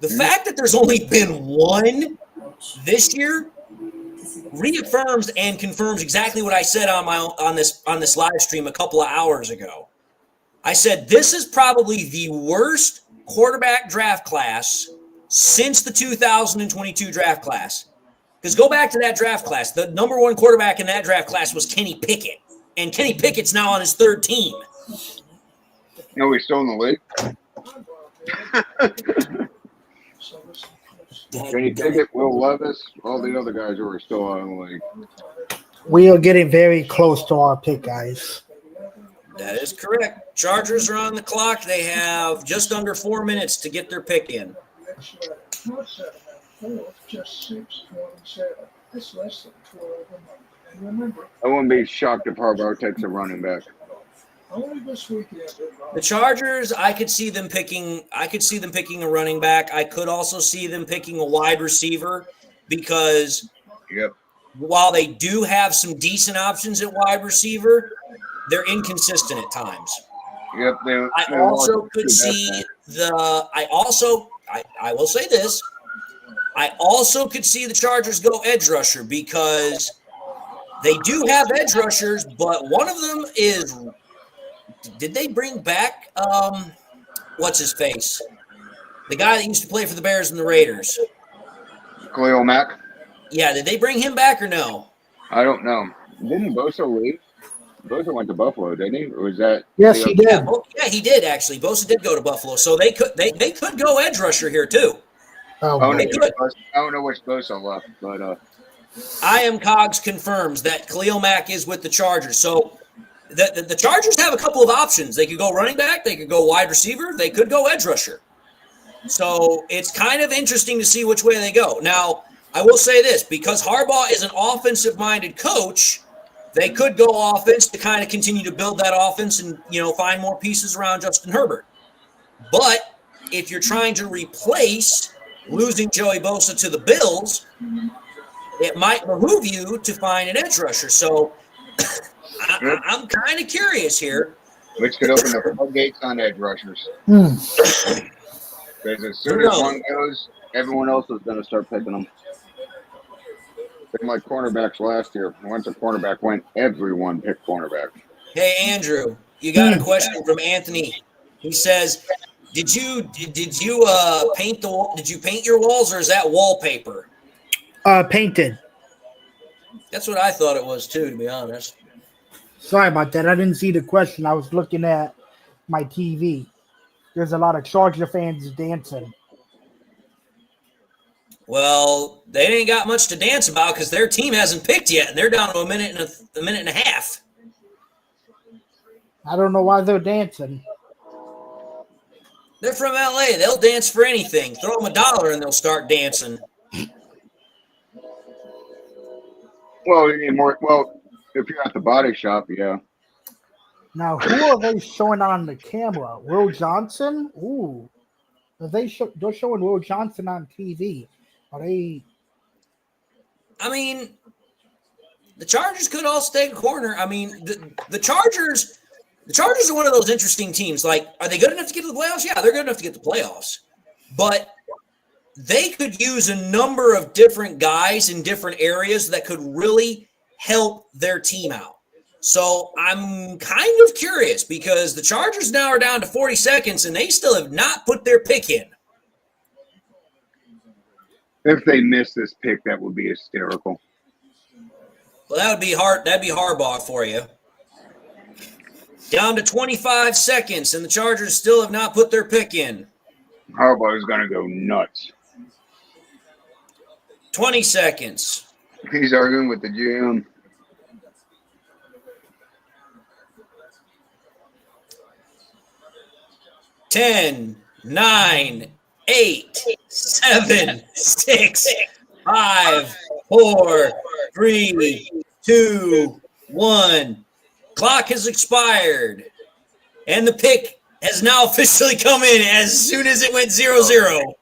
The fact that there's only been one this year reaffirms and confirms exactly what I said on this live stream a couple of hours ago. I said this is probably the worst quarterback draft class since the 2022 draft class. Because go back to that draft class. The number one quarterback in that draft class was Kenny Pickett. And Kenny Pickett's now on his 3rd team. He's still in the league. Kenny Pickett, Will Levis, all the other guys who are still on the league. We are getting very close to our pick, guys. That is correct. Chargers are on the clock. They have just under 4 minutes to get their pick in. I wouldn't be shocked if Harbaugh takes a running back. The Chargers, I could see them picking a running back. I could also see them picking a wide receiver because while they do have some decent options at wide receiver, they're inconsistent at times. Yep. I also could see I will say this. I also could see the Chargers go edge rusher because they do have edge rushers, but one of them is – did they bring back what's his face? The guy that used to play for the Bears and the Raiders. Khalil Mack? Yeah, did they bring him back or no? I don't know. Didn't Bosa leave? Bosa went to Buffalo, didn't he? Or was that? Yes, he did. Yeah, he did actually. Bosa did go to Buffalo, so they could go edge rusher here too. I don't know which Bosa left, but I am Cogs confirms that Khalil Mack is with the Chargers. So the Chargers have a couple of options. They could go running back, they could go wide receiver, they could go edge rusher. So it's kind of interesting to see which way they go. Now, I will say this, because Harbaugh is an offensive-minded coach, they could go offense to kind of continue to build that offense and, find more pieces around Justin Herbert. But if you're trying to replace losing Joey Bosa to the Bills, it might behoove you to find an edge rusher. So I'm kind of curious here. Which could open the floodgates on edge rushers. Because as soon as one goes, everyone else is going to start picking them. Same like cornerbacks last year. Once a cornerback went, everyone picked cornerback. Hey, Andrew, you got a question from Anthony. He says, Did you paint your walls, or is that wallpaper? Painted. That's what I thought it was too, to be honest. Sorry about that. I didn't see the question. I was looking at my TV. There's a lot of Charger fans dancing. Well, they ain't got much to dance about because their team hasn't picked yet, and they're down to a minute and a half. I don't know why they're dancing. They're from LA. They'll dance for anything. Throw them $1 and they'll start dancing. Well, if you're at the body shop, yeah. Now, who are they showing on the camera? Will Johnson? Ooh. They're showing Will Johnson on TV. Are they? I mean, the Chargers could all stay a corner. I mean, the Chargers are one of those interesting teams. Like, are they good enough to get to the playoffs? Yeah, they're good enough to get to the playoffs. But they could use a number of different guys in different areas that could really help their team out. So I'm kind of curious because the Chargers now are down to 40 seconds and they still have not put their pick in. If they miss this pick, that would be hysterical. Well, that would be hard. That'd be Harbaugh for you. Down to 25 seconds, and the Chargers still have not put their pick in. Harbaugh is going to go nuts. 20 seconds. He's arguing with the GM. 10, 9, 8, 7, 6, 5, 4, 3, 2, 1. Clock has expired. And the pick has now officially come in as soon as it went 0-0.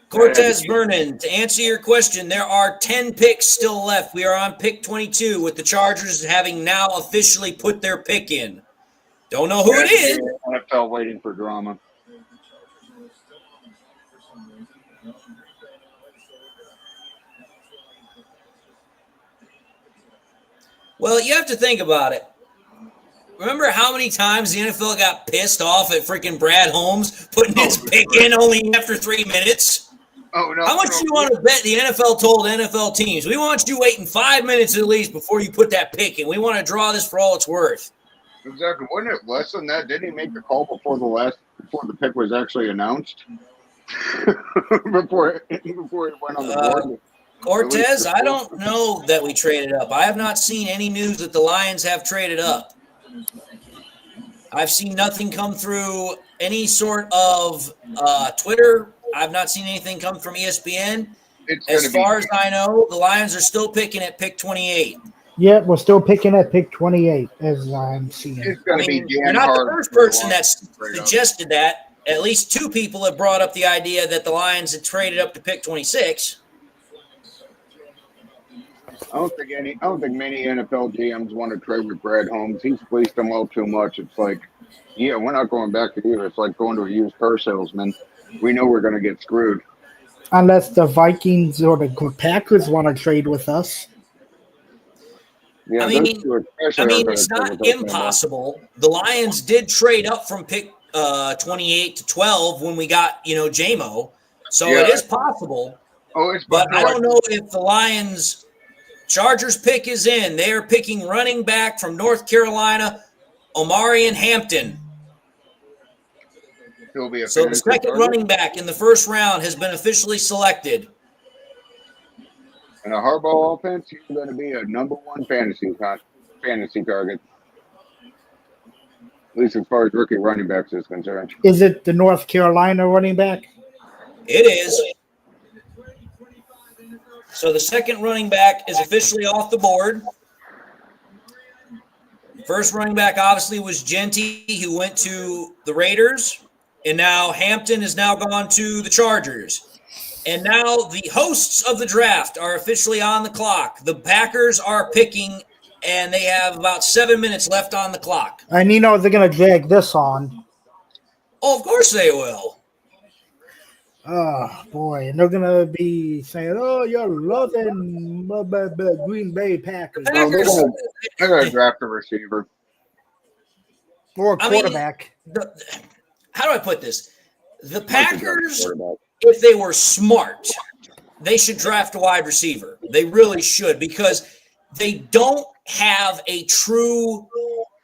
Cortez Vernon, to answer your question, there are 10 picks still left. We are on pick 22 with the Chargers having now officially put their pick in. Don't know who it is. NFL waiting for drama. Well, you have to think about it. Remember how many times the NFL got pissed off at freaking Brad Holmes putting his pick in only after 3 minutes? Oh, no. How much do you want to bet the NFL told NFL teams? We want you waiting 5 minutes at least before you put that pick in. We want to draw this for all it's worth. Exactly. Wasn't it less than that? Didn't he make the call before the pick was actually announced? before he went on the board? Cortez, I don't know that we traded up. I have not seen any news that the Lions have traded up. I've seen nothing come through any sort of Twitter. I've not seen anything come from ESPN. As far as I know, the Lions are still picking at pick 28. Yeah, we're still picking at pick 28, as I'm seeing. It's going to be you're not the first person that's suggested that. At least 2 people have brought up the idea that the Lions had traded up to pick 26. I don't think many NFL GMs want to trade with Brad Holmes. He's fleeced them all too much. It's like, yeah, we're not going back to you. It's like going to a used car salesman. We know we're going to get screwed. Unless the Vikings or the Packers want to trade with us. Yeah, I mean, it's not impossible. The Lions did trade up from pick 28 to 12 when we got, JMO. So it is possible. But I don't know if the Lions Chargers pick is in. They are picking running back from North Carolina, Omarion Hampton. So the second running back in the first round has been officially selected. And a Harbaugh offense, he's going to be a #1 fantasy target. At least as far as rookie running backs is concerned. Is it the North Carolina running back? It is. So the second running back is officially off the board. First running back obviously was Genty, who went to the Raiders. And now Hampton has now gone to the Chargers. And now the hosts of the draft are officially on the clock. The Packers are picking, and they have about 7 minutes left on the clock. And they're going to drag this on. Oh, of course they will. Oh, boy. And they're going to be saying, oh, you're loving Green Bay Packers. They're going to draft a receiver. Or a quarterback. How do I put this? The Packers, if they were smart, they should draft a wide receiver. They really should, because they don't have a true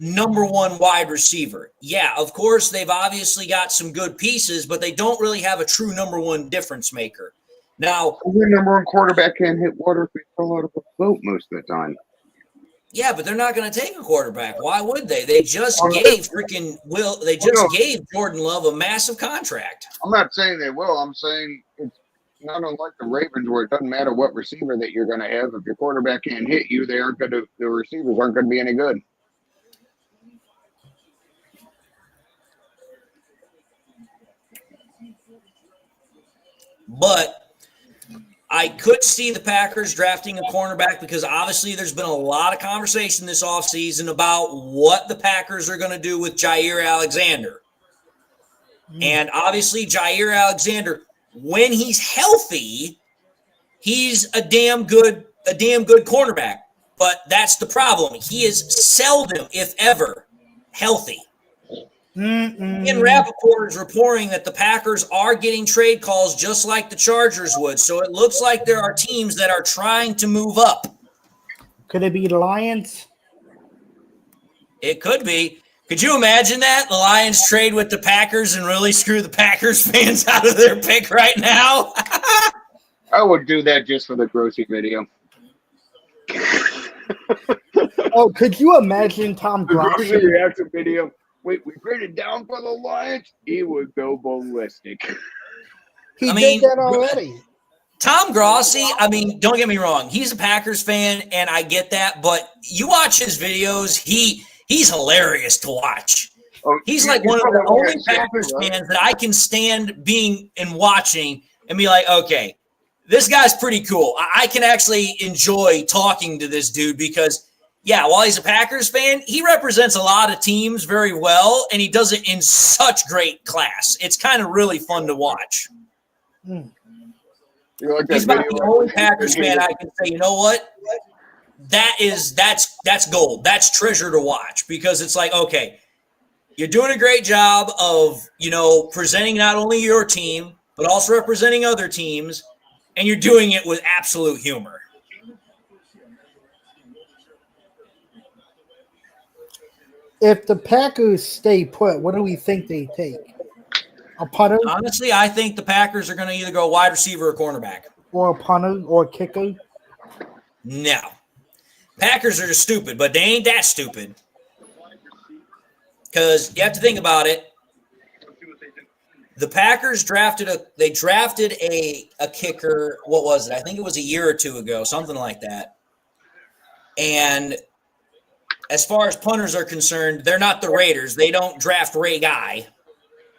number one wide receiver. Yeah, of course, they've obviously got some good pieces, but they don't really have a true number one difference maker. Now, Your number one quarterback can't hit water if he fell out of a boat most of the time. yeah, but they're not going to take a quarterback. Why would they? They just gave gave Jordan Love a massive contract. I'm not saying they will. I'm saying it's not unlike the Ravens, where it doesn't matter what receiver that you're going to have. If your quarterback can't hit you, the receivers aren't going to be any good. But I could see the Packers drafting a cornerback, because obviously there's been a lot of conversation this offseason about what the Packers are going to do with Jair Alexander. And obviously Jair Alexander, when he's healthy, he's a damn good cornerback. But that's the problem. He is seldom, if ever, healthy. Ian Rappaport is reporting that the Packers are getting trade calls just like the Chargers would. So it looks like there are teams that are trying to move up. Could it be the Lions? It could be. Could you imagine that? The Lions trade with the Packers and really screw the Packers fans out of their pick right now? I would do that just for the Grossy video. Oh, could you imagine Tom The Grossy Grossi? reaction video. Wait, we traded down for the Lions? He would go ballistic. He did that already. Tom Grossi, I mean, don't get me wrong. He's a Packers fan, and I get that. But you watch his videos, he's hilarious to watch. Oh, He's like one of the only Packers fans that I can stand being and watching and be like, okay, this guy's pretty cool. I can actually enjoy talking to this dude because, yeah, while he's a Packers fan, he represents a lot of teams very well, and he does it in such great class. It's kind of really fun to watch. You like that He's about video? the only Packers fan I can say, you know what? That's gold. That's treasure to watch, because it's like, okay, you're doing a great job of, presenting not only your team, but also representing other teams, and you're doing it with absolute humor. If the Packers stay put, what do we think they take? A punter? Honestly, I think the Packers are going to either go wide receiver or cornerback. Or a punter or a kicker? No. Packers are just stupid, but they ain't that stupid. Because you have to think about it. The Packers drafted a kicker, what was it? I think it was a year or two ago, something like that. And as far as punters are concerned, they're not the Raiders. They don't draft Ray Guy.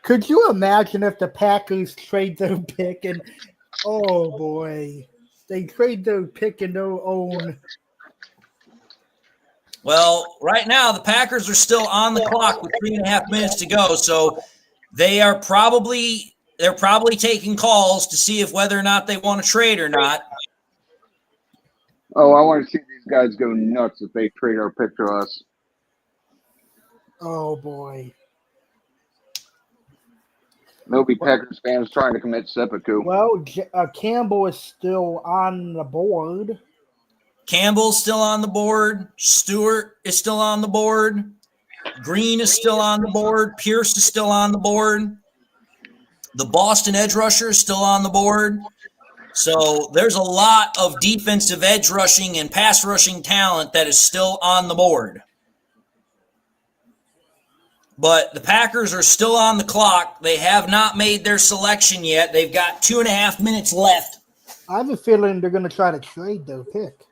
Could you imagine if the Packers trade their pick and, oh boy, they trade their pick and their own? Well, right now the Packers are still on the clock with 3.5 minutes to go, so they're probably taking calls to see if whether or not they want to trade or not. Oh, I want to see these guys go nuts if they trade our pick to us. Oh boy. There'll be Packers fans trying to commit seppuku. Well, Campbell is still on the board. Campbell's still on the board. Stewart is still on the board. Green is still on the board. Pierce is still on the board. The Boston edge rusher is still on the board. So there's a lot of defensive edge rushing and pass rushing talent that is still on the board. But the Packers are still on the clock. They have not made their selection yet. They've got 2.5 minutes left. I have a feeling they're going to try to trade their pick.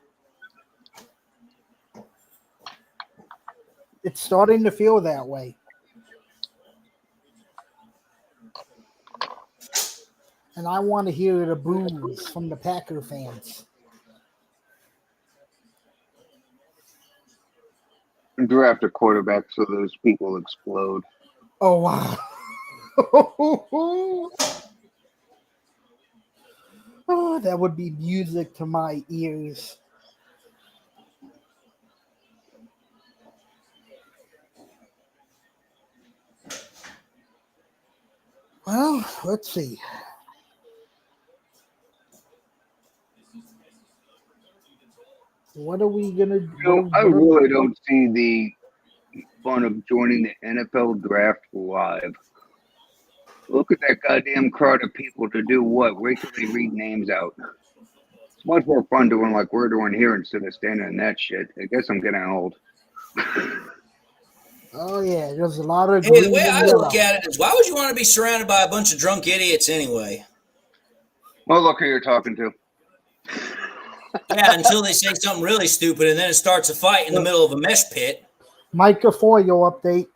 It's starting to feel that way. And I want to hear the boos from the Packer fans. Draft a quarterback so those people explode. Oh, wow. Oh, that would be music to my ears. Well, let's see. What are we gonna do? You know, I really don't see the fun of joining the NFL draft live. Look at that goddamn crowd of people to do what? Wait till they read names out. It's much more fun doing like we're doing here instead of standing in that shit. I guess I'm getting old. Oh yeah, there's a lot of. Hey, the way I look at it is, why would you want to be surrounded by a bunch of drunk idiots anyway? Well, look who you're talking to. Yeah, until they say something really stupid, and then it starts a fight in the middle of a mesh pit. Micah Foyo update.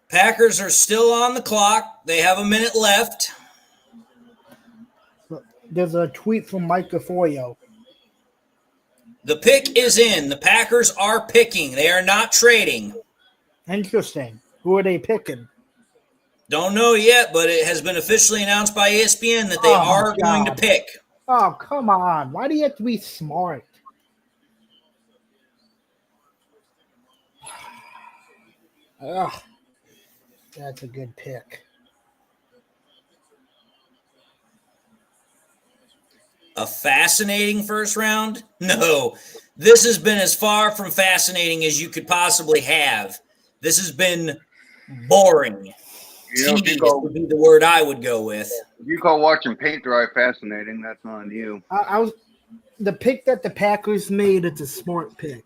Packers are still on the clock. They have a minute left. There's a tweet from Micah Foyo. The pick is in. The Packers are picking. They are not trading. Interesting. Who are they picking? Don't know yet, but it has been officially announced by ESPN that they are going to pick. Oh, come on. Why do you have to be smart? Ugh. That's a good pick. A fascinating first round? No. This has been as far from fascinating as you could possibly have. This has been boring. Tedious would be the word I would go with. If you call watching paint dry fascinating, that's on you. The pick that the Packers made, it's a smart pick.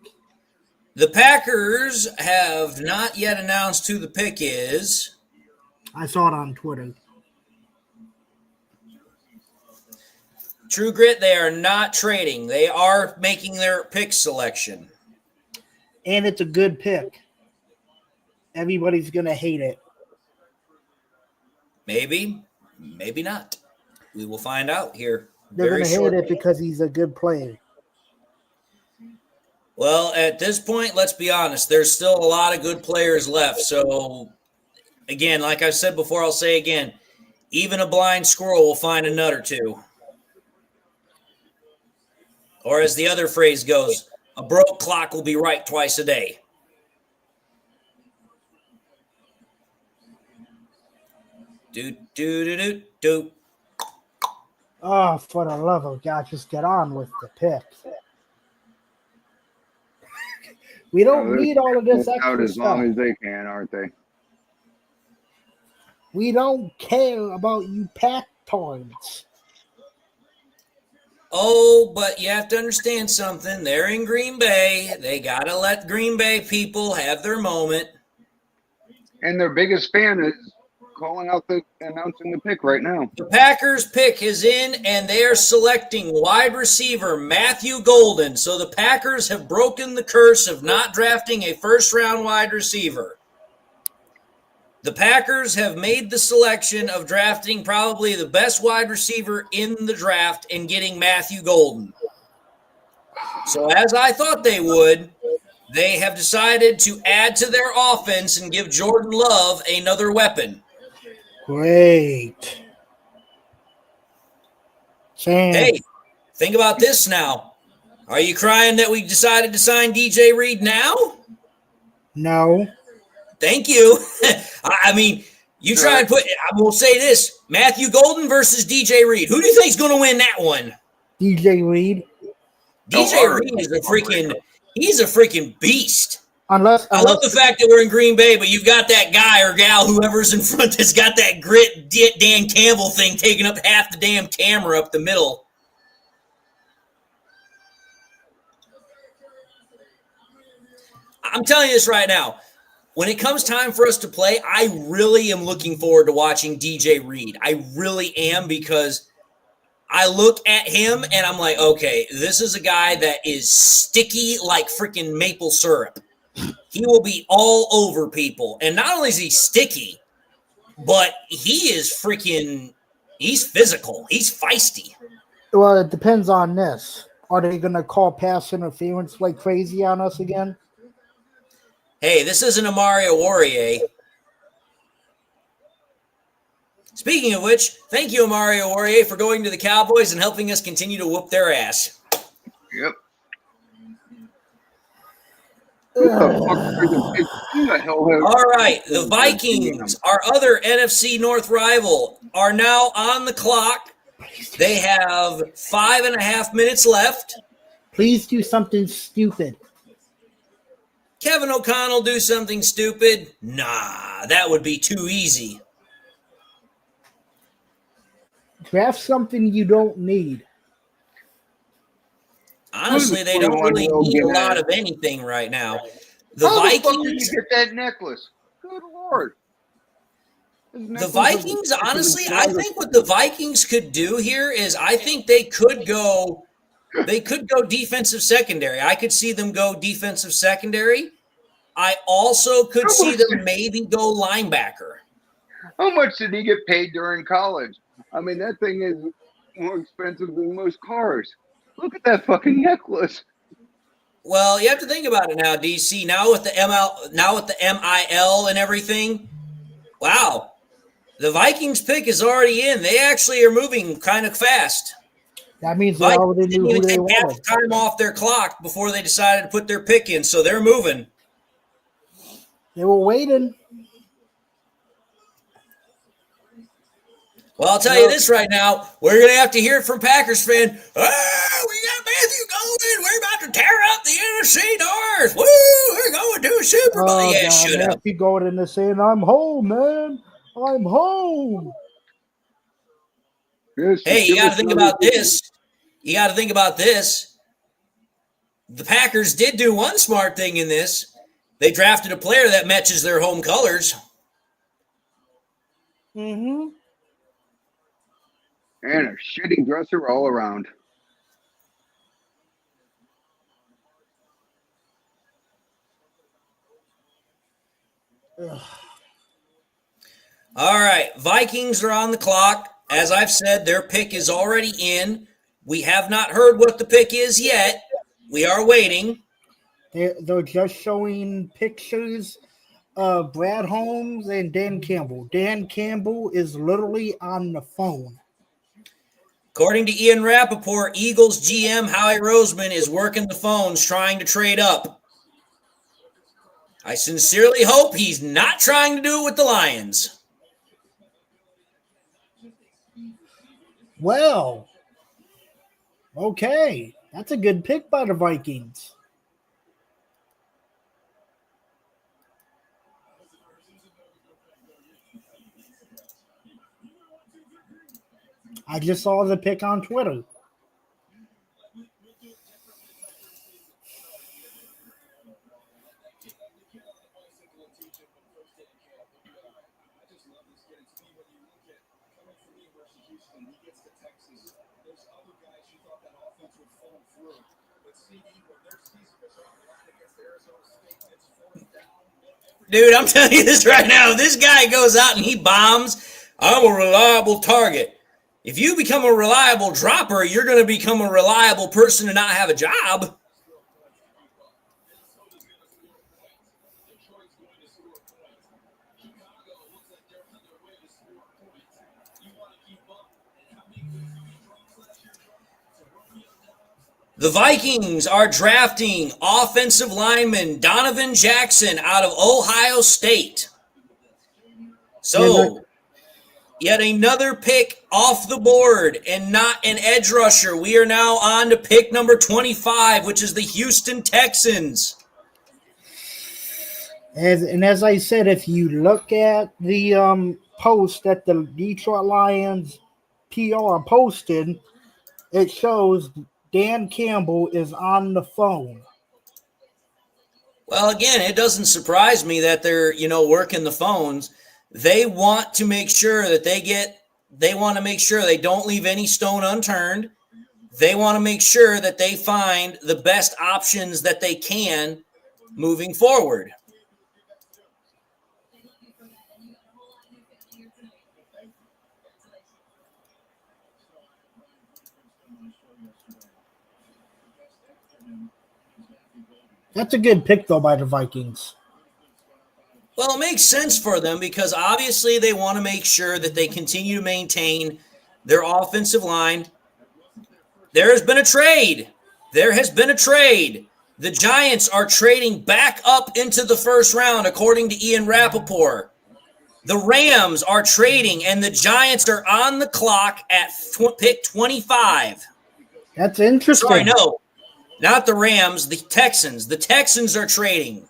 The Packers have not yet announced who the pick is. I saw it on Twitter. True Grit, they are not trading. They are making their pick selection. And it's a good pick. Everybody's going to hate it. Maybe, maybe not. We will find out here. They're going to hate it because he's a good player. Well, at this point, let's be honest. There's still a lot of good players left. So, again, like I said before, I'll say again, even a blind squirrel will find a nut or two. Or as the other phrase goes, a broke clock will be right twice a day. Do. Oh, for the love of God, just get on with the pick. We don't need all of this extra out as stuff. long as they can, aren't they? We don't care about you Pac-Toids. Oh, but you have to understand something. They're in Green Bay. They got to let Green Bay people have their moment. And their biggest fan is announcing the pick right now. The Packers pick is in, and they are selecting wide receiver Matthew Golden. So the Packers have broken the curse of not drafting a first-round wide receiver. The Packers have made the selection of drafting probably the best wide receiver in the draft and getting Matthew Golden. So as I thought they would, they have decided to add to their offense and give Jordan Love another weapon. Great. Sam. Hey, think about this now. Are you crying that we decided to sign DJ Reed now? No. Thank you. I mean, you try and put – I will say this. Matthew Golden versus DJ Reed. Who do you think is going to win that one? DJ Reed. DJ Reed is he's a freaking beast. I love the fact that we're in Green Bay, but you've got that guy or gal, whoever's in front, that's got that grit Dan Campbell thing taking up half the damn camera up the middle. I'm telling you this right now. When it comes time for us to play, I really am looking forward to watching DJ Reed. I really am, because I look at him and I'm like, okay, this is a guy that is sticky like freaking maple syrup. He will be all over people. And not only is he sticky, but he is he's physical. He's feisty. Well, it depends on this. Are they going to call pass interference like crazy on us again? Hey, this isn't a Mario Warrior. Speaking of which, thank you, Mario Warrior, for going to the Cowboys and helping us continue to whoop their ass. Yep. All right, the Vikings, our other NFC North rival, are now on the clock. They have 5.5 minutes left. Please do something stupid. Kevin O'Connell do something stupid? Nah, that would be too easy. Draft something you don't need. Honestly, they don't really need a lot of anything right now. The How the fuck did Vikings, you get that necklace? Good Lord. the Vikings, honestly, I think what the Vikings could do here is I think they could go defensive secondary. I could see them go defensive secondary. I also could see them maybe go linebacker. How much did he get paid during college? I mean, that thing is more expensive than most cars. Look at that fucking necklace. Well, you have to think about it now, DC. Now with the MIL and everything, wow, the Vikings pick is already in. They actually are moving kind of fast. That means they already knew who they wanted. Half time off their clock before they decided to put their pick in, so they're moving. They were waiting. Well, I'll tell you this right now. We're going to have to hear it from Packers fan. Oh, we got Matthew Golden. We're about to tear up the NFC North. Woo, we're going to a Super Bowl. Oh, Yeah, God, shut up. Matthew Golden is saying, I'm home, man. I'm home. Hey, you got to think about this. The Packers did do one smart thing in this. They drafted a player that matches their home colors. Mm-hmm. And a shitty dresser all around. Ugh. All right, Vikings are on the clock. As I've said, their pick is already in. We have not heard what the pick is yet. We are waiting. They're just showing pictures of Brad Holmes and Dan Campbell. Dan Campbell is literally on the phone. According to Ian Rappaport, Eagles GM Howie Roseman is working the phones trying to trade up. I sincerely hope he's not trying to do it with the Lions. Well, okay. That's a good pick by the Vikings. I just saw the pick on Twitter. Dude, I'm telling you this right now. This guy goes out and he bombs. I'm a reliable target. If you become a reliable dropper, you're going to become a reliable person to not have a job. The Vikings are drafting offensive lineman Donovan Jackson out of Ohio State. So, yet another pick off the board and not an edge rusher. We are now on to pick number 25, which is the Houston Texans. As I said, if you look at the post that the Detroit Lions PR posted, it shows Dan Campbell is on the phone. Well, again, it doesn't surprise me that they're, working the phones. They want to make sure that they want to make sure they don't leave any stone unturned. They want to make sure that they find the best options that they can moving forward. That's a good pick, though, by the Vikings. Well, it makes sense for them because obviously they want to make sure that they continue to maintain their offensive line. There has been a trade. The Giants are trading back up into the first round, according to Ian Rappaport. The Rams are trading, and the Giants are on the clock at pick 25. That's interesting. Sorry, no. Not the Rams, the Texans. The Texans are trading.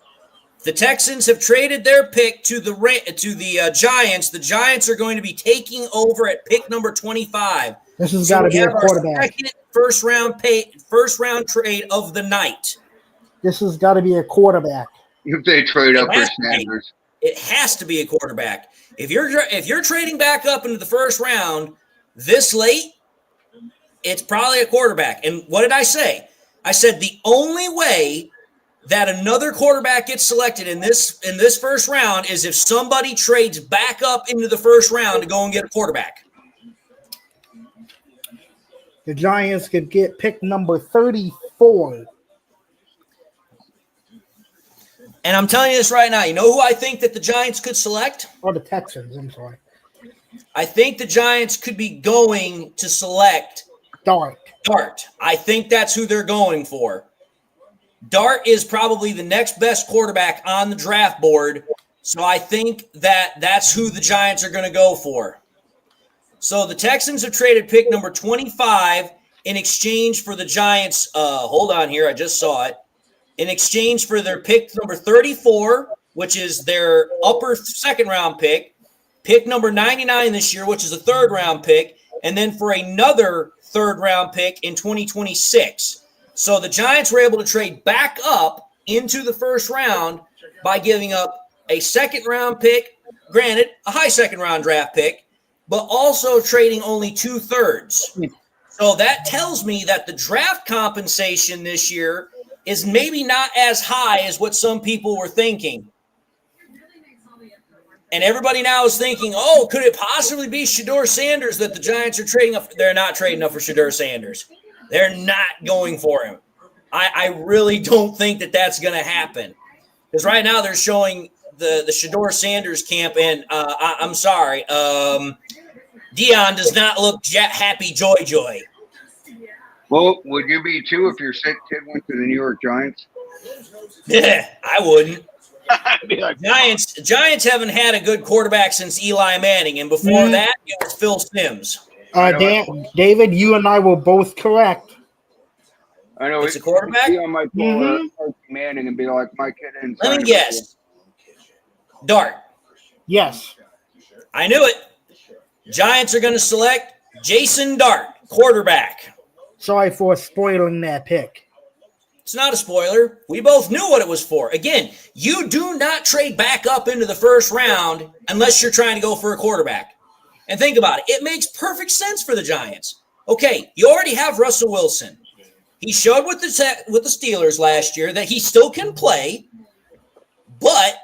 The Texans have traded their pick to the Giants. The Giants are going to be taking over at pick number 25. This has got to be a quarterback. Second first round trade of the night. This has got to be a quarterback. If they trade up for Sanders, it has to be a quarterback. If you're trading back up into the first round this late, it's probably a quarterback. And what did I say? I said the only way that another quarterback gets selected in this first round is if somebody trades back up into the first round to go and get a quarterback. The Giants could get pick number 34. And I'm telling you this right now. You know who I think that the Giants could select? Or the Texans, I'm sorry. I think the Giants could be going to select Dart. I think that's who they're going for. Dart is probably the next best quarterback on the draft board. So I think that's who the Giants are going to go for. So the Texans have traded pick number 25 in exchange for the Giants. Hold on here. I just saw it. In exchange for their pick number 34, which is their upper second round pick number 99 this year, which is a third round pick, and then for another third round pick in 2026. So the Giants were able to trade back up into the first round by giving up a second round pick, granted a high second round draft pick, but also trading only 2/3. So that tells me that the draft compensation this year is maybe not as high as what some people were thinking. And everybody now is thinking, oh, could it possibly be Shedeur Sanders that the Giants are trading up? They're not trading up for Shedeur Sanders. They're not going for him. I really don't think that that's going to happen. Because right now they're showing the Shedeur Sanders camp, and I'm sorry, Dion does not look happy joy. well, would you be too if your sick kid went to the New York Giants? Yeah, I wouldn't. I'd be like, Giants haven't had a good quarterback since Eli Manning, and before that, it was Phil Sims. David, you and I were both correct. I know It's a quarterback? Dion might pull Manning and be like, my kid didn't Let sign me up guess. Dart. Yes. I knew it. Giants are going to select Jason Dart, quarterback. Sorry for spoiling that pick. It's not a spoiler. We both knew what it was for. Again, you do not trade back up into the first round unless you're trying to go for a quarterback. And think about it. It makes perfect sense for the Giants. Okay, you already have Russell Wilson. He showed with the Steelers last year that he still can play, but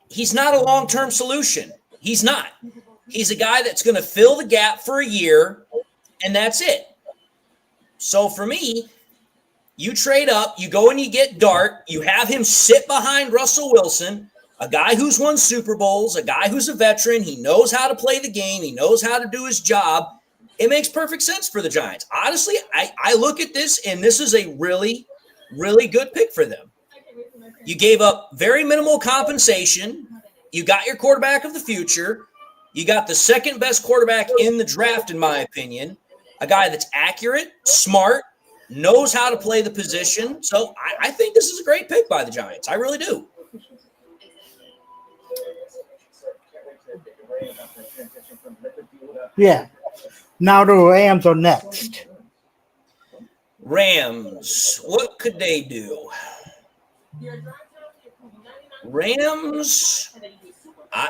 he's not a long-term solution. He's not. He's a guy that's going to fill the gap for a year, and that's it. So for me, you trade up, you go and you get Dart, you have him sit behind Russell Wilson, a guy who's won Super Bowls, a guy who's a veteran. He knows how to play the game. He knows how to do his job. It makes perfect sense for the Giants. Honestly, I look at this, and this is a really, really good pick for them. You gave up very minimal compensation. You got your quarterback of the future. You got the second best quarterback in the draft, in my opinion, a guy that's accurate, smart, knows how to play the position. So I think this is a great pick by the Giants. I really do. Yeah. Now the Rams are next. Rams, what could they do? Rams,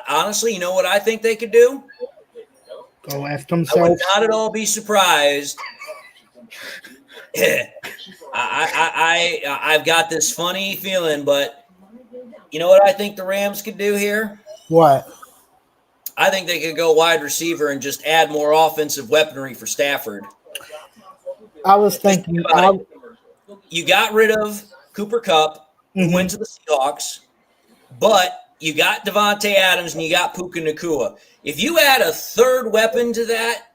honestly, you know what I think they could do? Go after I would themselves. not at all be surprised. I've got this funny feeling, but you know what I think the Rams could do here? What? I think they could go wide receiver and just add more offensive weaponry for Stafford. I was thinking You got rid of Cooper Kupp, who went to the Seahawks, but you got Devontae Adams and you got Puka Nacua. If you add a third weapon to that,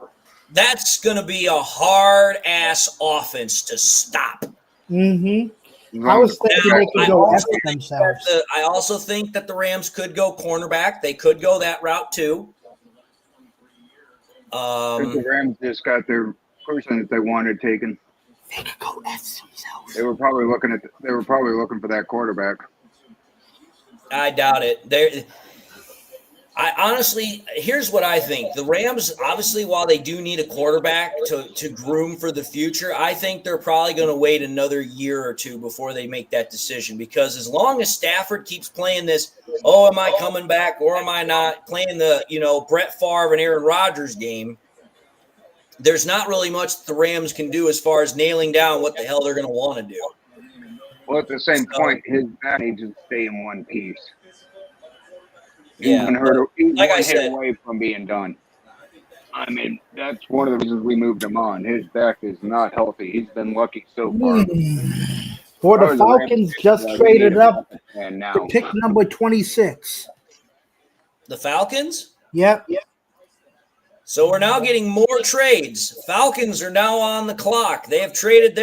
that's going to be a hard-ass offense to stop. I was thinking they could go after themselves. I also think that the Rams could go cornerback. They could go that route too. the Rams just got their person that they wanted taken. They could go F themselves. They were probably looking for that quarterback. I doubt it. I honestly, here's what I think. The Rams, obviously, while they do need a quarterback to groom for the future, I think they're probably going to wait another year or two before they make that decision. Because as long as Stafford keeps playing this, oh, am I coming back or am I not, playing the, Brett Favre and Aaron Rodgers game, there's not really much the Rams can do as far as nailing down what the hell they're going to want to do. Well, at the same point, his back needs to stay in one piece. He's Yeah, one like I hit said, away from being done. I mean, that's one of the reasons we moved him on. His back is not healthy. He's been lucky so far. For the Falcons, just traded up and now to pick number 26. the Falcons? Yep. So we're now getting more trades. Falcons are now on the clock. They have traded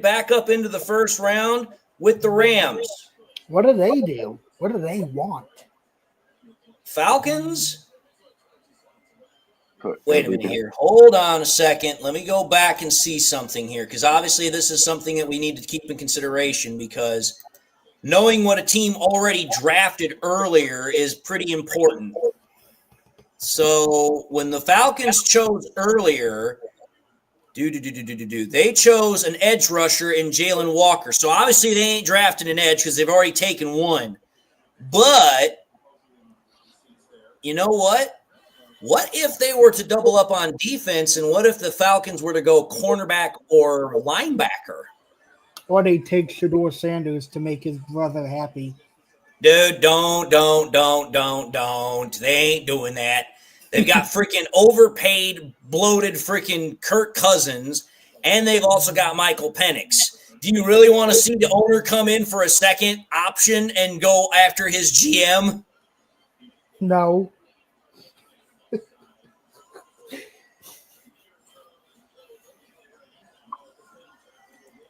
back up into the first round with the Rams. What do they do? What do they want? Falcons? Wait a minute here. Hold on a second. Let me go back and see something here, because obviously this is something that we need to keep in consideration, because knowing what a team already drafted earlier is pretty important. So when the Falcons chose earlier, they chose an edge rusher in Jalen Walker. So obviously they ain't drafted an edge because they've already taken one. But you know what? What if they were to double up on defense, and what if the Falcons were to go cornerback or linebacker? Or they take Shador Sanders to make his brother happy. Dude, don't. They ain't doing that. They've got freaking overpaid, bloated freaking Kirk Cousins, and they've also got Michael Penix. Do you really want to see the owner come in for a second option and go after his GM? No.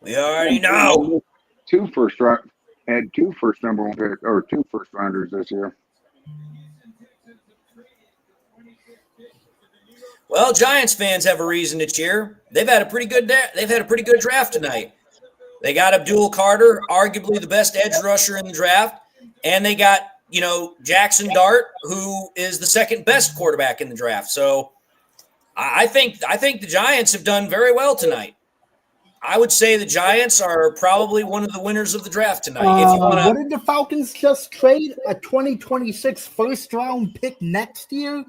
We already know. Two first rounders this year. Well, Giants fans have a reason to cheer. They've had a pretty good draft tonight. They got Abdul Carter, arguably the best edge rusher in the draft, and they got, Jackson Dart, who is the second best quarterback in the draft. So I think the Giants have done very well tonight. I would say the Giants are probably one of the winners of the draft tonight. What did the Falcons just trade? A 2026 first-round pick next year?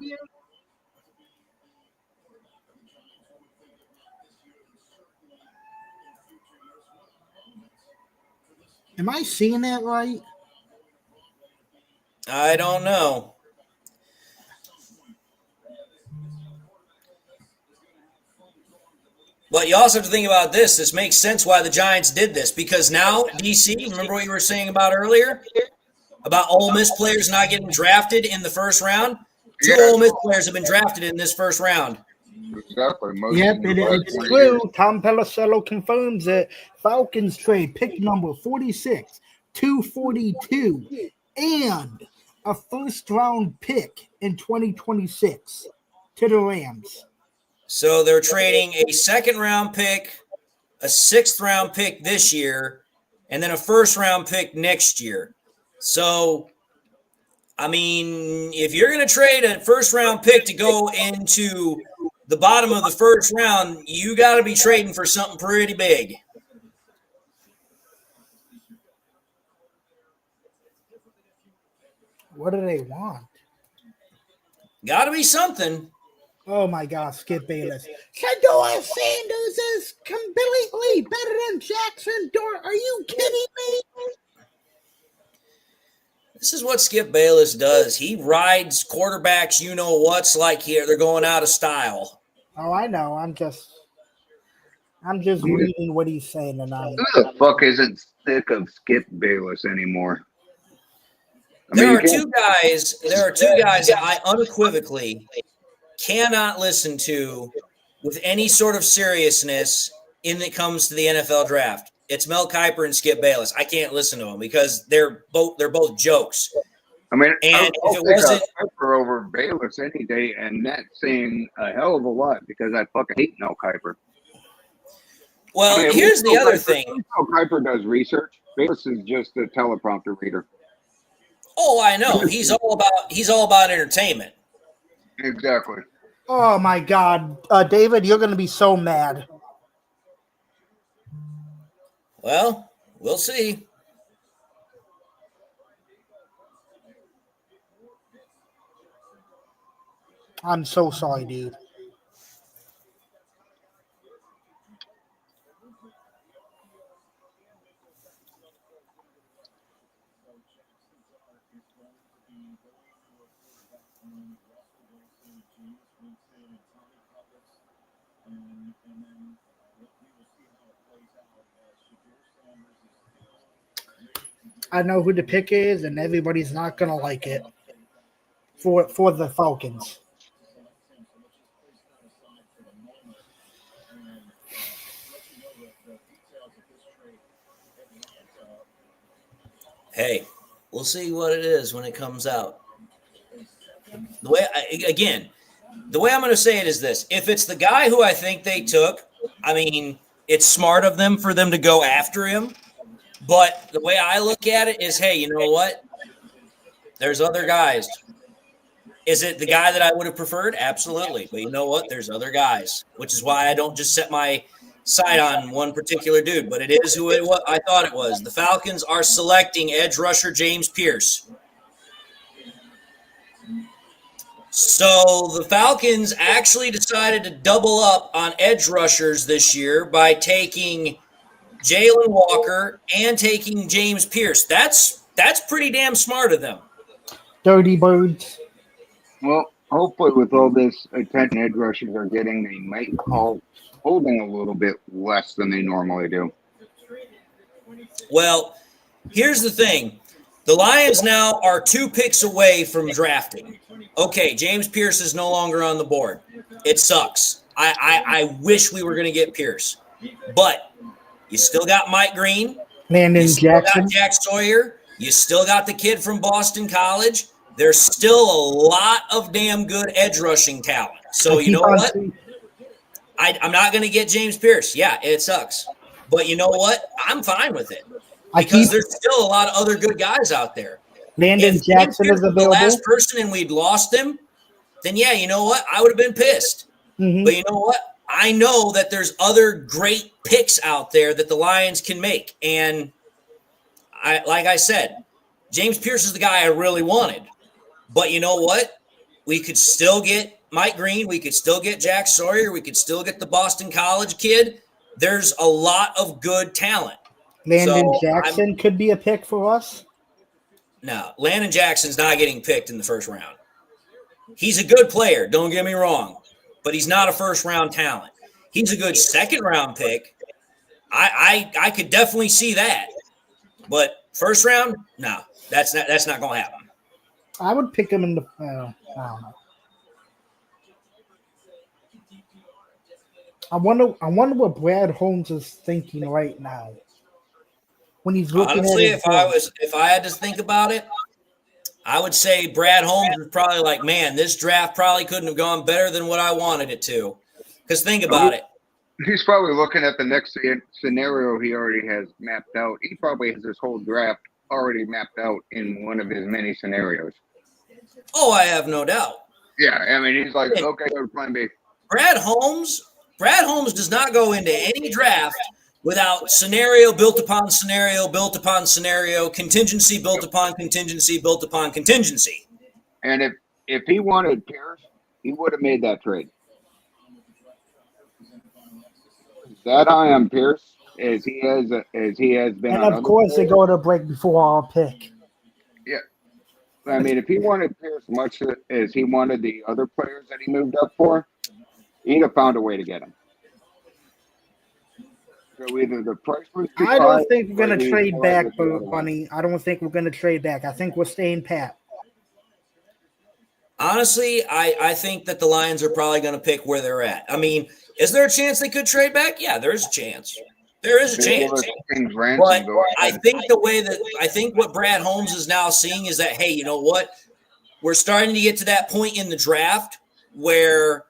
Am I seeing that right? I don't know. But you also have to think about this. This makes sense why the Giants did this, because now, DC, remember what you were saying about earlier? About Ole Miss players not getting drafted in the first round? Two Ole Miss players have been drafted in this first round. Exactly. Yep, it's true. Tom Pelissero confirms it. Falcons trade pick number 46, 242, and a first-round pick in 2026 to the Rams. So they're trading a second-round pick, a sixth-round pick this year, and then a first-round pick next year. So, I mean, if you're going to trade a first-round pick to go into the bottom of the first round, you got to be trading for something pretty big. What do they want? Got to be something. Oh, my God, Skip Bayless. Shador Sanders is completely better than Jackson Dart. Are you kidding me? This is what Skip Bayless does. He rides quarterbacks, what's like here. They're going out of style. Oh, I know. I'm just reading what he's saying tonight. Who the fuck isn't sick of Skip Bayless anymore? There are two guys that I unequivocally cannot listen to with any sort of seriousness when it comes to the NFL draft. It's Mel Kiper and Skip Bayless. I can't listen to them because they're both jokes. I mean, and if it wasn't Kiper over Bayless any day, and that's saying a hell of a lot because I fucking hate Mel Kiper. Well, here's the other thing. Kuiper does research. Bayless is just a teleprompter reader. Oh, I know. He's all about entertainment. Exactly. Oh my God, David, you're going to be so mad. Well, we'll see. I'm so sorry, dude. I know who the pick is, and everybody's not going to like it for the Falcons. Hey, we'll see what it is when it comes out. The way I'm going to say it is this. If it's the guy who I think they took, I mean, it's smart of them for them to go after him. But the way I look at it is, hey, you know what? There's other guys. Is it the guy that I would have preferred? Absolutely. But you know what? There's other guys, which is why I don't just set my sight on one particular dude. But it is who I thought it was. The Falcons are selecting edge rusher James Pierce. So the Falcons actually decided to double up on edge rushers this year by taking Jalen Walker and taking James Pierce. That's pretty damn smart of them. Dirty birds. Well, hopefully with all this attention edge rushers are getting, they might call holding a little bit less than they normally do. Well, here's the thing. The Lions now are 2 picks away from drafting. Okay, James Pierce is no longer on the board. It sucks. I wish we were going to get Pierce. But you still got Mike Green. Landon Jackson. Got Jack Sawyer. You still got the kid from Boston College. There's still a lot of damn good edge rushing talent. So you know what? I'm not going to get James Pierce. Yeah, it sucks. But you know what? I'm fine with it. Because there's still a lot of other good guys out there. Landon if Jackson is available. The last person and we'd lost him, then yeah, you know what? I would have been pissed. Mm-hmm. But you know what? I know that there's other great picks out there that the Lions can make. And like I said, James Pierce is the guy I really wanted. But you know what? We could still get Mike Green. We could still get Jack Sawyer. We could still get the Boston College kid. There's a lot of good talent. Landon Jackson could be a pick for us. No, Landon Jackson's not getting picked in the first round. He's a good player, don't get me wrong, but he's not a first-round talent. He's a good second-round pick. I could definitely see that. But first round, no, that's not going to happen. I would pick him in the I don't know. I wonder what Brad Holmes is thinking right now. When he's looking honestly, at if I had to think about it, I would say Brad Holmes is probably like, man, this draft probably couldn't have gone better than what I wanted it to. Because think about it. He's probably looking at the next scenario he already has mapped out. He probably has this whole draft already mapped out in one of his many scenarios. Oh, I have no doubt. Yeah, I mean, he's like, okay, go to plan B. Brad Holmes does not go into any draft without scenario built upon scenario, built upon scenario, contingency built upon contingency, built upon contingency. And if he wanted Pierce, he would have made that trade. That high on Pierce as he has been. And of course, they go to break before our pick. Yeah, I mean, if he wanted Pierce much as he wanted the other players that he moved up for, he'd have found a way to get him. So either the price was too high. I don't think we're going to trade back, Bunny. I don't think we're going to trade back. I think we're staying pat. Honestly, I think that the Lions are probably going to pick where they're at. I mean, is there a chance they could trade back? Yeah, there is a chance. There is a chance. But I think what Brad Holmes is now seeing is that, hey, you know what? We're starting to get to that point in the draft where,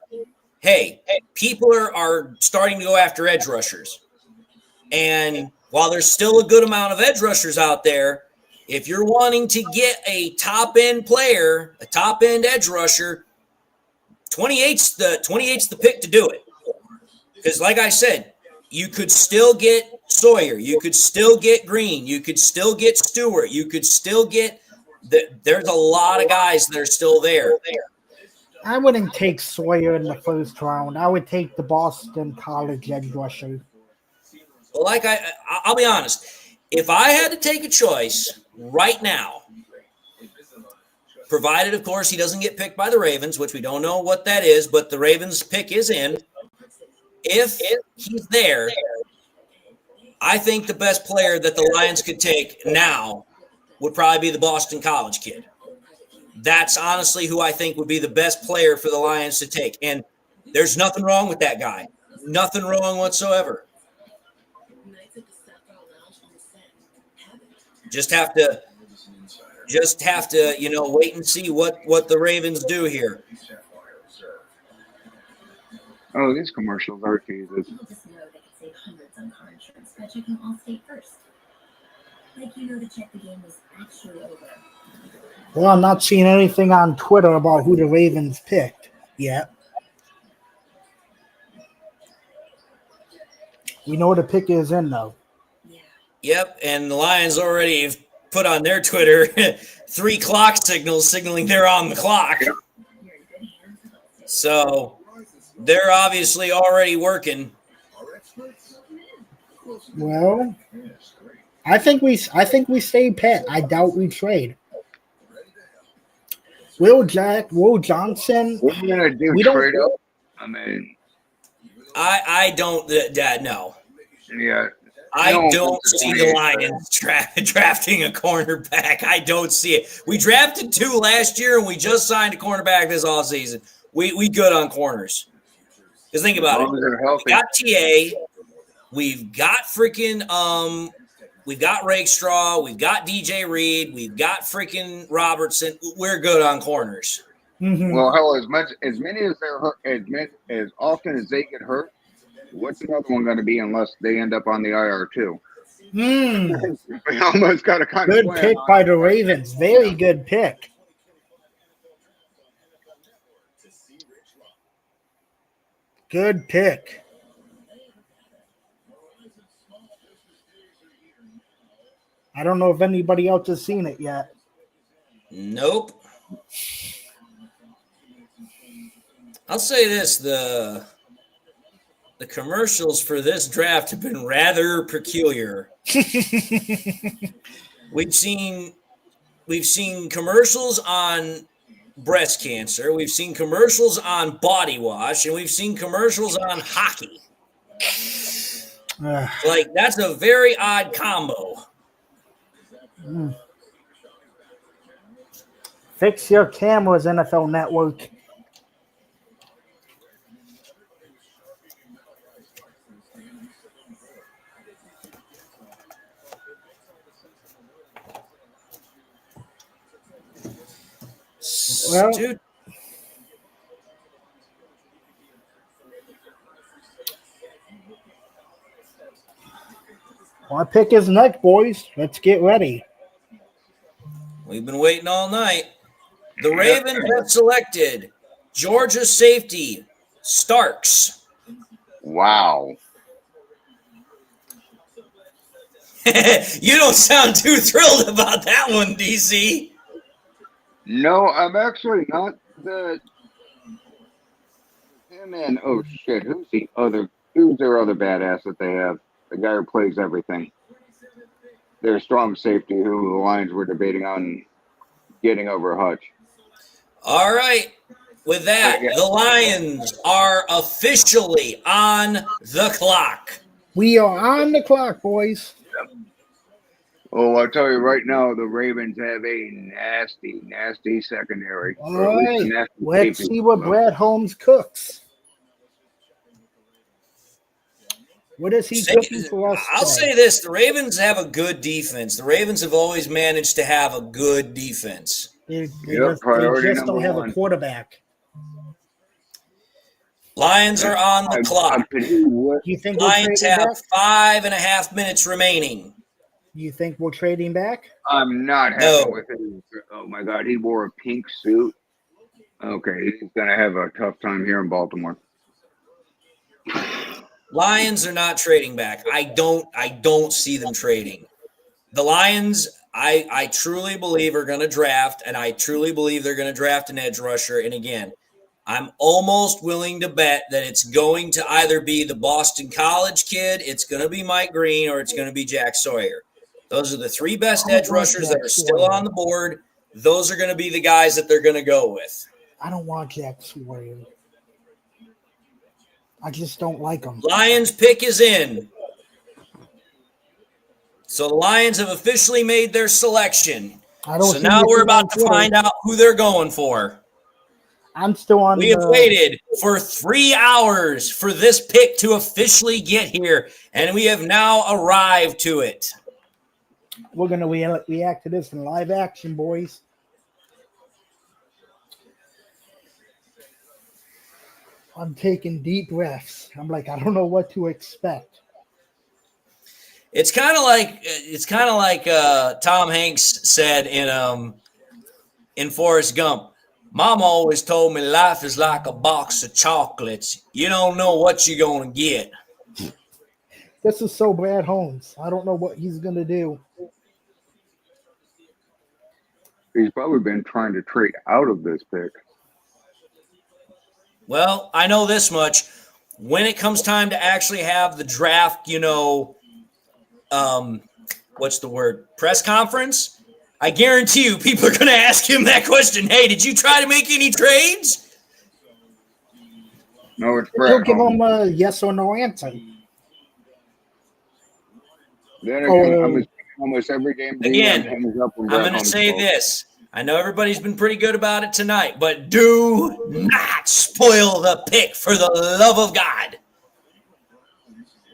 hey, people are starting to go after edge rushers. And while there's still a good amount of edge rushers out there, if you're wanting to get a top-end player, a top-end edge rusher, 28's the pick to do it. Because like I said, you could still get Sawyer. You could still get Green. You could still get Stewart. You could still get there's a lot of guys that are still there. I wouldn't take Sawyer in the first round. I would take the Boston College edge rusher. Well, like I'll be honest. If I had to take a choice right now, provided, of course, he doesn't get picked by the Ravens, which we don't know what that is, but the Ravens pick is in. If he's there, I think the best player that the Lions could take now would probably be the Boston College kid. That's honestly who I think would be the best player for the Lions to take. And there's nothing wrong with that guy. Nothing wrong whatsoever. Just have to, wait and see what the Ravens do here. Oh, these commercials are Jesus. Just know they can save hundreds on car insurance by checking Allstate first. Like to check the game was actually over. Well, I'm not seeing anything on Twitter about who the Ravens picked yet. We know the pick is in, though. Yep, and the Lions already put on their Twitter 3 clock signals signaling they're on the clock. So they're obviously already working. Well, I think we stay pet. I doubt we trade. Will Johnson? What are you gonna do? Trade up? I mean, I don't. No. Yeah. I don't see the Lions drafting a cornerback. I don't see it. We drafted 2 last year, and we just signed a cornerback this offseason. We good on corners. Because think about it. We got TA. We've got freaking we've got Rakestraw. We've got DJ Reed. We've got freaking Robertson. We're good on corners. Mm-hmm. Well, hell, as many as they're hurt, as often as they get hurt, what's another one going to be unless they end up on the IR too? We almost got a kind of good pick by the Ravens. Very good pick. Good pick. I don't know if anybody else has seen it yet. Nope. I'll say this: the commercials for this draft have been rather peculiar. We've seen commercials on breast cancer, we've seen commercials on body wash, and we've seen commercials on hockey. Like, that's a very odd combo. Fix your cameras, NFL Network. Well, dude. My pick is next, boys. Let's get ready. We've been waiting all night. The Ravens have selected Georgia safety Starks. Wow. You don't sound too thrilled about that one, DC. No, I'm actually not. Him and oh shit, who's their other badass that they have? The guy who plays everything. Their strong safety, who the Lions were debating on getting over Hutch. All right. With that, the Lions are officially on the clock. We are on the clock, boys. Oh, I'll tell you right now, the Ravens have a nasty, nasty secondary. All right. Let's see what Brad Holmes cooks. What is he cooking for us? I'll say this. The Ravens have a good defense. The Ravens have always managed to have a good defense. They just don't have a quarterback. Lions are on the clock. Do you think we'll trade Lions him have back? 5.5 minutes remaining. Do you think we'll trade him back? I'm not happy No. with it. Oh my God, he wore a pink suit. Okay, he's gonna have a tough time here in Baltimore. Lions are not trading back. I don't see them trading. The Lions, I truly believe are going to draft, and I truly believe they're going to draft an edge rusher. And again, I'm almost willing to bet that it's going to either be the Boston College kid, it's going to be Mike Green, or it's going to be Jack Sawyer. Those are the three best edge rushers that are still on the board. Those are going to be the guys that they're going to go with. I don't want Jack Sawyer. I just don't like him. Lions pick is in. So the Lions have officially made their selection. So now we're about to find out who they're going for. I'm still on. We have waited for 3 hours for this pick to officially get here, and we have now arrived to it. We're going to react to this in live action, boys. I'm taking deep breaths. I'm like, I don't know what to expect. It's kind of like Tom Hanks said in Forrest Gump. Mom always told me life is like a box of chocolates. You don't know what you're gonna get. This is so Brad Holmes. I don't know what he's gonna do. He's probably been trying to trade out of this pick. Well, I know this much. When it comes time to actually have the draft, what's the word? Press conference? I guarantee you people are going to ask him that question. Hey, did you try to make any trades? No, it's He'll Brad give Holmes. him a yes or no answer. Then again, almost every game. Again, hangs up when I'm Brad going to Holmes say goes. this. I know everybody's been pretty good about it tonight, but do not spoil the pick for the love of God.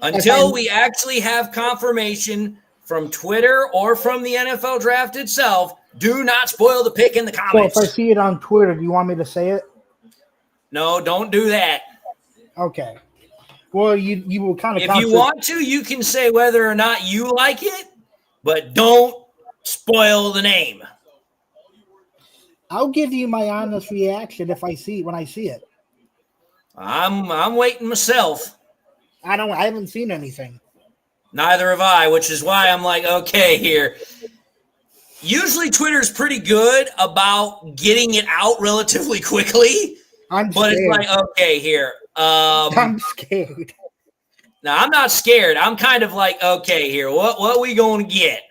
Until we actually have confirmation from Twitter or from the NFL draft itself, do not spoil the pick in the So comments. if I see it on Twitter, do you want me to say it? No, don't do that. Okay. Well, you will kind of. If you want to, you can say whether or not you like it, but don't spoil the name. I'll give you my honest reaction if I see when I see it. I'm waiting myself. I haven't seen anything. Neither have I, which is why I'm like, okay, here. Usually Twitter's pretty good about getting it out relatively quickly. But it's like, okay, here. I'm scared. Now, I'm not scared. I'm kind of like, okay, here. What are we going to get?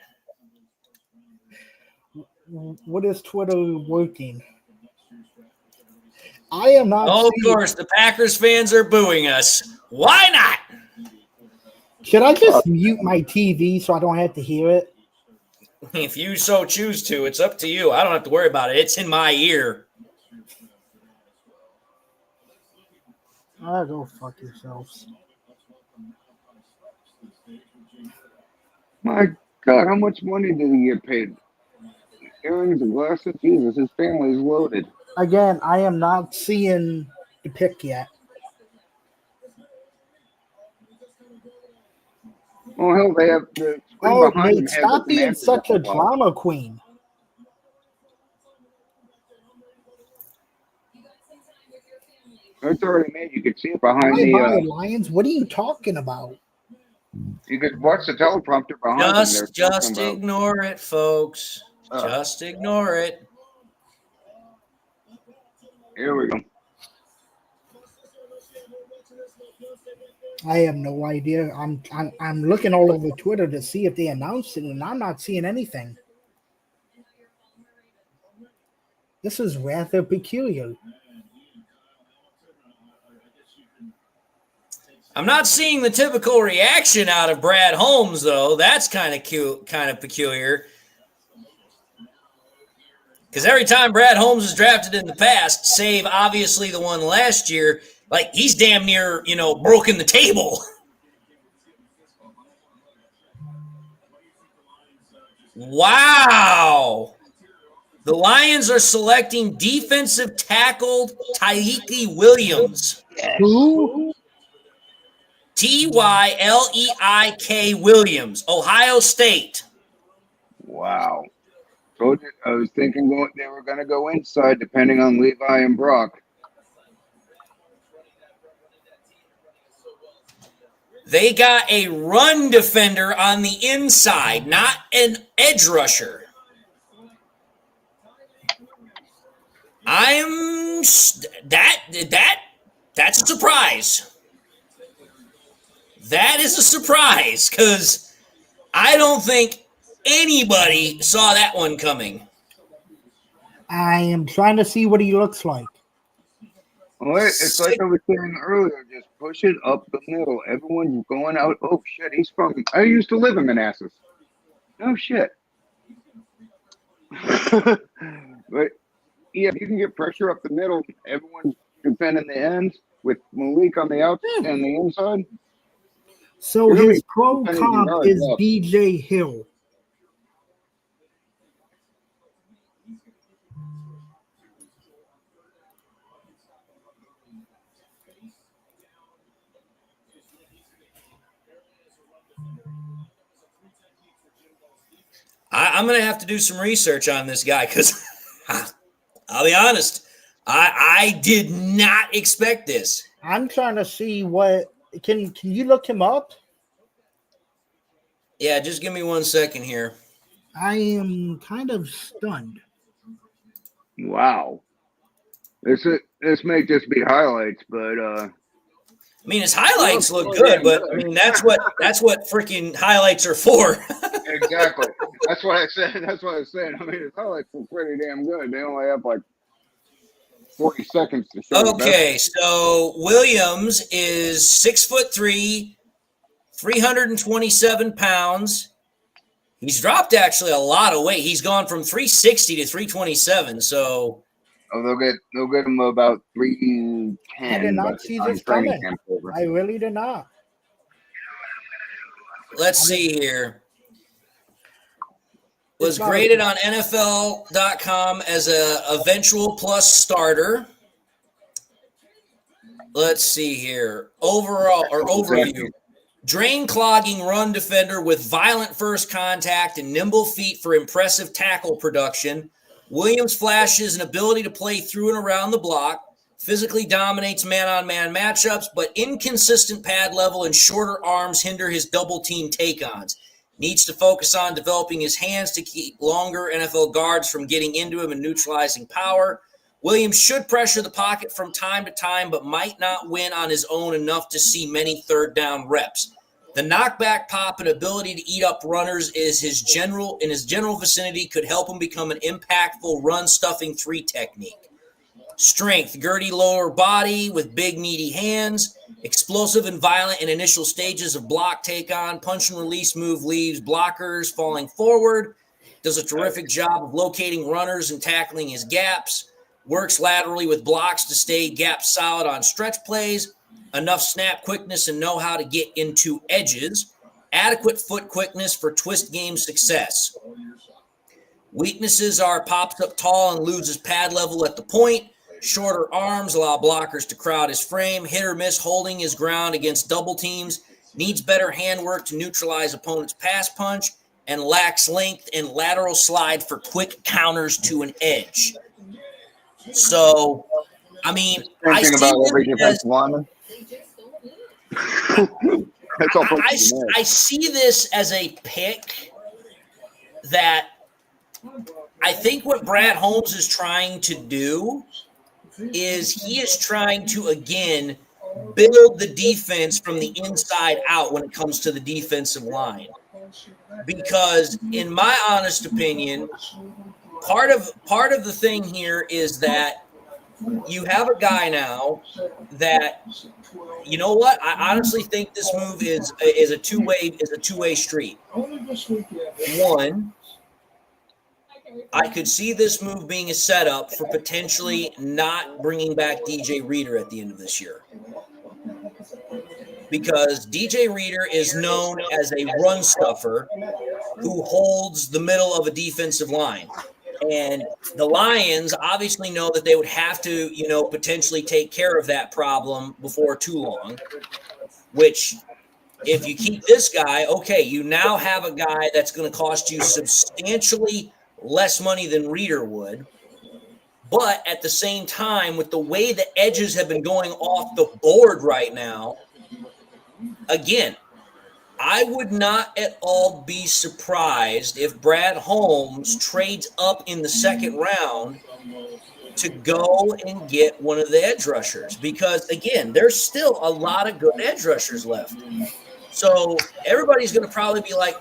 What is Twitter working? I am not. Oh, of course, the Packers fans are booing us. Why not? Should I just mute my TV so I don't have to hear it? If you so choose to, it's up to you. I don't have to worry about it. It's in my ear. Go fuck yourselves. My God, how much money did he get paid? Earrings and glasses? Jesus, his family is loaded. Again, I am not seeing the pick yet. Oh, hell, they have the screen Oh, behind Nate, him has stop the being Panthers such a on the ball. drama queen. It's already made. You could see it behind Bye-bye, the. Lions. What are you talking about? You could watch the teleprompter behind him. Just They're talking about. ignore it, folks. Just ignore it. Here we go. I have no idea. I'm looking all over Twitter to see if they announced it, and I'm not seeing anything. This is rather peculiar. I'm not seeing the typical reaction out of Brad Holmes, though. That's kind of cute, kind of peculiar. Because every time Brad Holmes is drafted in the past, save obviously the one last year, like he's damn near, broken the table. Wow. The Lions are selecting defensive tackle Tyreek Williams. Who? Tyleik Williams, Ohio State. Wow. Told you, I was thinking they were going to go inside depending on Levi and Brock. They got a run defender on the inside, not an edge rusher. That's a surprise. That is a surprise because I don't think anybody saw that one coming. I am trying to see what he looks like. Well, it's like I was saying earlier, just push it up the middle. Everyone's going out. Oh, shit, I used to live in Manassas. Oh, shit. But, yeah, if you can get pressure up the middle, everyone's defending the ends with Malik on the outside and the inside. So Really his pro comp is BJ Hill. I'm going to have to do some research on this guy because I'll be honest, I did not expect this. I'm trying to see what can you look him up? Yeah, just give me 1 second here. I am kind of stunned. Wow. This may just be highlights, but I mean, his highlights look good, but I mean that's what freaking highlights are for. Exactly. That's what I said. That's what I was saying. I mean, his highlights were pretty damn good. They only have like 40 seconds to show. Okay, so Williams is 6'3", 327 pounds. He's dropped actually a lot of weight. He's gone from 360 to 327. So they'll get him about 310. I did not see this coming. I really did not. Let's see here. Was graded on NFL.com as a eventual plus starter. Let's see here. Overview. Drain clogging run defender with violent first contact and nimble feet for impressive tackle production. Williams flashes an ability to play through and around the block. Physically dominates man-on-man matchups, but inconsistent pad level and shorter arms hinder his double-team take-ons. Needs to focus on developing his hands to keep longer NFL guards from getting into him and neutralizing power. Williams should pressure the pocket from time to time, but might not win on his own enough to see many third down reps. The knockback pop and ability to eat up runners in his general vicinity could help him become an impactful run-stuffing 3 technique. Strength, girty lower body with big, meaty hands. Explosive and violent in initial stages of block take-on. Punch and release move leaves blockers falling forward. Does a terrific job of locating runners and tackling his gaps. Works laterally with blocks to stay gap solid on stretch plays. Enough snap quickness and know-how to get into edges. Adequate foot quickness for twist game success. Weaknesses are pops up tall and loses pad level at the point. Shorter arms allow blockers to crowd his frame. Hit or miss holding his ground against double teams. Needs better handwork to neutralize opponents' pass punch. And lacks length and lateral slide for quick counters to an edge. So, I mean, I see this as a pick that I think what Brad Holmes is trying to do is he is trying to, again, build the defense from the inside out when it comes to the defensive line. Because in my honest opinion, part of the thing here is that you have a guy now that, you know what? I honestly think this move is a two-way street. One, I could see this move being a setup for potentially not bringing back DJ Reader at the end of this year. Because DJ Reader is known as a run stuffer who holds the middle of a defensive line. And the Lions obviously know that they would have to, potentially take care of that problem before too long, which if you keep this guy, okay, you now have a guy that's going to cost you substantially less money than Reader would. But at the same time, with the way the edges have been going off the board right now, again, I would not at all be surprised if Brad Holmes trades up in the second round to go and get one of the edge rushers because, again, there's still a lot of good edge rushers left. So everybody's going to probably be like,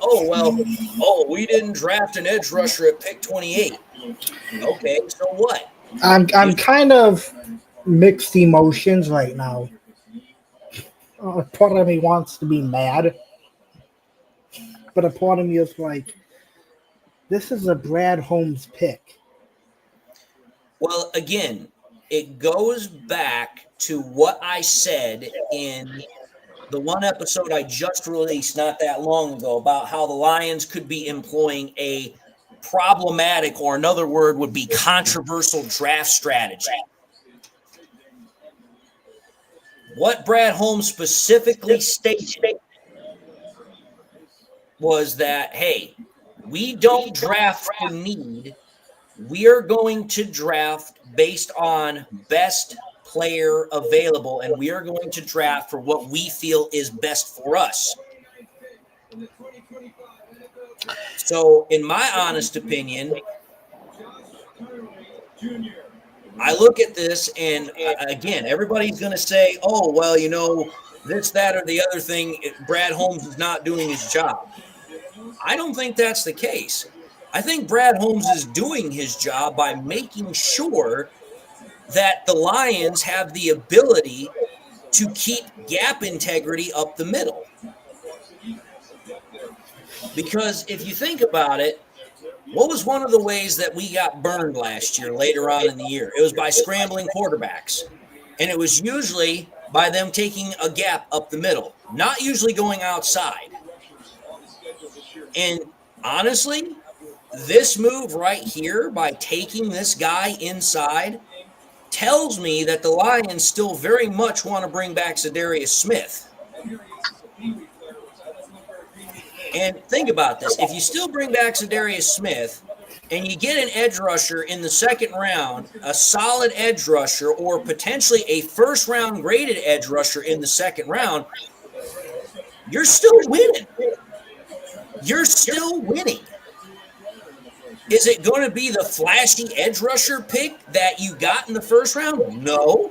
we didn't draft an edge rusher at pick 28. Okay, so what? I'm kind of mixed emotions right now. Part of me wants to be mad, but a part of me is like, this is a Brad Holmes pick. Well, again, it goes back to what I said in the one episode I just released not that long ago about how the Lions could be employing a problematic, or another word would be controversial, draft strategy. What Brad Holmes specifically stated was that, hey, we don't draft for need. We are going to draft based on best player available, and we are going to draft for what we feel is best for us. So, in my honest opinion, I look at this, and again, everybody's going to say, this, that, or the other thing, Brad Holmes is not doing his job. I don't think that's the case. I think Brad Holmes is doing his job by making sure that the Lions have the ability to keep gap integrity up the middle. Because if you think about it, what was one of the ways that we got burned last year, later on in the year? It was by scrambling quarterbacks. And it was usually by them taking a gap up the middle, not usually going outside. And honestly, this move right here, by taking this guy inside, tells me that the Lions still very much want to bring back Zadarius Smith. And think about this. If you still bring back Zadarius Smith and you get an edge rusher in the second round, a solid edge rusher, or potentially a first-round graded edge rusher in the second round, you're still winning. You're still winning. Is it going to be the flashy edge rusher pick that you got in the first round? No.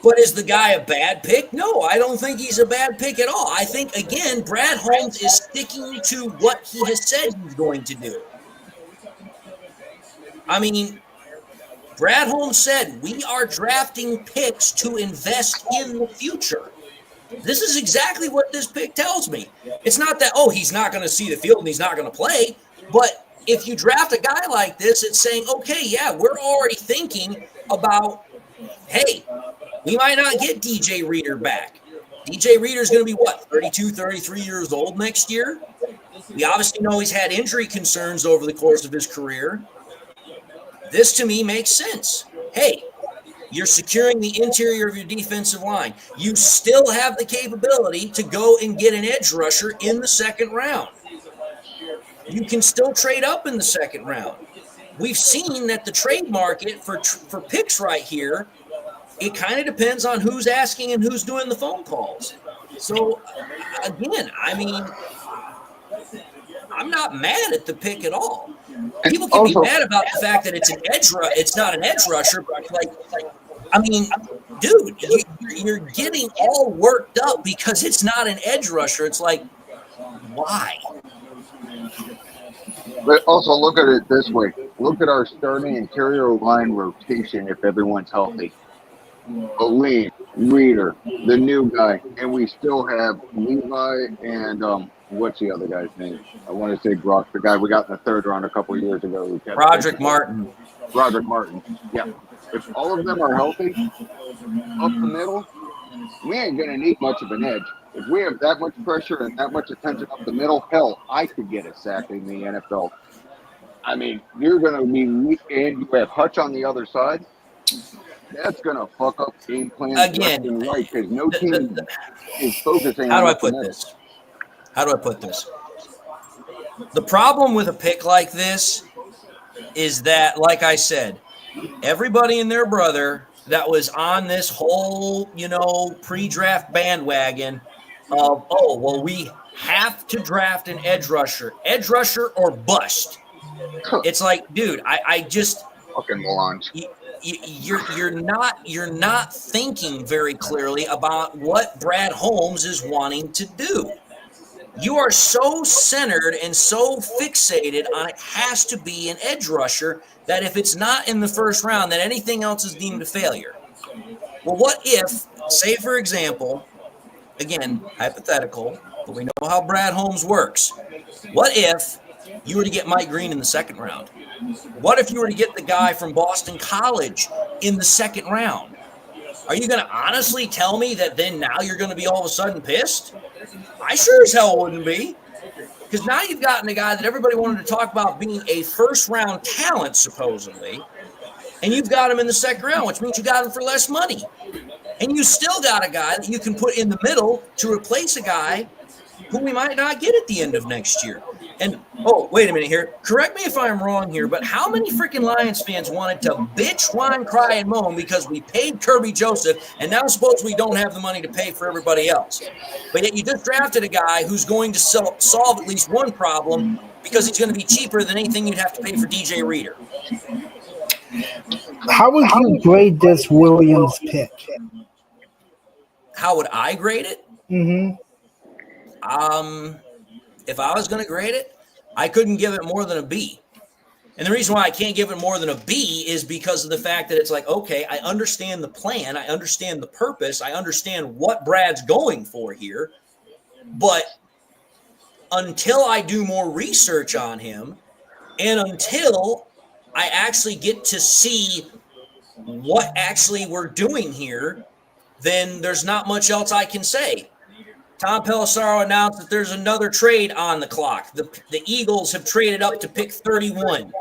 But is the guy a bad pick? No, I don't think he's a bad pick at all. I think, again, Brad Holmes is sticking to what he has said he's going to do. I mean, Brad Holmes said, we are drafting picks to invest in the future. This is exactly what this pick tells me. It's not that, he's not going to see the field and he's not going to play. But if you draft a guy like this, it's saying, okay, yeah, we're already thinking about, hey, we might not get DJ Reader back. DJ Reader's going to be, 32, 33 years old next year? We obviously know he's had injury concerns over the course of his career. This, to me, makes sense. Hey, you're securing the interior of your defensive line. You still have the capability to go and get an edge rusher in the second round. You can still trade up in the second round. We've seen that the trade market for picks right here, it kind of depends on who's asking and who's doing the phone calls. So, again, I mean, I'm not mad at the pick at all. People can be mad about the fact that it's not an edge rusher, but dude, you're getting all worked up because it's not an edge rusher. It's like, why? But also look at it this way. Look at our starting interior line rotation if everyone's healthy. Aline, Reader, the new guy, and we still have Levi and what's the other guy's name? I want to say Brock, the guy we got in the third round a couple of years ago. Roderick Martin. Yeah. If all of them are healthy up the middle, we ain't going to need much of an edge. If we have that much pressure and that much attention up the middle, hell, I could get a sack in the NFL. I mean, you're going to be, and you have Hutch on the other side. That's going to fuck up game plans Again, left and right because no team is focusing how on do I the put middle. this? How do I put this? The problem with a pick like this is that, like I said, everybody and their brother that was on this whole, pre-draft bandwagon of, oh, well, we have to draft an edge rusher or bust. It's like, dude, I just Fucking morons. you're not thinking very clearly about what Brad Holmes is wanting to do. You are so centered and so fixated on it has to be an edge rusher that if it's not in the first round, then anything else is deemed a failure. Well, what if, say for example, again, hypothetical, but we know how Brad Holmes works. What if you were to get Mike Green in the second round? What if you were to get the guy from Boston College in the second round? Are you going to honestly tell me that then now you're going to be all of a sudden pissed? I sure as hell wouldn't be. Because now you've gotten a guy that everybody wanted to talk about being a first-round talent, supposedly, and you've got him in the second round, which means you got him for less money. And you still got a guy that you can put in the middle to replace a guy who we might not get at the end of next year. And, oh, wait a minute here. Correct me if I'm wrong here, but how many freaking Lions fans wanted to bitch, whine, cry, and moan because we paid Kirby Joseph, and now suppose we don't have the money to pay for everybody else? But yet you just drafted a guy who's going to solve at least one problem because he's going to be cheaper than anything you'd have to pay for DJ Reader. How would you grade this Williams pick? How would I grade it? Mm-hmm. If I was going to grade it, I couldn't give it more than a B. And the reason why I can't give it more than a B is because of the fact that it's like, okay, I understand the plan. I understand the purpose. I understand what Brad's going for here. But until I do more research on him and until I actually get to see what actually we're doing here, then there's not much else I can say. Tom Pelissaro announced that there's another trade on the clock. The Eagles have traded up to pick 31.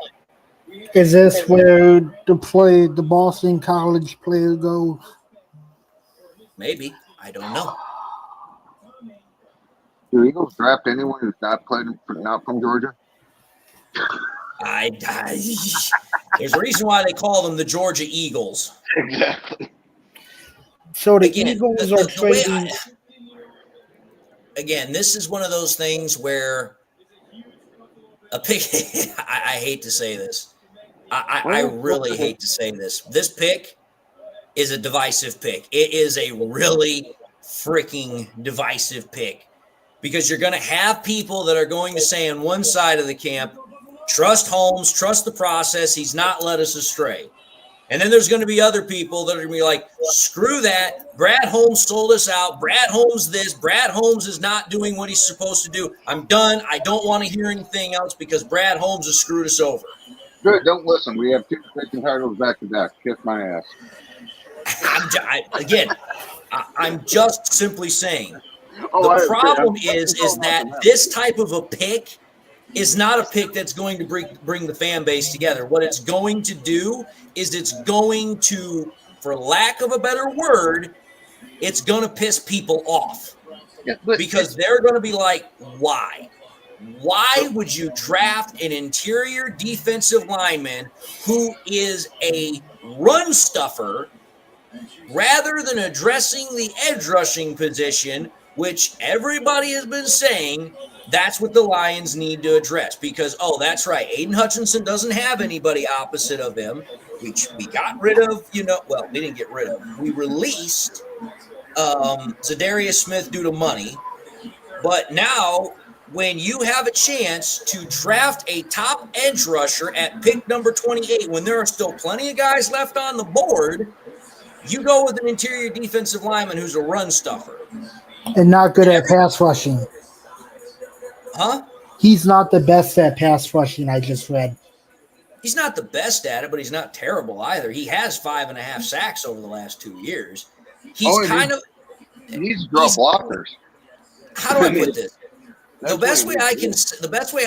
Is this where the Boston College player goes? Maybe. I don't know. Do Eagles draft anyone who's not from Georgia? There's a reason why they call them the Georgia Eagles. Exactly. So the Again, Eagles are trading. Again, this is one of those things where a pick. I hate to say this. I really hate to say this. This pick is a divisive pick. It is a really freaking divisive pick because you're going to have people that are going to say on one side of the camp, trust Holmes, trust the process. He's not led us astray. And then there's going to be other people that are going to be like, screw that. Brad Holmes sold us out. Brad Holmes this. Brad Holmes is not doing what he's supposed to do. I'm done. I don't want to hear anything else because Brad Holmes has screwed us over. Good. Don't listen. We have 2 freaking titles back to back. Kiss my ass. I'm just simply saying. The problem is that this type of a pick is not a pick that's going to bring the fan base together. What it's going to do is it's going to, for lack of a better word, it's going to piss people off. Because they're going to be like, why? Why would you draft an interior defensive lineman who is a run stuffer rather than addressing the edge rushing position, which everybody has been saying that's what the Lions need to address? Because, oh, that's right, Aiden Hutchinson doesn't have anybody opposite of him, which we got rid of, we didn't get rid of. We released Zadarius Smith due to money. But now, when you have a chance to draft a top edge rusher at pick number 28, when there are still plenty of guys left on the board, you go with an interior defensive lineman who's a run stuffer. And not good at pass rushing. Huh? He's not the best at pass rushing, I just read. He's not the best at it, but he's not terrible either. He has 5.5 sacks over the last 2 years. He's He's blockers. How do I put this? The best way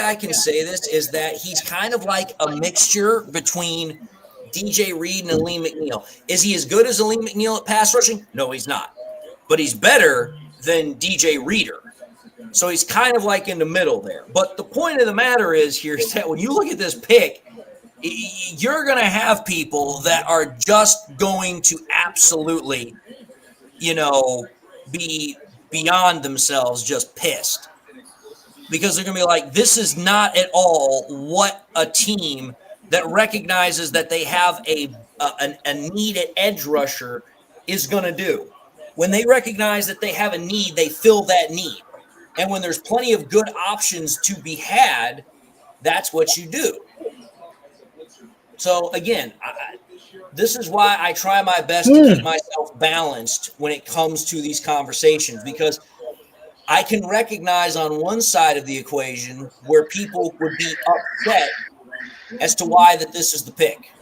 I can say this is that he's kind of like a mixture between DJ Reed and Aleem McNeil. Is he as good as Aleem McNeil at pass rushing? No, he's not. But he's better than DJ Reader. So he's kind of like in the middle there. But the point of the matter is here is that when you look at this pick, you're going to have people that are just going to absolutely, be beyond themselves just pissed. Because they're going to be like, this is not at all what a team that recognizes that they have a need at edge rusher is going to do. When they recognize that they have a need, they fill that need. And when there's plenty of good options to be had, that's what you do. So, again, this is why I try my best to keep myself balanced when it comes to these conversations, because I can recognize on one side of the equation where people would be upset as to why that this is the pick.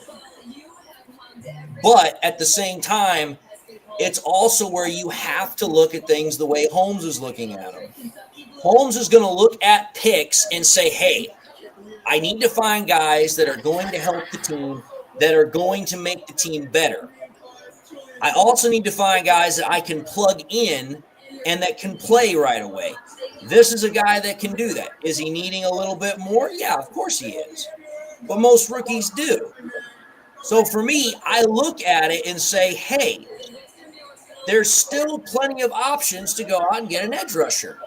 But at the same time, it's also where you have to look at things the way Holmes is looking at them. Holmes is going to look at picks and say, hey, I need to find guys that are going to help the team, that are going to make the team better. I also need to find guys that I can plug in and that can play right away. This is a guy that can do that. Is he needing a little bit more? Yeah, of course he is. But most rookies do. So for me, I look at it and say, hey, there's still plenty of options to go out and get an edge rusher.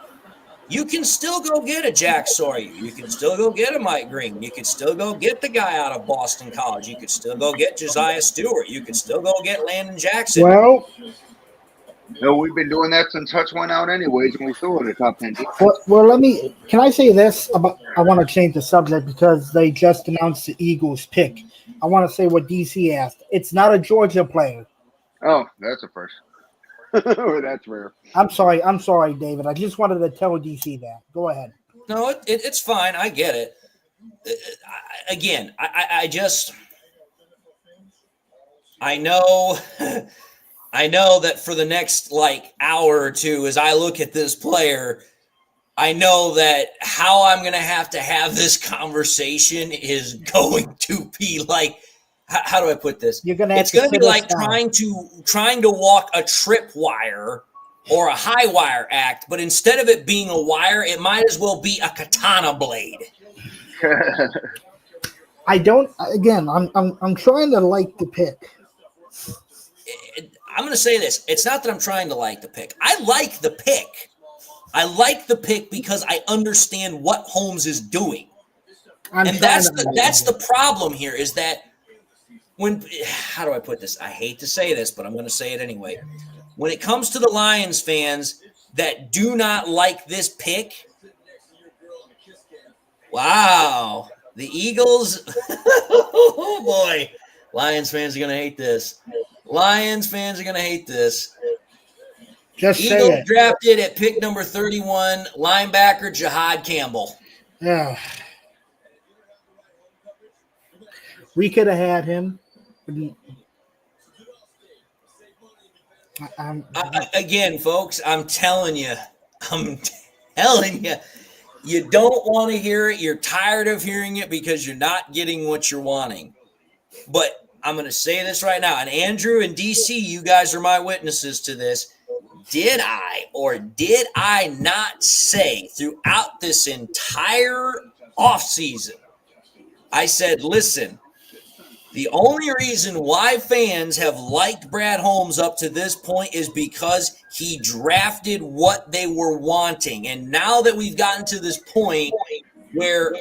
You can still go get a Jack Sawyer. You can still go get a Mike Green. You can still go get the guy out of Boston College. You could still go get Josiah Stewart. You can still go get Landon Jackson. Well, No, we've been doing that since Hutch went out anyways, and we still in the top 10. can I say this about? I want to change the subject because they just announced the Eagles pick. I want to say what DC asked. It's not a Georgia player. Oh, that's a first. That's rare. I'm sorry, David. I just wanted to tell DC that. Go ahead. No, it's fine. I get it. I know that for the next hour or two, as I look at this player, I know that how I'm going to have this conversation is going to be like, how do I put this? It's going to be like trying to walk a tripwire or a high wire act, but instead of it being a wire, it might as well be a katana blade. I'm trying to like the pick. I'm going to say this. It's not that I'm trying to like the pick. I like the pick. I like the pick because I understand what Holmes is doing. That's the problem here is that how do I put this? I hate to say this, but I'm going to say it anyway. When it comes to the Lions fans that do not like this pick, wow, the Eagles, oh boy, Lions fans are going to hate this. Just say Eagles it. drafted at pick number 31, linebacker Jihad Campbell. Yeah. We could have had him. Again, folks, I'm telling you, you don't want to hear it. You're tired of hearing it because you're not getting what you're wanting. But I'm going to say this right now, and Andrew and DC, you guys are my witnesses to this. Did I or did I not say throughout this entire offseason, I said, listen, the only reason why fans have liked Brad Holmes up to this point is because he drafted what they were wanting. And now that we've gotten to this point where,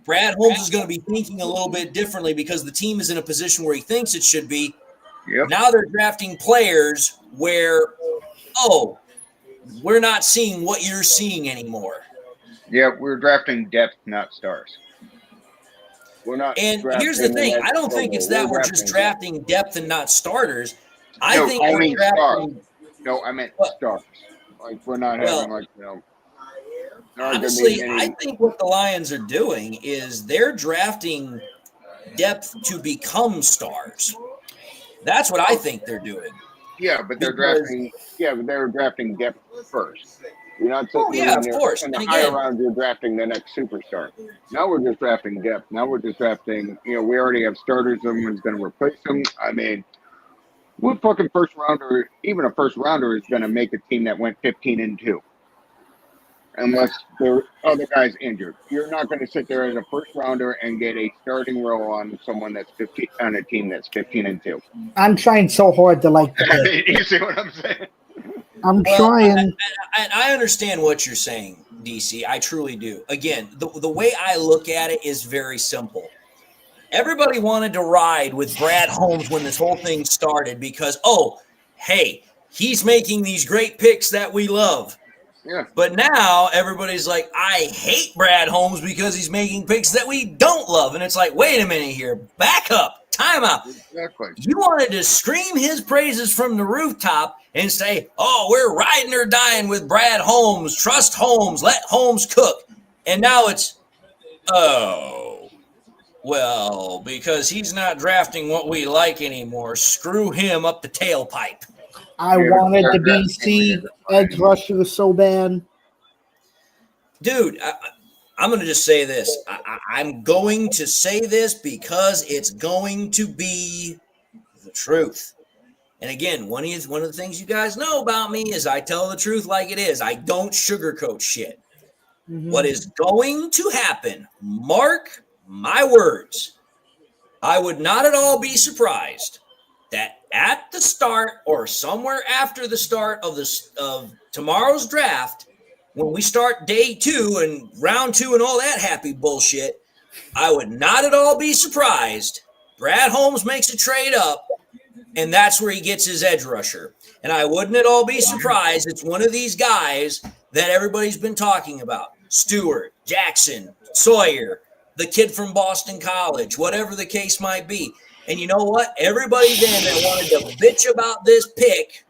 Brad Holmes is going to be thinking a little bit differently because the team is in a position where he thinks it should be. Yep. Now they're drafting players where, we're not seeing what you're seeing anymore. Yeah, we're drafting depth, not stars. We're not. And here's the thing. I don't think it's that we're just drafting depth and not starters. I mean stars. No, I meant stars. Like we're not having honestly, I think what the Lions are doing is they're drafting depth to become stars. That's what I think they're doing. Yeah, but they're drafting. Yeah, but they're drafting depth first. You're not sitting yeah, of in course. in the And higher again, rounds, you're drafting the next superstar. Now we're just drafting depth. Now we're just drafting, we already have starters. Someone's going to replace them. I mean, what fucking first rounder, even a first rounder, is going to make a team that went 15-2? Unless the other guy's injured. You're not going to sit there as a first rounder and get a starting role on someone that's 15 on a team that's 15-2. I'm trying so hard to like the pick. You see what I'm saying? I'm well, trying. I understand what you're saying, DC. I truly do. Again, the way I look at it is very simple. Everybody wanted to ride with Brad Holmes when this whole thing started because, oh, hey, he's making these great picks that we love. Yeah. But now everybody's like, I hate Brad Holmes because he's making picks that we don't love. And it's like, wait a minute here. Back up. Time out. Exactly. You wanted to scream his praises from the rooftop and say, oh, we're riding or dying with Brad Holmes. Trust Holmes. Let Holmes cook. And now it's, oh, well, because he's not drafting what we like anymore. Screw him up the tailpipe. I wanted the BC edge rusher so bad. Dude, I'm going to just say this. I'm going to say this because it's going to be the truth. And again, one of the things you guys know about me is I tell the truth like it is. I don't sugarcoat shit. Mm-hmm. What is going to happen, mark my words, I would not at all be surprised that at the start or somewhere after the start of tomorrow's draft, when we start day 2 and round 2 and all that happy bullshit, I would not at all be surprised. Brad Holmes makes a trade up, and that's where he gets his edge rusher. And I wouldn't at all be surprised. It's one of these guys that everybody's been talking about. Stewart, Jackson, Sawyer, the kid from Boston College, whatever the case might be. And you know what? Everybody then that wanted to bitch about this pick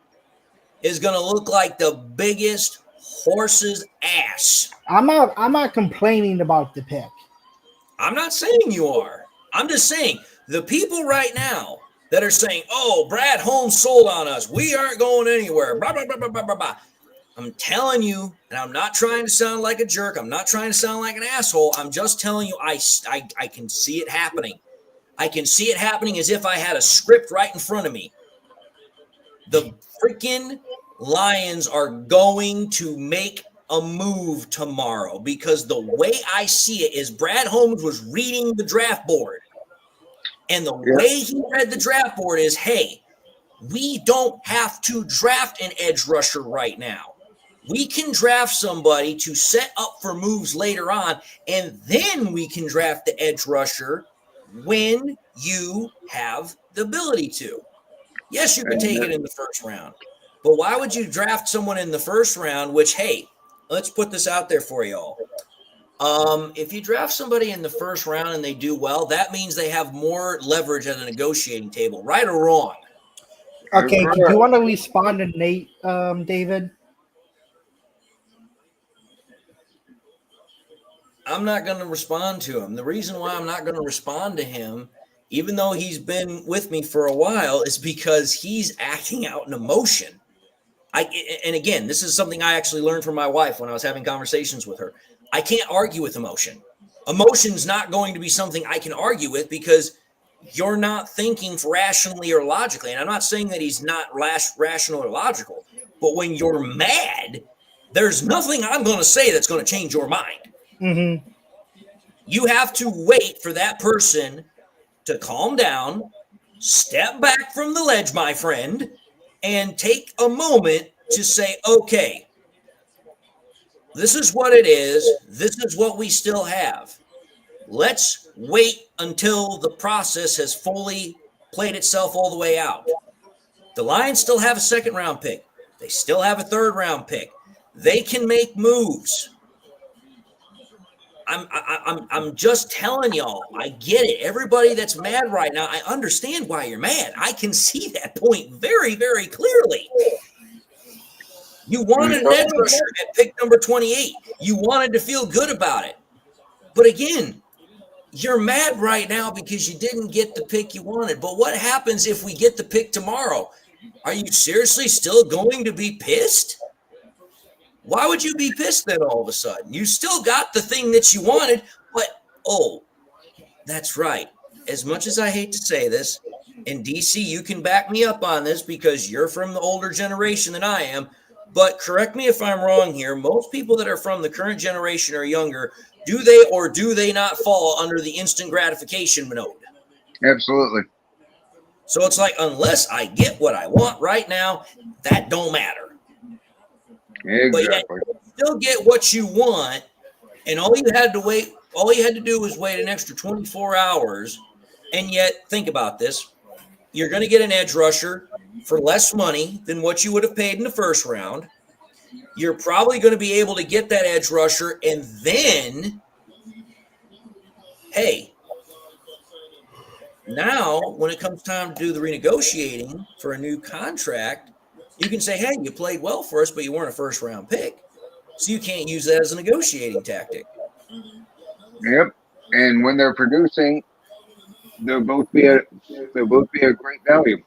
is going to look like the biggest horse's ass. I'm not complaining about the pick. I'm not saying you are. I'm just saying the people right now that are saying, oh, Brad Holmes sold on us. We aren't going anywhere. Blah, blah, blah, blah, blah, blah, blah. I'm telling you, and I'm not trying to sound like a jerk. I'm not trying to sound like an asshole. I'm just telling you I can see it happening. I can see it happening as if I had a script right in front of me. The freaking Lions are going to make a move tomorrow because the way I see it is Brad Holmes was reading the draft board. And the way he read the draft board is, hey, we don't have to draft an edge rusher right now. We can draft somebody to set up for moves later on, and then we can draft the edge rusher when you have the ability to. Yes, you can take it in the first round, but why would you draft someone in the first round, which, hey, let's put this out there for y'all. If you draft somebody in the first round and they do well, that means they have more leverage at a negotiating table, right or wrong. Okay, do you want to respond to Nate, David? I'm not going to respond to him. The reason why I'm not going to respond to him, even though he's been with me for a while, is because he's acting out an emotion. And again, this is something I actually learned from my wife when I was having conversations with her. I can't argue with emotion. Emotion's not going to be something I can argue with because you're not thinking rationally or logically. And I'm not saying that he's not rational or logical, but when you're mad, there's nothing I'm going to say that's going to change your mind. Mm-hmm. You have to wait for that person to calm down, step back from the ledge, my friend, and take a moment to say, okay, this is what it is. This is what we still have. Let's wait until the process has fully played itself all the way out. The Lions still have a second-round pick. They still have a third-round pick. They can make moves. I'm just telling y'all, I get it. Everybody that's mad right now, I understand why you're mad. I can see that point very, very clearly. You wanted an edge rusher at pick number 28. You wanted to feel good about it. But again, you're mad right now because you didn't get the pick you wanted. But what happens if we get the pick tomorrow? Are you seriously still going to be pissed? Why would you be pissed then all of a sudden? You still got the thing that you wanted, but that's right. As much as I hate to say this, in DC, you can back me up on this because you're from the older generation than I am. But correct me if I'm wrong here. Most people that are from the current generation or younger, do they or do they not fall under the instant gratification mode? Absolutely. So it's like, unless I get what I want right now, that don't matter. Exactly. But yet, you still get what you want, and all you had to do was wait an extra 24 hours. And yet, think about this. You're going to get an edge rusher for less money than what you would have paid in the first round. You're probably going to be able to get that edge rusher, and then, hey, now when it comes time to do the renegotiating for a new contract, you can say, hey, you played well for us, but you weren't a first-round pick. So you can't use that as a negotiating tactic. Yep. And when they're producing, they'll both be a great value.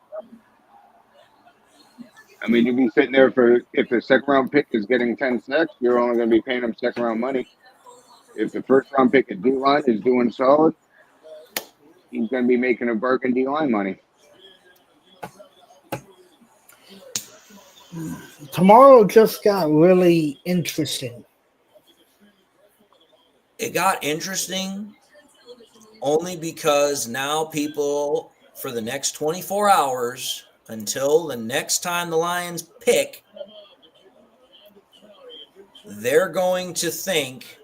I mean, you'd be sitting there if the second round pick is getting 10 sacks, you're only going to be paying them second round money. If the first round pick at D-line is doing solid, he's going to be making a bargain D-line money. Tomorrow just got really interesting. It got interesting only because now people, for the next 24 hours, until the next time the Lions pick, they're going to think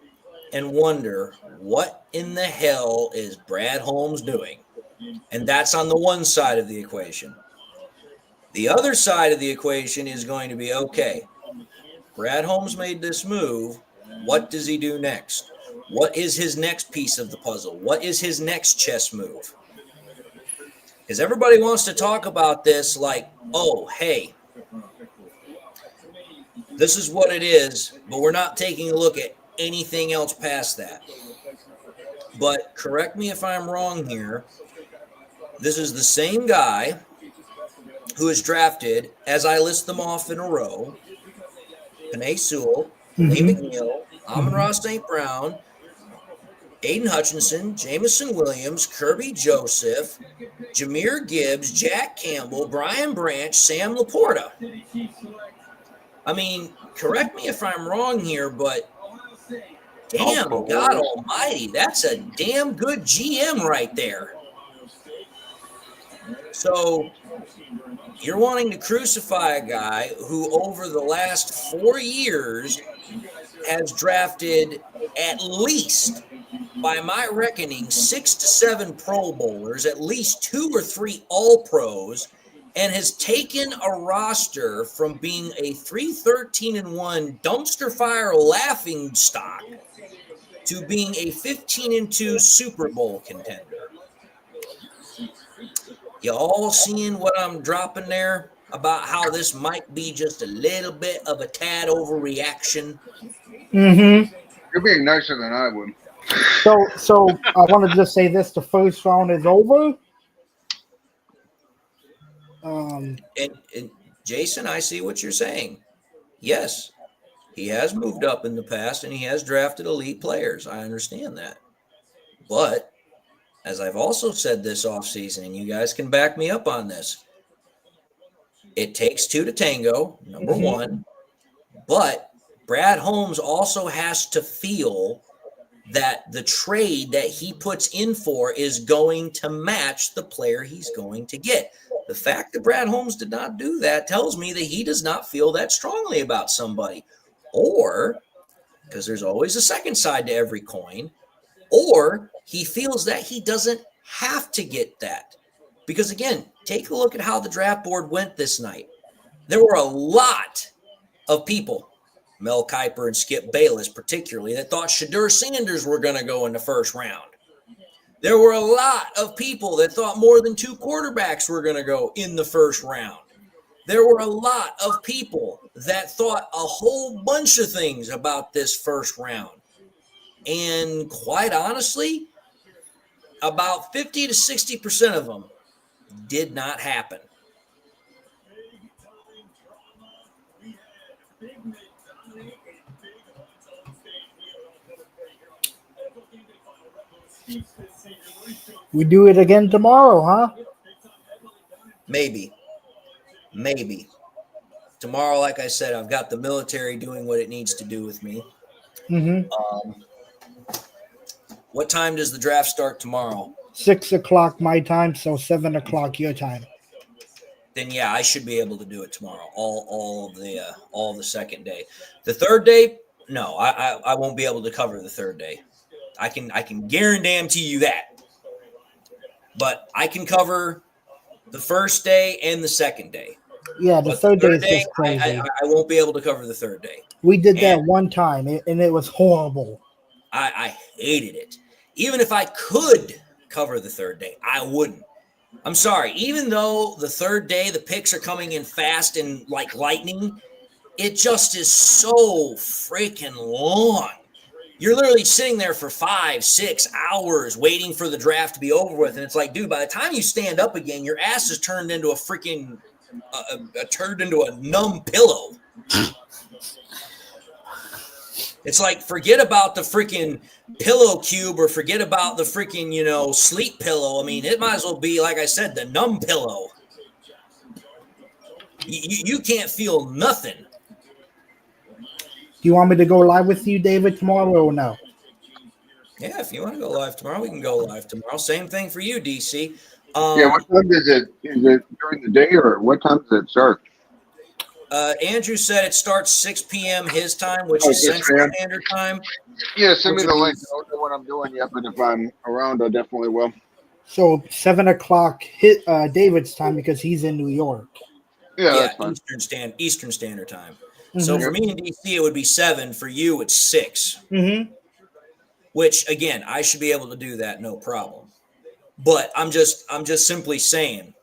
and wonder, what in the hell is Brad Holmes doing? And that's on the one side of the equation. The other side of the equation is going to be, okay, Brad Holmes made this move. What does he do next? What is his next piece of the puzzle? What is his next chess move? Because everybody wants to talk about this like, oh, hey, this is what it is, but we're not taking a look at anything else past that. But correct me if I'm wrong here. This is the same guy who is drafted, as I list them off in a row, Penei Sewell, Lee McNeil, Amon-Ra St. Brown, Aiden Hutchinson, Jamison Williams, Kirby Joseph, Jahmyr Gibbs, Jack Campbell, Brian Branch, Sam Laporta. I mean, correct me if I'm wrong here, but damn, God almighty, that's a damn good GM right there. So you're wanting to crucify a guy who over the last 4 years has drafted at least, by my reckoning, 6 to 7 Pro Bowlers, at least 2 or 3 All-Pros, and has taken a roster from being a 3-13-1 dumpster fire laughing stock to being a 15-2 Super Bowl contender. You all seeing what I'm dropping there about how this might be just a little bit of a tad overreaction? Mm-hmm. You're being nicer than I would. So I want to just say this: the first round is over. And Jason, I see what you're saying. Yes, he has moved up in the past and he has drafted elite players. I understand that. But as I've also said this offseason, and you guys can back me up on this, it takes 2 to tango, number one. But Brad Holmes also has to feel that the trade that he puts in for is going to match the player he's going to get. The fact that Brad Holmes did not do that tells me that he does not feel that strongly about somebody. Or, because there's always a second side to every coin, or he feels that he doesn't have to get that. Because again, take a look at how the draft board went this night. There were a lot of people, Mel Kiper and Skip Bayless particularly, that thought Shedeur Sanders were going to go in the first round. There were a lot of people that thought more than 2 quarterbacks were going to go in the first round. There were a lot of people that thought a whole bunch of things about this first round. And quite honestly, about 50 to 60% of them did not happen. We do it again tomorrow, huh? Maybe. Tomorrow, like I said, I've got the military doing what it needs to do with me. Mm-hmm. What time does the draft start tomorrow? 6 o'clock my time, so 7 o'clock your time. Then yeah, I should be able to do it tomorrow. All the second day. The third day, no, I won't be able to cover the third day. I can guarantee you that. But I can cover the first day and the second day. Yeah, the But third day third is day, just crazy. I won't be able to cover the third day. We did that And one time, and it was horrible. I hated it. Even if I could cover the third day, I wouldn't. I'm sorry. Even though the third day the picks are coming in fast and like lightning, it just is so freaking long. You're literally sitting there for 5-6 hours waiting for the draft to be over with, and it's like, dude, by the time you stand up again, your ass is turned into a freaking turned into a numb pillow. It's like, forget about the freaking pillow cube or forget about the freaking, sleep pillow. I mean, it might as well be, like I said, the numb pillow. You can't feel nothing. Do you want me to go live with you, David, tomorrow or no? Yeah, if you want to go live tomorrow, we can go live tomorrow. Same thing for you, DC. Yeah, what time is it? Is it during the day or what time does it start? Andrew said it starts 6 p.m. his time, which is Central Standard Time. Yeah, send me the link. I don't know what I'm doing yet, but if I'm around, I definitely will. So 7 o'clock David's time because he's in New York. Yeah, that's fine. Eastern Standard Time. Mm-hmm. So for me in DC, it would be 7. For you, it's 6. Mm-hmm. Which again, I should be able to do that, no problem. But I'm just simply saying,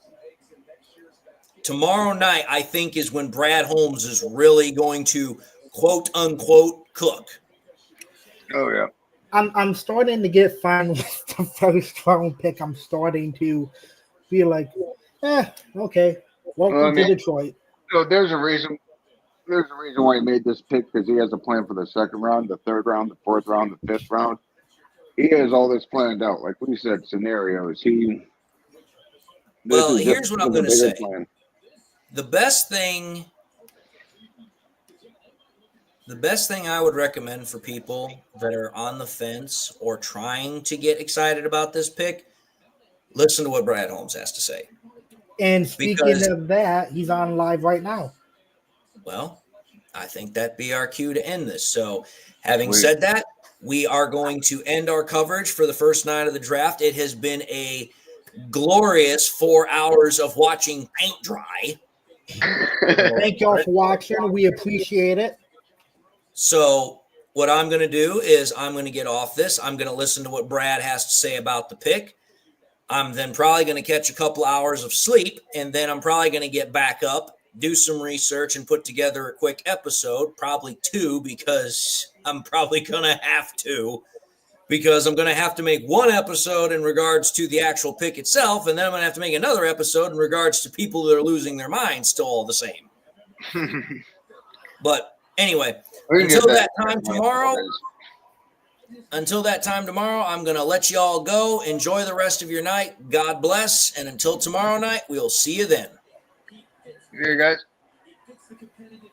tomorrow night, I think, is when Brad Holmes is really going to quote unquote cook. Oh yeah. I'm starting to get fine with the first round pick. I'm starting to be like, okay. Welcome to Detroit. So there's a reason. There's a reason why he made this pick, because he has a plan for the second round, the third round, the fourth round, the fifth round. He has all this planned out. Like we said, scenarios. Well, here's what I'm going to say. Plan. The best thing I would recommend for people that are on the fence or trying to get excited about this pick, listen to what Brad Holmes has to say. And speaking of that, he's on live right now. Well, I think that'd be our cue to end this. So having said that, we are going to end our coverage for the first night of the draft. It has been a glorious 4 hours of watching paint dry. Thank y'all for watching. We appreciate it. So what I'm going to do is I'm going to get off this. I'm going to listen to what Brad has to say about the pick. I'm then probably going to catch a couple hours of sleep, and then I'm probably going to get back up, do some research, and put together a quick episode, probably 2, because I'm probably going to have to, because I'm going to have to make one episode in regards to the actual pick itself, and then I'm going to have to make another episode in regards to people that are losing their minds still all the same. But anyway, until that time tomorrow, I'm going to let you all go. Enjoy the rest of your night. God bless. And until tomorrow night, we'll see you then. Here, guys.